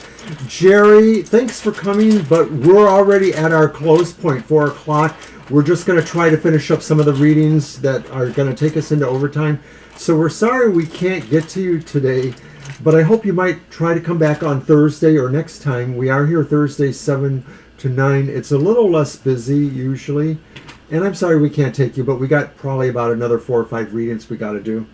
[SPEAKER 1] Jerry, thanks for coming, but we're already at our close point, 4 o'clock. We're just going to try to finish up some of the readings that are going to take us into overtime. So we're sorry we can't get to you today, but I hope you might try to come back on Thursday or next time. We are here Thursday, 7 to 9. It's a little less busy usually. And I'm sorry we can't take you, but we got probably about another 4 or 5 readings we got to do.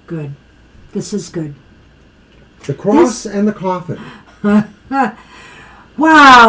[SPEAKER 2] Good. This is good.
[SPEAKER 1] The cross and the coffin.
[SPEAKER 2] Wow,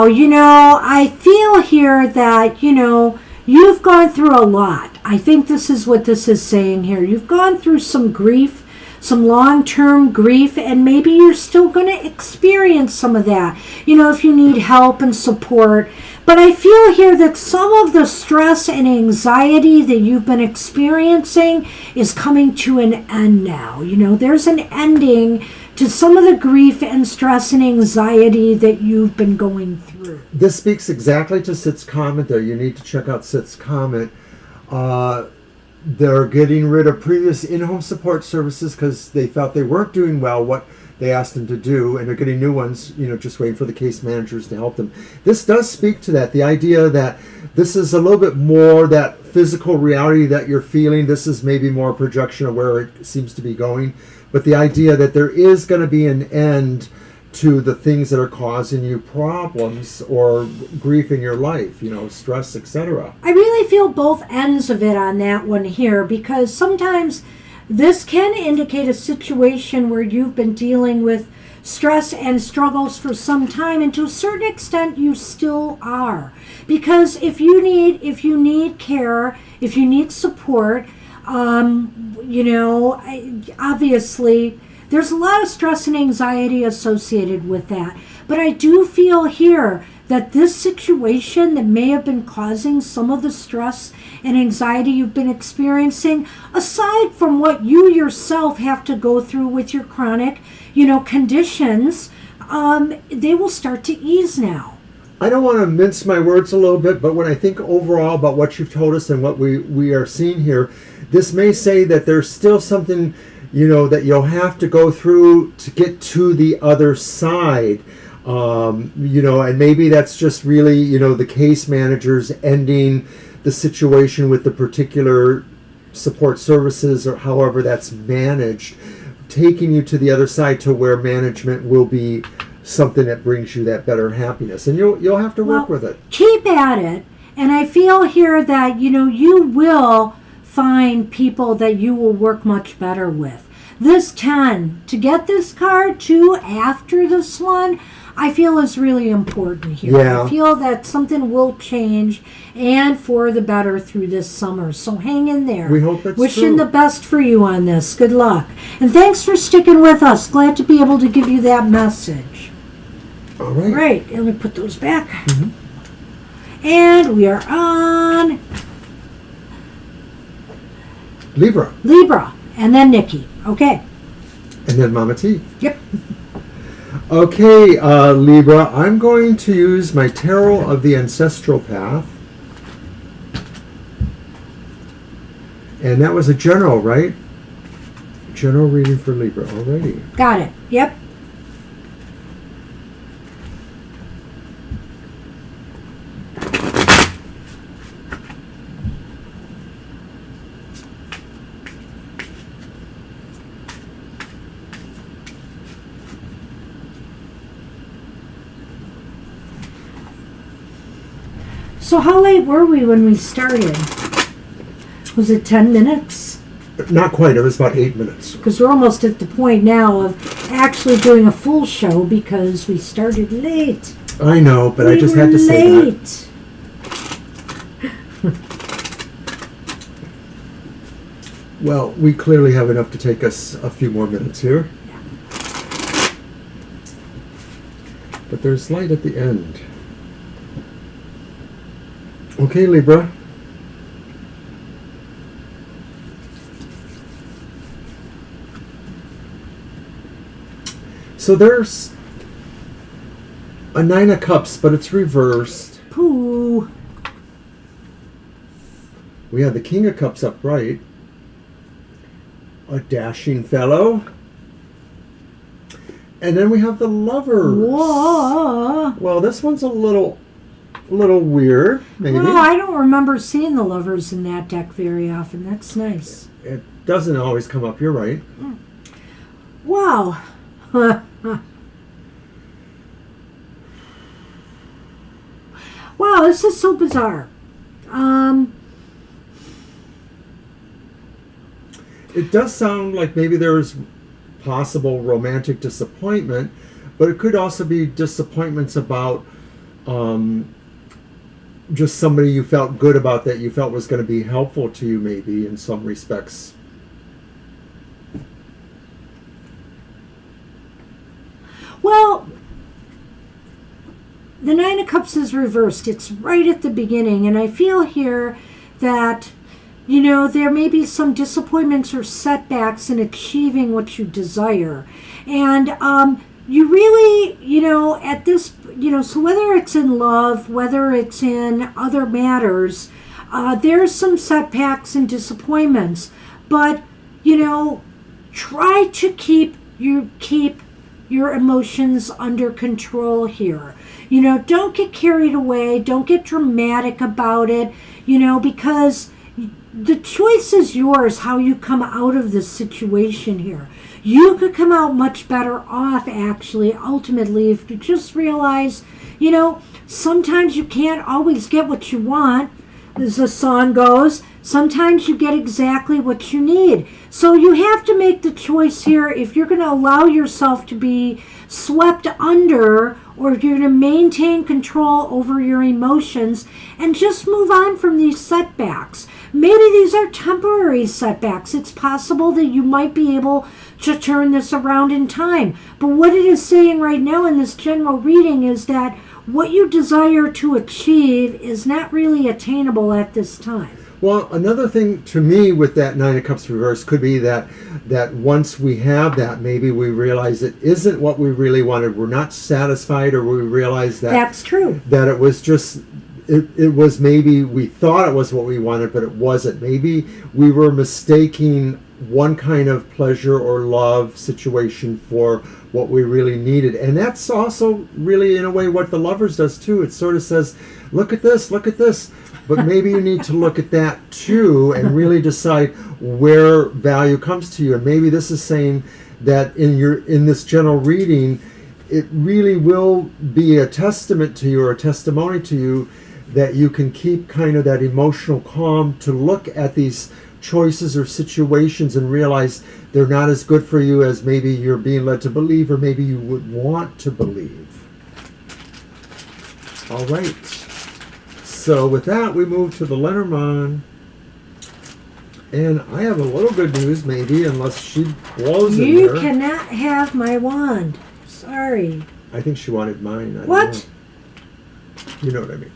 [SPEAKER 2] I feel here that, you've gone through a lot. I think this is what this is saying here. You've gone through some grief, some long-term grief, and maybe you're still going to experience some of that, if you need help and support. But I feel here that some of the stress and anxiety that you've been experiencing is coming to an end now. There's an ending to some of the grief and stress and anxiety that you've been going through.
[SPEAKER 1] This speaks exactly to Sit's comment there. You need to check out Sit's comment. They're getting rid of previous in-home support services because they felt they weren't doing well what they asked them to do, and they're getting new ones, just waiting for the case managers to help them. This does speak to that, the idea that this is a little bit more that physical reality that you're feeling. This is maybe more a projection of where it seems to be going, but the idea that there is going to be an end to the things that are causing you problems or grief in your life, stress, etc.
[SPEAKER 2] I really feel both ends of it on that one here, because sometimes this can indicate a situation where you've been dealing with stress and struggles for some time, and to a certain extent you still are. Because if you need care, if you need support, obviously there's a lot of stress and anxiety associated with that. But I do feel here that this situation that may have been causing some of the stress and anxiety you've been experiencing, aside from what you yourself have to go through with your chronic, conditions, they will start to ease now.
[SPEAKER 1] I don't want to mince my words a little bit, but when I think overall about what you've told us and what we are seeing here, this may say that there's still something that you'll have to go through to get to the other side. And maybe that's just really, the case managers ending the situation with the particular support services or however that's managed, taking you to the other side to where management will be something that brings you that better happiness. And you'll have to work with it.
[SPEAKER 2] Keep at it. And I feel here that, you will find people that you will work much better with. This 10, to get this card too after this one, I feel is really important here.
[SPEAKER 1] Yeah.
[SPEAKER 2] I feel that something will change, and for the better through this summer. So hang in there.
[SPEAKER 1] We hope it's
[SPEAKER 2] Wishing
[SPEAKER 1] true.
[SPEAKER 2] the best for you on this. Good luck. And thanks for sticking with us. Glad to be able to give you that message.
[SPEAKER 1] All right.
[SPEAKER 2] Right. Let me put those back.
[SPEAKER 1] Mm-hmm.
[SPEAKER 2] And we are on
[SPEAKER 1] Libra.
[SPEAKER 2] And then Nikki. Okay.
[SPEAKER 1] And then Mama T.
[SPEAKER 2] Yep.
[SPEAKER 1] Okay, Libra, I'm going to use my Tarot of the Ancestral Path. And that was a general, right? General reading for Libra already.
[SPEAKER 2] Got it. Yep. So how late were we when we started? Was it 10 minutes?
[SPEAKER 1] Not quite. It was about 8 minutes.
[SPEAKER 2] Because we're almost at the point now of actually doing a full show because we started late.
[SPEAKER 1] I know, but I just had to say that. Well, we clearly have enough to take us a few more minutes here. But there's light at the end. Okay, Libra. So there's A 9 of Cups, but it's reversed.
[SPEAKER 2] Pooh.
[SPEAKER 1] We have the King of Cups upright. A dashing fellow. And then we have the Lovers.
[SPEAKER 2] Whoa.
[SPEAKER 1] Well, this one's a little weird, maybe.
[SPEAKER 2] Well, I don't remember seeing the Lovers in that deck very often. That's nice.
[SPEAKER 1] It doesn't always come up, you're right.
[SPEAKER 2] Wow. Wow, this is so bizarre.
[SPEAKER 1] It does sound like maybe there's possible romantic disappointment, but it could also be disappointments about just somebody you felt good about that you felt was going to be helpful to you maybe in some respects.
[SPEAKER 2] Well, the 9 of Cups is reversed. It's right at the beginning, and I feel here that, you know, there may be some disappointments or setbacks in achieving what you desire. And you really, you know, at this, you know, so whether it's in love, whether it's in other matters, there's some setbacks and disappointments. But, you know, try to keep your emotions under control here. You know, don't get carried away. Don't get dramatic about it, you know, because the choice is yours how you come out of this situation here. You could come out much better off, actually, ultimately, if you just realize, you know, sometimes you can't always get what you want, as the song goes. Sometimes you get exactly what you need. So you have to make the choice here if you're going to allow yourself to be swept under, or if you're going to maintain control over your emotions and just move on from these setbacks. Maybe these are temporary setbacks. It's possible that you might be able to turn this around in time. But what it is saying right now in this general reading is that what you desire to achieve is not really attainable at this time.
[SPEAKER 1] Well, another thing to me with that 9 of Cups reverse could be that once we have that, maybe we realize it isn't what we really wanted. We're not satisfied, or we realize that
[SPEAKER 2] that's true.
[SPEAKER 1] That it was just, it was maybe we thought it was what we wanted, but it wasn't. Maybe we were mistaking one kind of pleasure or love situation for what we really needed. And that's also really, in a way, what the Lovers does too. It sort of says, look at this, but maybe you need to look at that too and really decide where value comes to you. And maybe this is saying that in this general reading, it really will be a testament to you, or a testimony to you, that you can keep kind of that emotional calm to look at these choices or situations and realize they're not as good for you as maybe you're being led to believe, or maybe you would want to believe. All right. So with that, we move to the Lenormand. And I have a little good news, maybe, unless she blows in
[SPEAKER 2] You
[SPEAKER 1] there.
[SPEAKER 2] cannot have my wand. Sorry.
[SPEAKER 1] I think she wanted mine. I don't
[SPEAKER 2] What?
[SPEAKER 1] know. You know what I mean.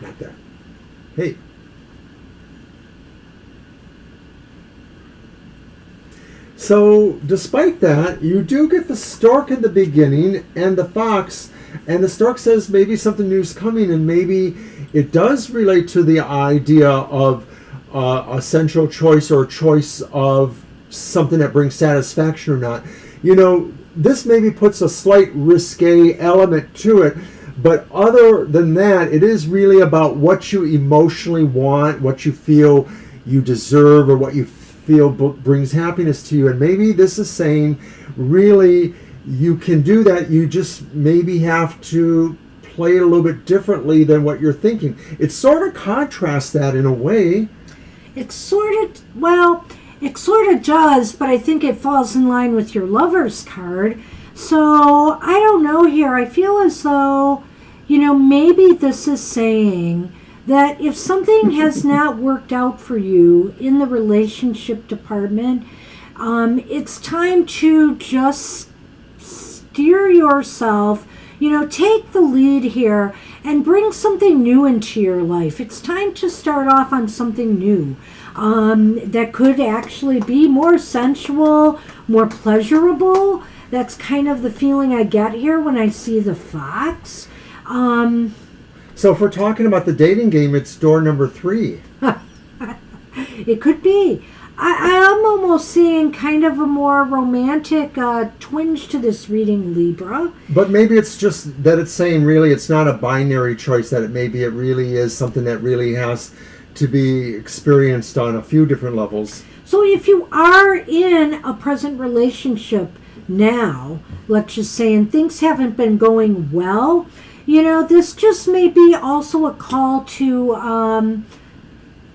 [SPEAKER 1] Not that. Hey. So, despite that, you do get the stork in the beginning and the fox, and the stork says maybe something new is coming, and maybe it does relate to the idea of a central choice, or a choice of something that brings satisfaction or not. You know, this maybe puts a slight risque element to it, but other than that, it is really about what you emotionally want, what you feel you deserve, or what you feel brings happiness to you. And maybe this is saying, really, you can do that. You just maybe have to play it a little bit differently than what you're thinking. It sort of contrasts that in a way.
[SPEAKER 2] It sort of does, but I think it falls in line with your Lovers card. So, I don't know here. I feel as though, you know, maybe this is saying that if something has not worked out for you in the relationship department, it's time to just steer yourself, you know, take the lead here and bring something new into your life. It's time to start off on something new that could actually be more sensual, more pleasurable That's kind of the feeling I get here when I see the fox.
[SPEAKER 1] So if we're talking about the dating game, it's door number 3.
[SPEAKER 2] It could be. I am almost seeing kind of a more romantic twinge to this reading, Libra.
[SPEAKER 1] But maybe it's just that it's saying really it's not a binary choice, that it really is something that really has to be experienced on a few different levels.
[SPEAKER 2] So if you are in a present relationship now, let's just say, and things haven't been going well, this just may be also a call to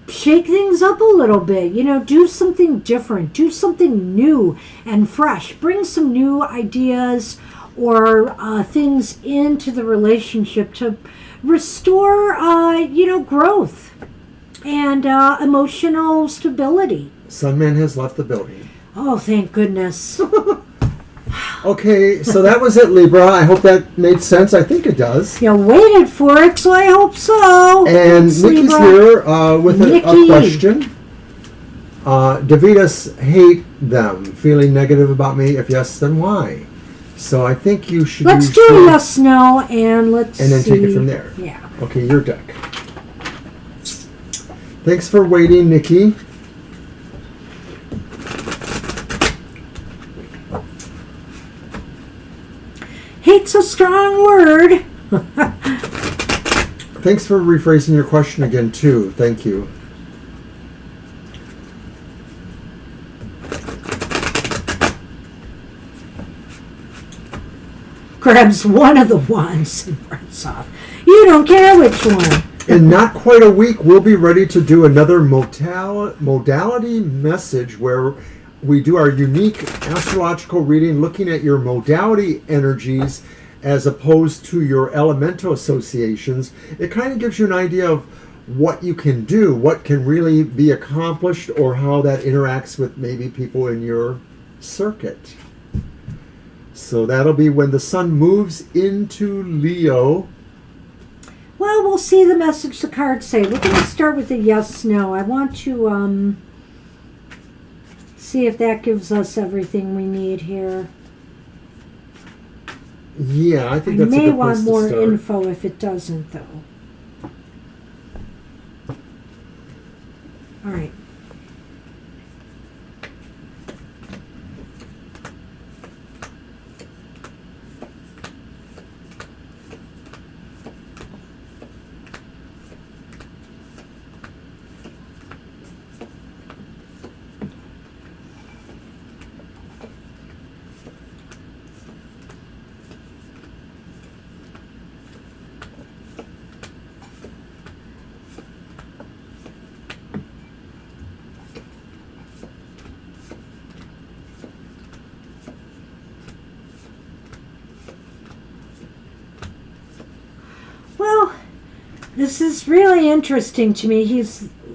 [SPEAKER 2] shake things up a little bit, do something different, do something new and fresh, bring some new ideas or things into the relationship to restore, growth and emotional stability.
[SPEAKER 1] Sunman has left the building.
[SPEAKER 2] Oh, thank goodness.
[SPEAKER 1] Okay, so that was it, Libra. I hope that made sense. I think it does.
[SPEAKER 2] You waited for it, so I hope so.
[SPEAKER 1] And
[SPEAKER 2] Thanks,
[SPEAKER 1] Nikki's
[SPEAKER 2] Libra.
[SPEAKER 1] here with a
[SPEAKER 2] Nikki.
[SPEAKER 1] question. Davidas hate them. Feeling negative about me? If yes, then why? So I think you should
[SPEAKER 2] Let's do a yes, no, and let's
[SPEAKER 1] and then
[SPEAKER 2] see.
[SPEAKER 1] take it from there.
[SPEAKER 2] Yeah.
[SPEAKER 1] Okay, your deck. Thanks for waiting, Nikki.
[SPEAKER 2] Hate's a strong word.
[SPEAKER 1] Thanks for rephrasing your question again, too. Thank you.
[SPEAKER 2] Grabs one of the ones and runs off. You don't care which one.
[SPEAKER 1] In not quite a week, we'll be ready to do another modality message where we do our unique astrological reading looking at your modality energies as opposed to your elemental associations. It kind of gives you an idea of what you can do, what can really be accomplished, or how that interacts with maybe people in your circuit. So that'll be when the sun moves into Leo.
[SPEAKER 2] Well, we'll see the message the cards say. We're going to start with the yes, no. I want to see if that gives us everything we need here.
[SPEAKER 1] Yeah, I think
[SPEAKER 2] I
[SPEAKER 1] that's a
[SPEAKER 2] may
[SPEAKER 1] good
[SPEAKER 2] want
[SPEAKER 1] place
[SPEAKER 2] more
[SPEAKER 1] to start.
[SPEAKER 2] info if it doesn't, though. All right. Well, this is really interesting to me.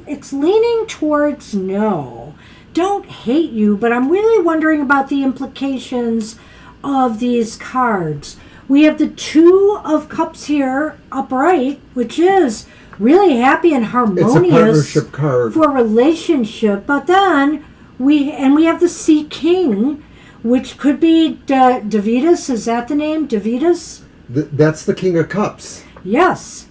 [SPEAKER 2] It's leaning towards no. Don't hate you, but I'm really wondering about the implications of these cards. We have the Two of Cups here upright, which is really happy and
[SPEAKER 1] It's a
[SPEAKER 2] harmonious
[SPEAKER 1] partnership card.
[SPEAKER 2] for relationship. But then we have the Sea King, which could be Davidas. Is that the name? Davidas?
[SPEAKER 1] That's the King of Cups.
[SPEAKER 2] Yes.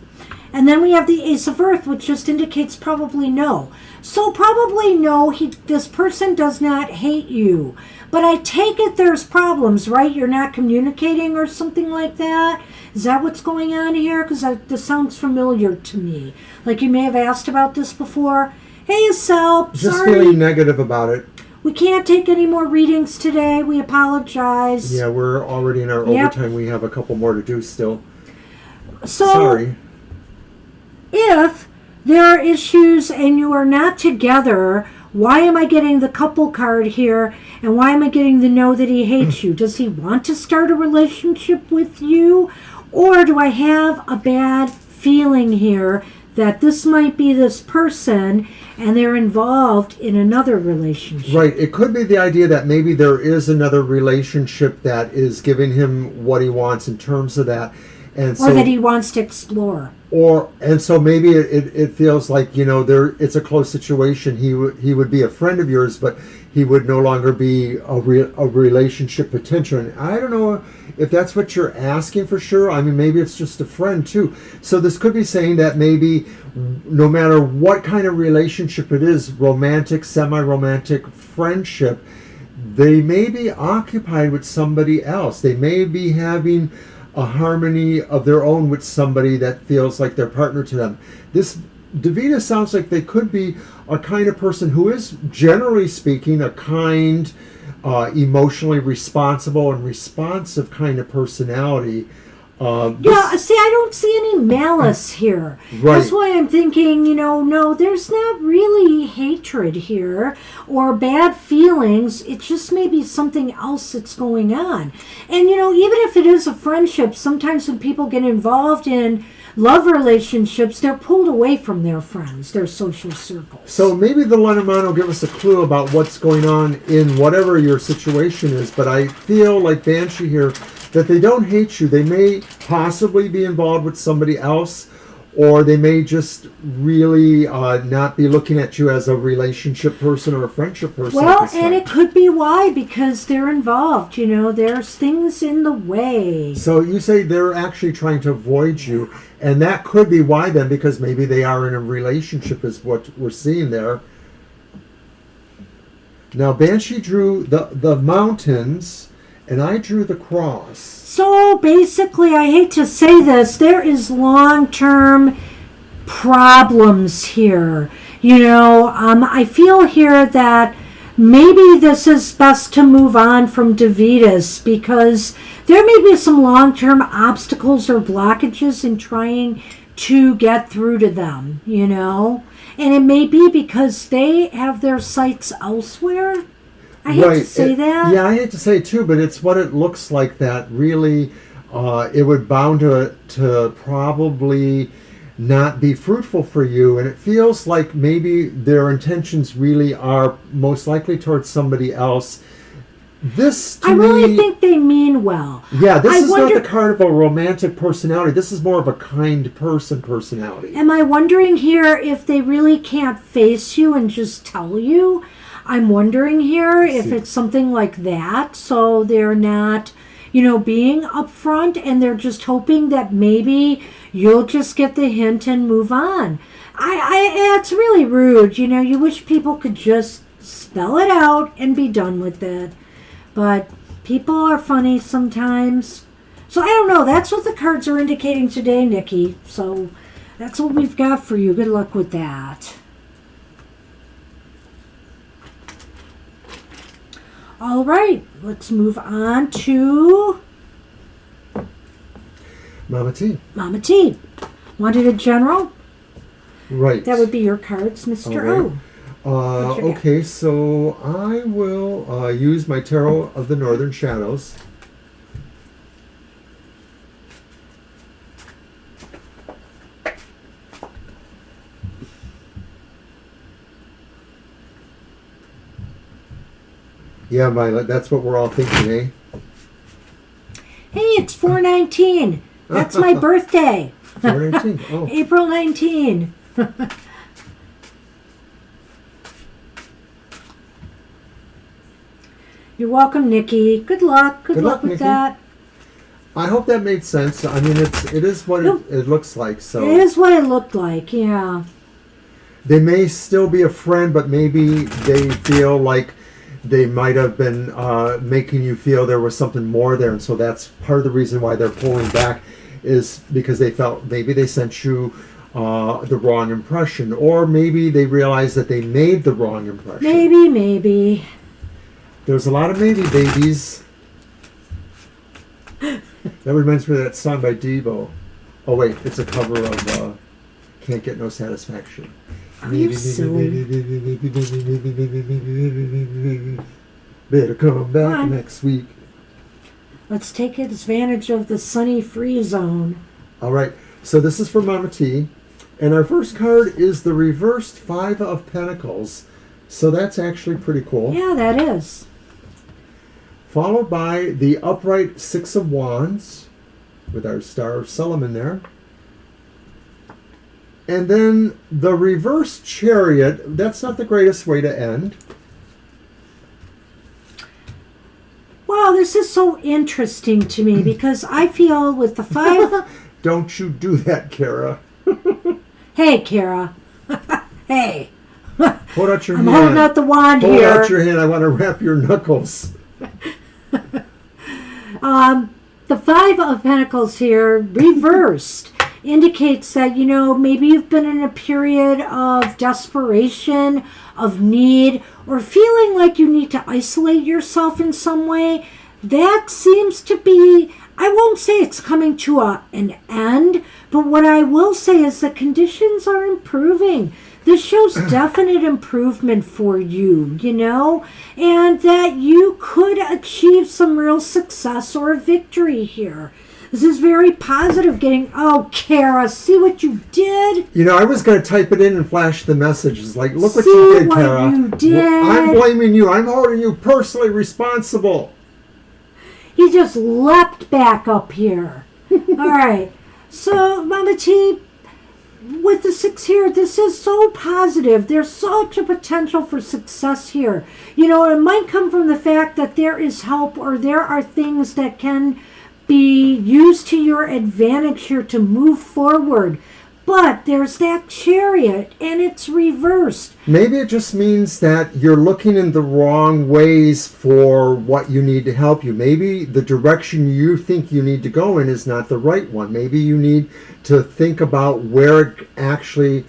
[SPEAKER 2] And then we have the Ace of Earth, which just indicates probably no. So probably no, this person does not hate you. But I take it there's problems, right? You're not communicating or something like that? Is that what's going on here? Because this sounds familiar to me. Like you may have asked about this before. Hey, Sal,
[SPEAKER 1] Just
[SPEAKER 2] sorry.
[SPEAKER 1] feeling negative about it.
[SPEAKER 2] We can't take any more readings today. We apologize.
[SPEAKER 1] Yeah, we're already in our
[SPEAKER 2] Yep.
[SPEAKER 1] overtime. We have a couple more to do still.
[SPEAKER 2] So,
[SPEAKER 1] Sorry.
[SPEAKER 2] if there are issues and you are not together, why am I getting the couple card here? And why am I getting the no that he hates you? Does he want to start a relationship with you? Or do I have a bad feeling here that this might be this person and they're involved in another relationship.
[SPEAKER 1] Right. It could be the idea that maybe there is another relationship that is giving him what he wants in terms of that. And so,
[SPEAKER 2] or that he wants to explore.
[SPEAKER 1] And so maybe it feels like, it's a close situation. He would be a friend of yours, but he would no longer be a relationship potential. And I don't know if that's what you're asking for sure. I mean, maybe it's just a friend too. So this could be saying that maybe no matter what kind of relationship it is, romantic, semi-romantic, friendship, they may be occupied with somebody else. They may be having a harmony of their own with somebody that feels like their partner to them. This Davida sounds like they could be a kind of person who is, generally speaking, a kind, emotionally responsible and responsive kind of personality.
[SPEAKER 2] See, I don't see any malice here.
[SPEAKER 1] Right.
[SPEAKER 2] That's why I'm thinking, no, there's not really hatred here or bad feelings. It just may be something else that's going on. And, even if it is a friendship, sometimes when people get involved in love relationships, they're pulled away from their friends, their social circles.
[SPEAKER 1] So maybe the Lenormand will give us a clue about what's going on in whatever your situation is, but I feel like Banshee here, that they don't hate you. They may possibly be involved with somebody else, or they may just really not be looking at you as a relationship person or a friendship person.
[SPEAKER 2] Well, and it could be why, because they're involved. There's things in the way.
[SPEAKER 1] So you say they're actually trying to avoid you, and that could be why then, because maybe they are in a relationship is what we're seeing there. Now, Banshee drew the mountains, and I drew the cross.
[SPEAKER 2] So basically, I hate to say this, there is long-term problems here. I feel here that maybe this is best to move on from Davidas, because there may be some long-term obstacles or blockages in trying to get through to them, And it may be because they have their sights elsewhere. I hate to say that.
[SPEAKER 1] Yeah, I hate to say it too, but it's what it looks like that really it would bound to probably not be fruitful for you. And it feels like maybe their intentions really are most likely towards somebody else. I really
[SPEAKER 2] think they mean well.
[SPEAKER 1] Yeah, this is not the card of a romantic personality. This is more of a kind personality.
[SPEAKER 2] Am I wondering here if they really can't face you and just tell you? I'm wondering here if it's something like that, so they're not, being upfront, and they're just hoping that maybe you'll just get the hint and move on. It's really rude, you wish people could just spell it out and be done with it. But people are funny sometimes. So I don't know, that's what the cards are indicating today, Nikki. So that's what we've got for you. Good luck with that. All right, let's move on to
[SPEAKER 1] Mama T.
[SPEAKER 2] Mama T. Wanted a general?
[SPEAKER 1] Right.
[SPEAKER 2] That would be your cards, Mr. O.
[SPEAKER 1] Okay, so I will use my Tarot of the Northern Shadows. Yeah, Violet, that's what we're all thinking, eh?
[SPEAKER 2] Hey, it's 4/19. That's my birthday.
[SPEAKER 1] 4/19. Oh.
[SPEAKER 2] April 19. You're welcome, Nikki. Good luck. Good luck with Nikki. That.
[SPEAKER 1] I hope that made sense. I mean, it is what it looks like. So
[SPEAKER 2] it is what it looked like. Yeah.
[SPEAKER 1] They may still be a friend, but maybe they feel like they might have been making you feel there was something more there, and so that's part of the reason why they're pulling back, is because they felt maybe they sent you the wrong impression, or maybe they realized that they made the wrong impression.
[SPEAKER 2] Maybe.
[SPEAKER 1] There's a lot of maybe babies. That reminds me of that song by Devo. Oh wait, it's a cover of Can't Get No Satisfaction.
[SPEAKER 2] Oh, you're silly.
[SPEAKER 1] Better come back next week.
[SPEAKER 2] Let's take advantage of the sunny free zone.
[SPEAKER 1] All right. So this is for Mama T. And our first card is the reversed Five of Pentacles. So that's actually pretty cool.
[SPEAKER 2] Yeah, that is.
[SPEAKER 1] Followed by the upright Six of Wands with our Star of Solomon there. And then the reversed Chariot. That's not the greatest way to end.
[SPEAKER 2] Wow, this is so interesting to me because I feel with the five...
[SPEAKER 1] Don't you do that, Kara.
[SPEAKER 2] Hey, Kara. Hey.
[SPEAKER 1] Hold out your
[SPEAKER 2] I'm
[SPEAKER 1] hand.
[SPEAKER 2] holding out the wand
[SPEAKER 1] Hold
[SPEAKER 2] here.
[SPEAKER 1] out your hand. I want to wrap your knuckles.
[SPEAKER 2] The Five of Pentacles here, reversed, indicates that, you know, maybe you've been in a period of desperation, of need, or feeling like you need to isolate yourself in some way. That seems to be, I won't say it's coming to an end, but what I will say is the conditions are improving. This shows definite improvement for you, you know, and that you could achieve some real success or victory here. This is very positive getting, oh, Kara, see what you did?
[SPEAKER 1] You know, I was going to type it in and flash the messages. Like, look what
[SPEAKER 2] See
[SPEAKER 1] you did,
[SPEAKER 2] what
[SPEAKER 1] Kara.
[SPEAKER 2] you did.
[SPEAKER 1] I'm blaming you. I'm holding you personally responsible.
[SPEAKER 2] He just leapt back up here. All right. So, Mama T, with the six here, this is so positive. There's such a potential for success here. You know, it might come from the fact that there is help or there are things that can be used to your advantage here to move forward. But there's that Chariot, and it's reversed.
[SPEAKER 1] Maybe it just means that you're looking in the wrong ways for what you need to help you. Maybe the direction you think you need to go in is not the right one. Maybe you need to think about where actually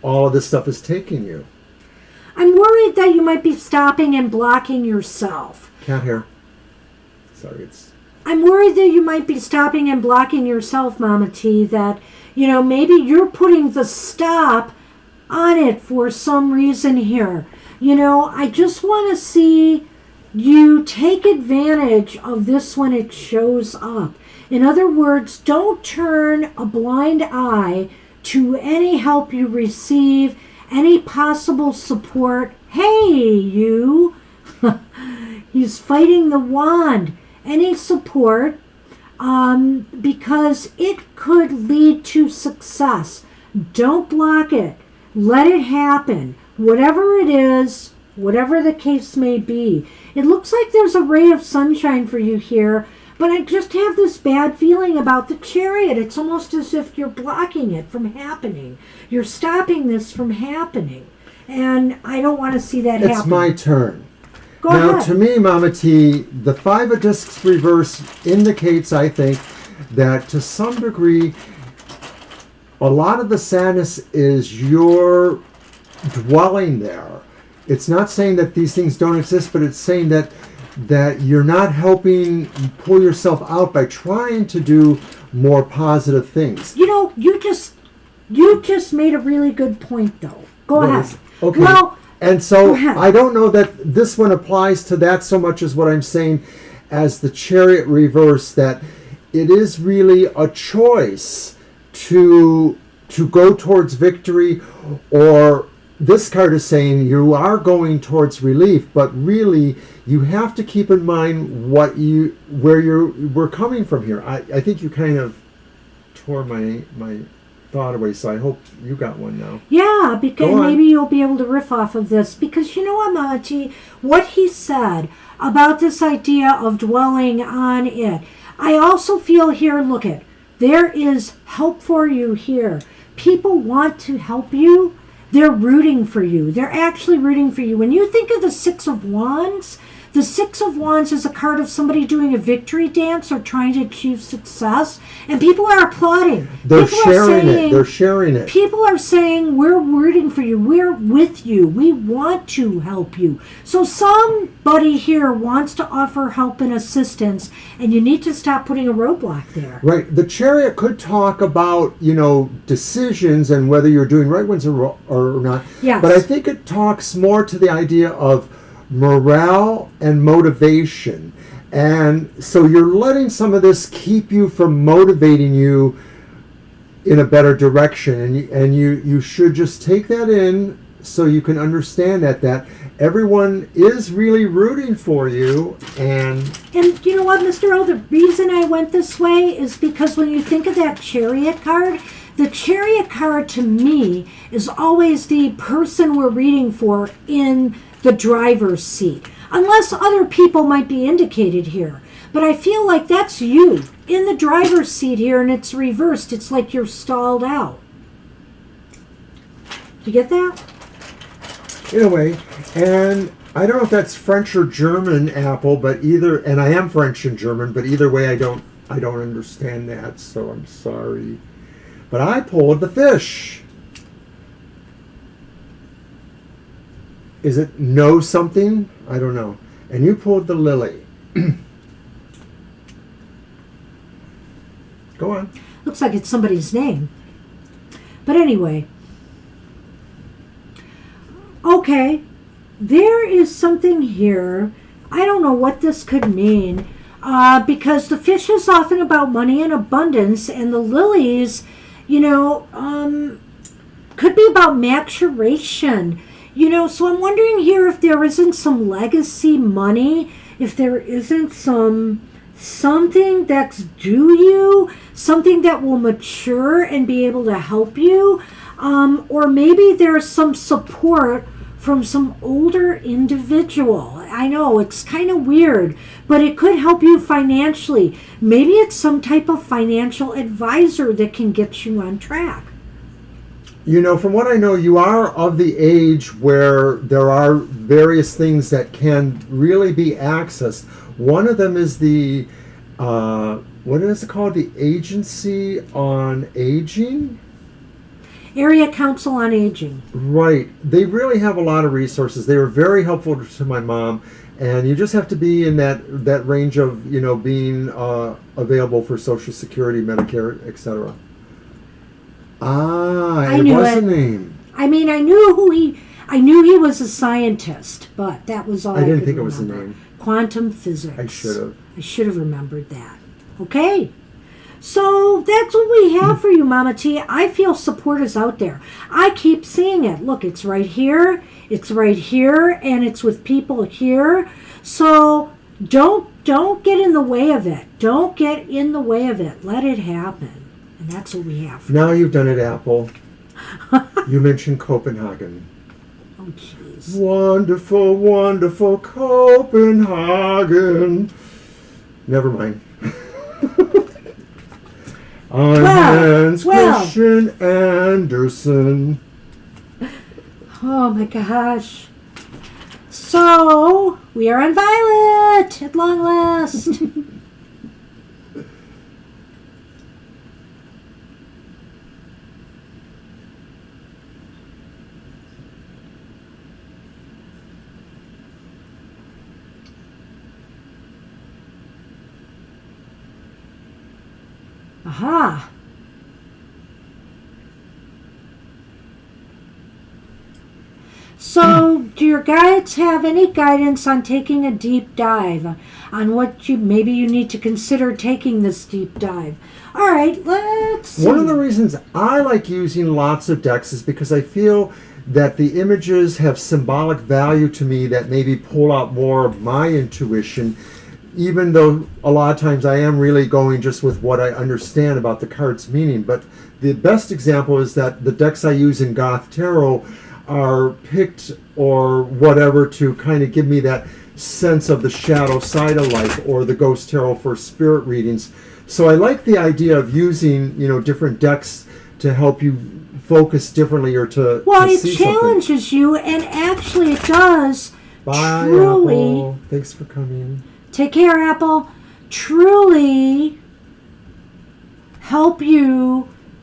[SPEAKER 1] all of this stuff is taking you.
[SPEAKER 2] I'm worried that you might be stopping and blocking yourself.
[SPEAKER 1] Cat hair. Sorry,
[SPEAKER 2] I'm worried that you might be stopping and blocking yourself, Mama T, that, you know, maybe you're putting the stop on it for some reason here. You know, I just want to see you take advantage of this when it shows up. In other words, don't turn a blind eye to any help you receive, any possible support. Hey, you! He's fighting the wand. Any support, because it could lead to success. Don't block it. Let it happen. Whatever it is, whatever the case may be. It looks like there's a ray of sunshine for you here, but I just have this bad feeling about the Chariot. It's almost as if you're blocking it from happening. You're stopping this from happening. And I don't want to see that happen.
[SPEAKER 1] It's my turn.
[SPEAKER 2] Go
[SPEAKER 1] now,
[SPEAKER 2] ahead.
[SPEAKER 1] to me, Mama T, the Five of Discs reverse indicates, I think, that to some degree, a lot of the sadness is your dwelling there. It's not saying that these things don't exist, but it's saying that you're not helping pull yourself out by trying to do more positive things.
[SPEAKER 2] You know, you just made a really good point, though. Go ahead.
[SPEAKER 1] Okay.
[SPEAKER 2] Well,
[SPEAKER 1] and so
[SPEAKER 2] go ahead.
[SPEAKER 1] I don't know that this one applies to that so much as what I'm saying as the Chariot reverse, that it is really a choice to go towards victory, or this card is saying you are going towards relief, but really you have to keep in mind where we're coming from here. I think you kind of tore my thought away, so I hope you got one now.
[SPEAKER 2] Yeah, because maybe you'll be able to riff off of this, because you know what, Mamachi, what he said about this idea of dwelling on it. I also feel here, look at, there is help for you here. People want to help you. They're rooting for you. They're actually rooting for you. When you think of the Six of Wands, the Six of Wands is a card of somebody doing a victory dance or trying to achieve success, and people are applauding.
[SPEAKER 1] They're sharing it.
[SPEAKER 2] People are saying, we're rooting for you. We're with you. We want to help you. So somebody here wants to offer help and assistance, and you need to stop putting a roadblock there.
[SPEAKER 1] Right. The Chariot could talk about, decisions and whether you're doing right ones or not.
[SPEAKER 2] Yes.
[SPEAKER 1] But I think it talks more to the idea of morale and motivation. And so you're letting some of this keep you from motivating you in a better direction, and you should just take that in so you can understand that everyone is really rooting for you. And
[SPEAKER 2] you know what, Mr. O, the reason I went this way is because when you think of that Chariot card, the Chariot card to me is always the person we're reading for in the driver's seat, unless other people might be indicated here. But I feel like that's you in the driver's seat here, and it's reversed. It's like you're stalled out. You get that?
[SPEAKER 1] in a way, and I don't know if that's French or German, Apple, but either, and I am French and German, but either way I don't understand that, so I'm sorry. But I pulled the fish. Is it know something? I don't know. And you pulled the lily. Go on.
[SPEAKER 2] Looks like it's somebody's name. But anyway. Okay. There is something here. I don't know what this could mean. Because the fish is often about money and abundance, and the lilies, could be about maturation. So I'm wondering here if there isn't some legacy money, if there isn't something that's due you, something that will mature and be able to help you, or maybe there's some support from some older individual. I know it's kind of weird, but it could help you financially. Maybe it's some type of financial advisor that can get you on track.
[SPEAKER 1] From what I know, you are of the age where there are various things that can really be accessed. One of them is the, what is it called? The Agency on Aging?
[SPEAKER 2] Area Council on Aging.
[SPEAKER 1] Right. They really have a lot of resources. They were very helpful to my mom. And you just have to be in that range of, being available for Social Security, Medicare, etc.
[SPEAKER 2] I
[SPEAKER 1] it
[SPEAKER 2] knew
[SPEAKER 1] was
[SPEAKER 2] it.
[SPEAKER 1] a name.
[SPEAKER 2] I mean, I knew he was a scientist, but that was all I
[SPEAKER 1] didn't
[SPEAKER 2] could
[SPEAKER 1] think it was a
[SPEAKER 2] remember.
[SPEAKER 1] name.
[SPEAKER 2] Quantum physics.
[SPEAKER 1] I should have.
[SPEAKER 2] I should have remembered that. Okay. So that's what we have for you, Mama T. I feel support is out there. I keep seeing it. Look, it's right here. It's right here, and it's with people here. So don't get in the way of it. Don't get in the way of it. Let it happen. And that's what we have.
[SPEAKER 1] Now you've done it, Apple. You mentioned Copenhagen.
[SPEAKER 2] Oh, jeez.
[SPEAKER 1] Wonderful, wonderful Copenhagen. Never mind. Hans Christian Andersen.
[SPEAKER 2] Oh my gosh. So, we are on Violet at long last. Aha. So, do your guides have any guidance on taking a deep dive? On what maybe you need to consider taking this deep dive? All right, let's see.
[SPEAKER 1] One of the reasons I like using lots of decks is because I feel that the images have symbolic value to me that maybe pull out more of my intuition, even though a lot of times I am really going just with what I understand about the card's meaning. But the best example is that the decks I use in Goth Tarot are picked or whatever to kind of give me that sense of the shadow side of life, or the Ghost Tarot for spirit readings. So I like the idea of using, different decks to help you focus differently or to
[SPEAKER 2] it
[SPEAKER 1] see
[SPEAKER 2] challenges
[SPEAKER 1] something.
[SPEAKER 2] you, and actually it does.
[SPEAKER 1] Bye,
[SPEAKER 2] truly.
[SPEAKER 1] Apple. Thanks for coming.
[SPEAKER 2] Take care, Apple. Truly help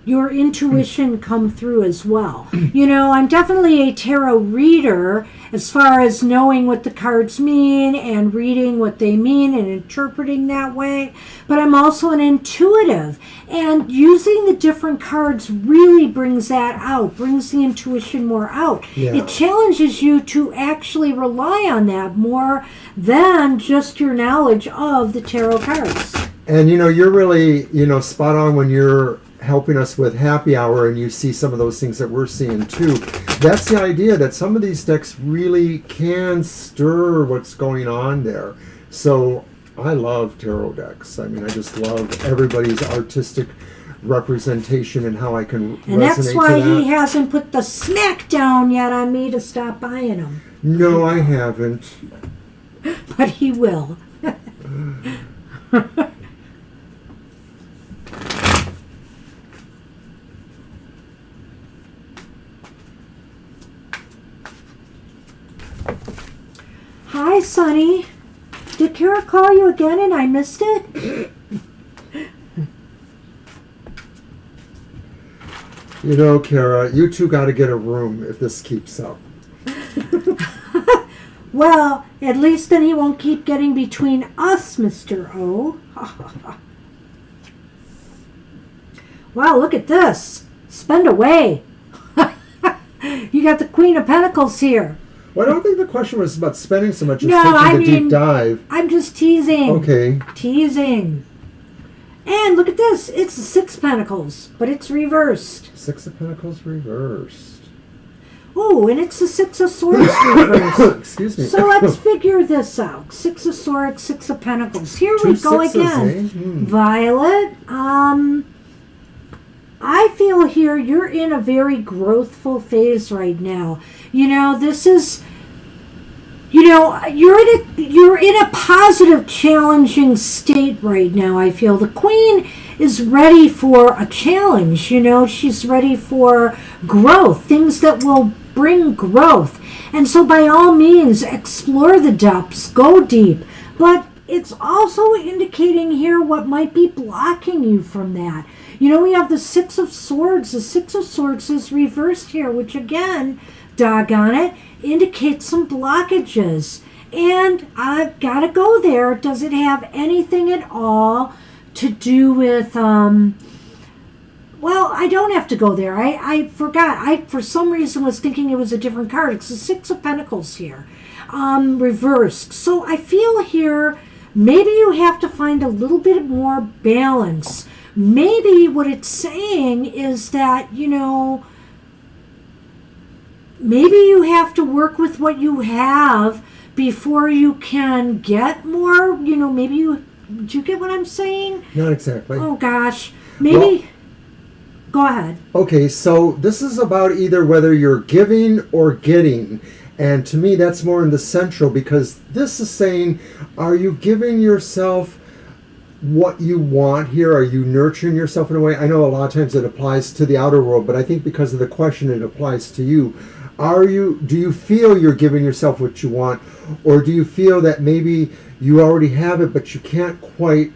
[SPEAKER 2] your intuition come through as well. I'm definitely a tarot reader as far as knowing what the cards mean and reading what they mean and interpreting that way. But I'm also an intuitive, and using the different cards really brings that out, brings the intuition more out.
[SPEAKER 1] Yeah.
[SPEAKER 2] It challenges you to actually rely on that more than just your knowledge of the tarot cards.
[SPEAKER 1] And you're really, spot on when you're helping us with happy hour and you see some of those things that we're seeing too. That's the idea, that some of these decks really can stir what's going on there. So I love tarot decks. I mean, I just love everybody's artistic representation and how I can resonate to that.
[SPEAKER 2] And that's why he hasn't put the smack down yet on me to stop buying them.
[SPEAKER 1] No, I haven't.
[SPEAKER 2] But he will. Hi, Sonny. Did Kara call you again and I missed it?
[SPEAKER 1] Kara, you two got to get a room if this keeps up.
[SPEAKER 2] Well, at least then he won't keep getting between us, Mr. O. Wow, look at this. Spend away. You got the Queen of Pentacles here.
[SPEAKER 1] Well, I don't think the question was about spending so much as
[SPEAKER 2] No,
[SPEAKER 1] taking the deep dive.
[SPEAKER 2] I'm just teasing.
[SPEAKER 1] Okay.
[SPEAKER 2] Teasing. And look at this. It's the Six of Pentacles, but it's reversed.
[SPEAKER 1] Six of Pentacles reversed.
[SPEAKER 2] Oh, and it's the Six of Swords reversed.
[SPEAKER 1] Excuse me.
[SPEAKER 2] So let's figure this out. Six of Swords, Six of Pentacles. Here we go again. Violet, I feel here you're in a very growthful phase right now. This is, you're in a positive, challenging state right now. I feel the Queen is ready for a challenge. She's ready for growth, things that will bring growth. And so by all means, explore the depths, go deep. But it's also indicating here what might be blocking you from that. We have the Six of Swords. The Six of Swords is reversed here, which again, doggone it, indicates some blockages. And I've got to go there. Does it have anything at all to do with, well, I don't have to go there. I forgot. I, for some reason, was thinking it was a different card. It's the Six of Pentacles here, reversed. So I feel here, maybe you have to find a little bit more balance. Maybe what it's saying is that, maybe you have to work with what you have before you can get more. Maybe do you get what I'm saying?
[SPEAKER 1] Not exactly.
[SPEAKER 2] Oh, gosh. Maybe. Go ahead.
[SPEAKER 1] Okay, so this is about either whether you're giving or getting. And to me, that's more in the central, because this is saying, are you giving yourself what you want here? Are you nurturing yourself in a way? I know a lot of times it applies to the outer world, but I think because of the question, it applies to you. Do you feel you're giving yourself what you want? Or do you feel that maybe you already have it, but you can't quite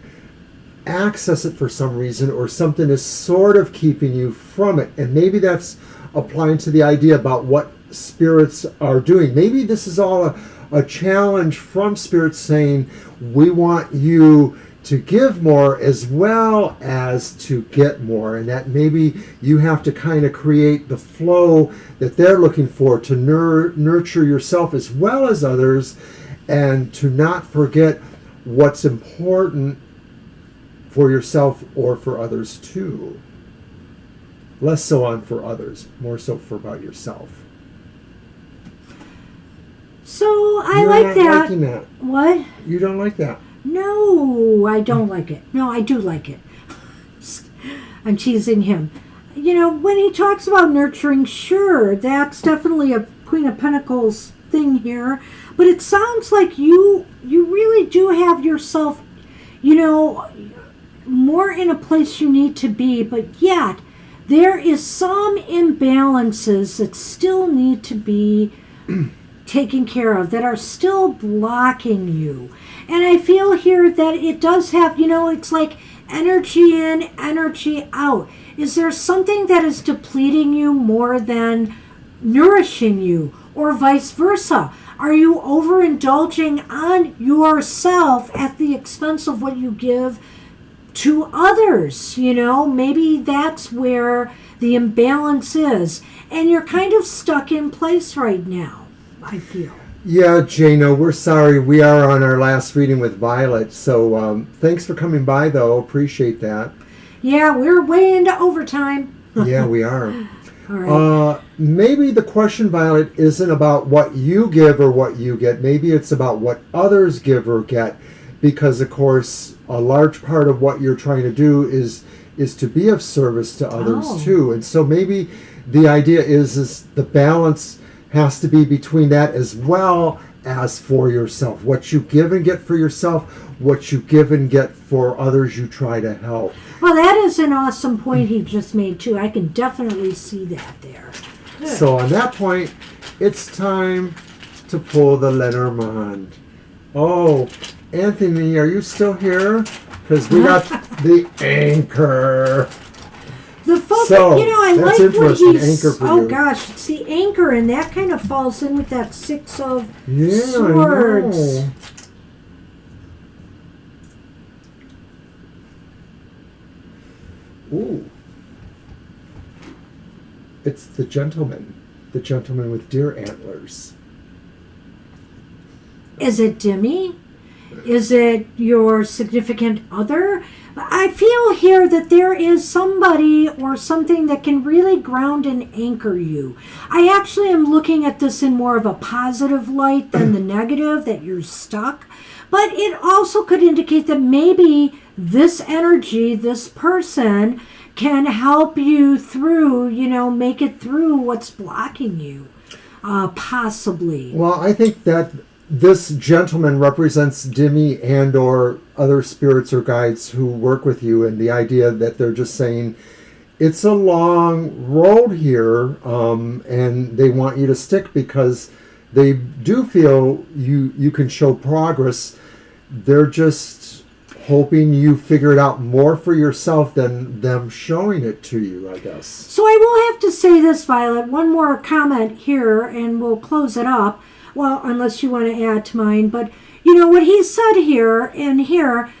[SPEAKER 1] access it for some reason, or something is sort of keeping you from it? And maybe that's applying to the idea about what spirits are doing. Maybe this is all a challenge from spirits saying, we want you to give more as well as to get more, and that maybe you have to kind of create the flow that they're looking for to nurture yourself as well as others, and to not forget what's important for yourself or for others too. Less so on for others, more so for about yourself.
[SPEAKER 2] So I like that.
[SPEAKER 1] You're not liking that.
[SPEAKER 2] What?
[SPEAKER 1] You don't like that.
[SPEAKER 2] No, I don't like it. No, I do like it. I'm teasing him. When he talks about nurturing, sure, that's definitely a Queen of Pentacles thing here. But it sounds like you really do have yourself, more in a place you need to be. But yet, there is some imbalances that still need to be taken care of, that are still blocking you. And I feel here that it does have, it's like energy in, energy out. Is there something that is depleting you more than nourishing you, or vice versa? Are you overindulging on yourself at the expense of what you give to others? Maybe that's where the imbalance is. And you're kind of stuck in place right now, I feel.
[SPEAKER 1] Yeah, Jano, we're sorry. We are on our last reading with Violet. So thanks for coming by, though. Appreciate that.
[SPEAKER 2] Yeah, we're way into overtime.
[SPEAKER 1] Yeah, we are.
[SPEAKER 2] All right.
[SPEAKER 1] Maybe the question, Violet, isn't about what you give or what you get. Maybe it's about what others give or get. Because, of course, a large part of what you're trying to do is to be of service to others, too. And so maybe the idea is the balance has to be between that as well as for yourself. What you give and get for yourself, what you give and get for others you try to help.
[SPEAKER 2] Well, that is an awesome point he just made, too. I can definitely see that there. Good.
[SPEAKER 1] So on that point, it's time to pull the Lenormand. Oh, Anthony, are you still here? Because we got the anchor.
[SPEAKER 2] The focus,
[SPEAKER 1] So,
[SPEAKER 2] I
[SPEAKER 1] that's
[SPEAKER 2] like what
[SPEAKER 1] interesting,
[SPEAKER 2] he's.
[SPEAKER 1] anchor for
[SPEAKER 2] Oh
[SPEAKER 1] you.
[SPEAKER 2] gosh, it's the anchor, and that kind of falls in with that Six of
[SPEAKER 1] Yeah,
[SPEAKER 2] Swords.
[SPEAKER 1] I know. Ooh. It's the gentleman with deer antlers.
[SPEAKER 2] Is it Demi? Is it your significant other? I feel here that there is somebody or something that can really ground and anchor you. I actually am looking at this in more of a positive light than the negative, that you're stuck. But it also could indicate that maybe this energy, this person, can help you through, make it through what's blocking you. Possibly.
[SPEAKER 1] Well, I think that this gentleman represents Demi and or other spirits or guides who work with you, and the idea that they're just saying it's a long road here, and they want you to stick because they do feel you can show progress. They're just hoping you figure it out more for yourself than them showing it to you, I guess.
[SPEAKER 2] So I will have to say this, Violet, one more comment here and we'll close it up. Well, unless you want to add to mine, but what he said here and here,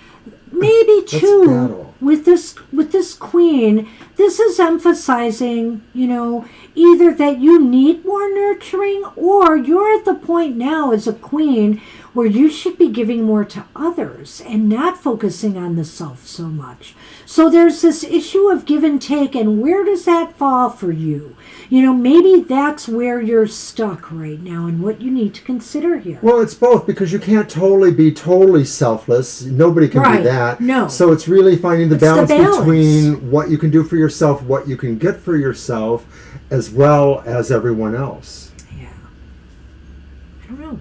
[SPEAKER 2] maybe too with this queen, this is emphasizing, either that you need more nurturing, or you're at the point now as a queen where you should be giving more to others and not focusing on the self so much. So there's this issue of give and take, and where does that fall for you? Maybe that's where you're stuck right now and what you need to consider here.
[SPEAKER 1] Well, it's both, because you can't be totally selfless. Nobody can be that.
[SPEAKER 2] No.
[SPEAKER 1] So it's really finding the balance
[SPEAKER 2] balance
[SPEAKER 1] between what you can do for yourself, what you can get for yourself, as well as everyone else.
[SPEAKER 2] Yeah. I don't know.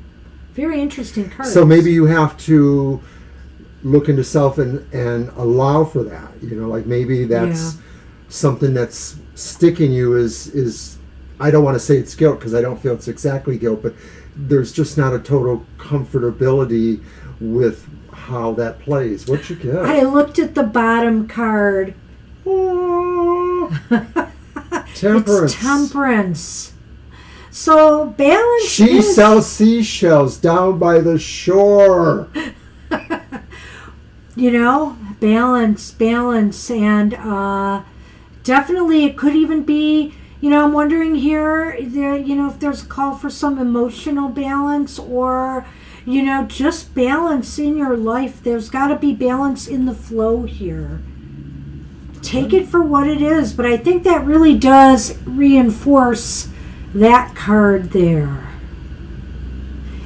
[SPEAKER 2] Very interesting cards.
[SPEAKER 1] So maybe you have to look into self and allow for that. Like maybe that's something that's sticking you is I don't want to say it's guilt, because I don't feel it's exactly guilt, but there's just not a total comfortability with how that plays. What you get?
[SPEAKER 2] I looked at the bottom card.
[SPEAKER 1] Temperance.
[SPEAKER 2] It's temperance. So balance.
[SPEAKER 1] She sells seashells down by the shore.
[SPEAKER 2] Balance, and definitely it could even be. I'm wondering here, if there's a call for some emotional balance, or just balance in your life. There's got to be balance in the flow here. Take it for what it is, but I think that really does reinforce that card there.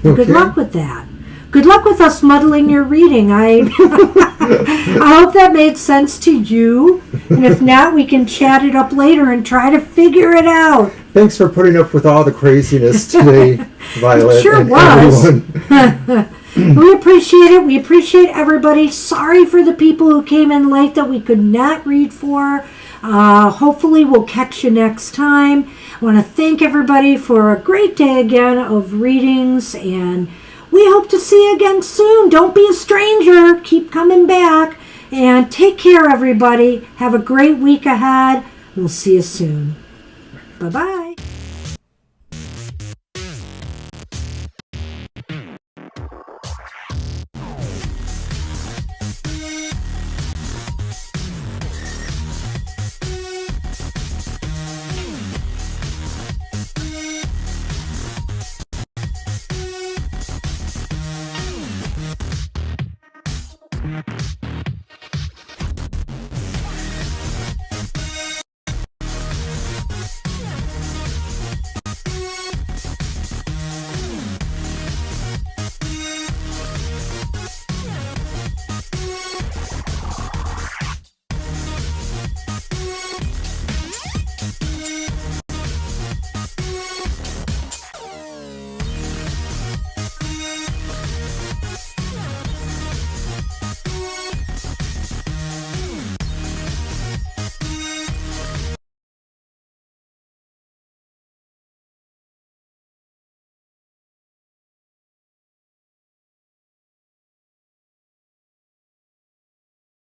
[SPEAKER 2] Okay. Good luck with that. Good luck with us muddling your reading. I hope that made sense to you. And if not, we can chat it up later and try to figure it out.
[SPEAKER 1] Thanks for putting up with all the craziness today, Violet.
[SPEAKER 2] It sure
[SPEAKER 1] and
[SPEAKER 2] was.
[SPEAKER 1] Everyone.
[SPEAKER 2] We appreciate it. We appreciate everybody. Sorry for the people who came in late that we could not read for. Hopefully we'll catch you next time. I want to thank everybody for a great day again of readings, and we hope to see you again soon. Don't be a stranger. Keep coming back. And take care, everybody. Have a great week ahead. We'll see you soon. Bye-bye.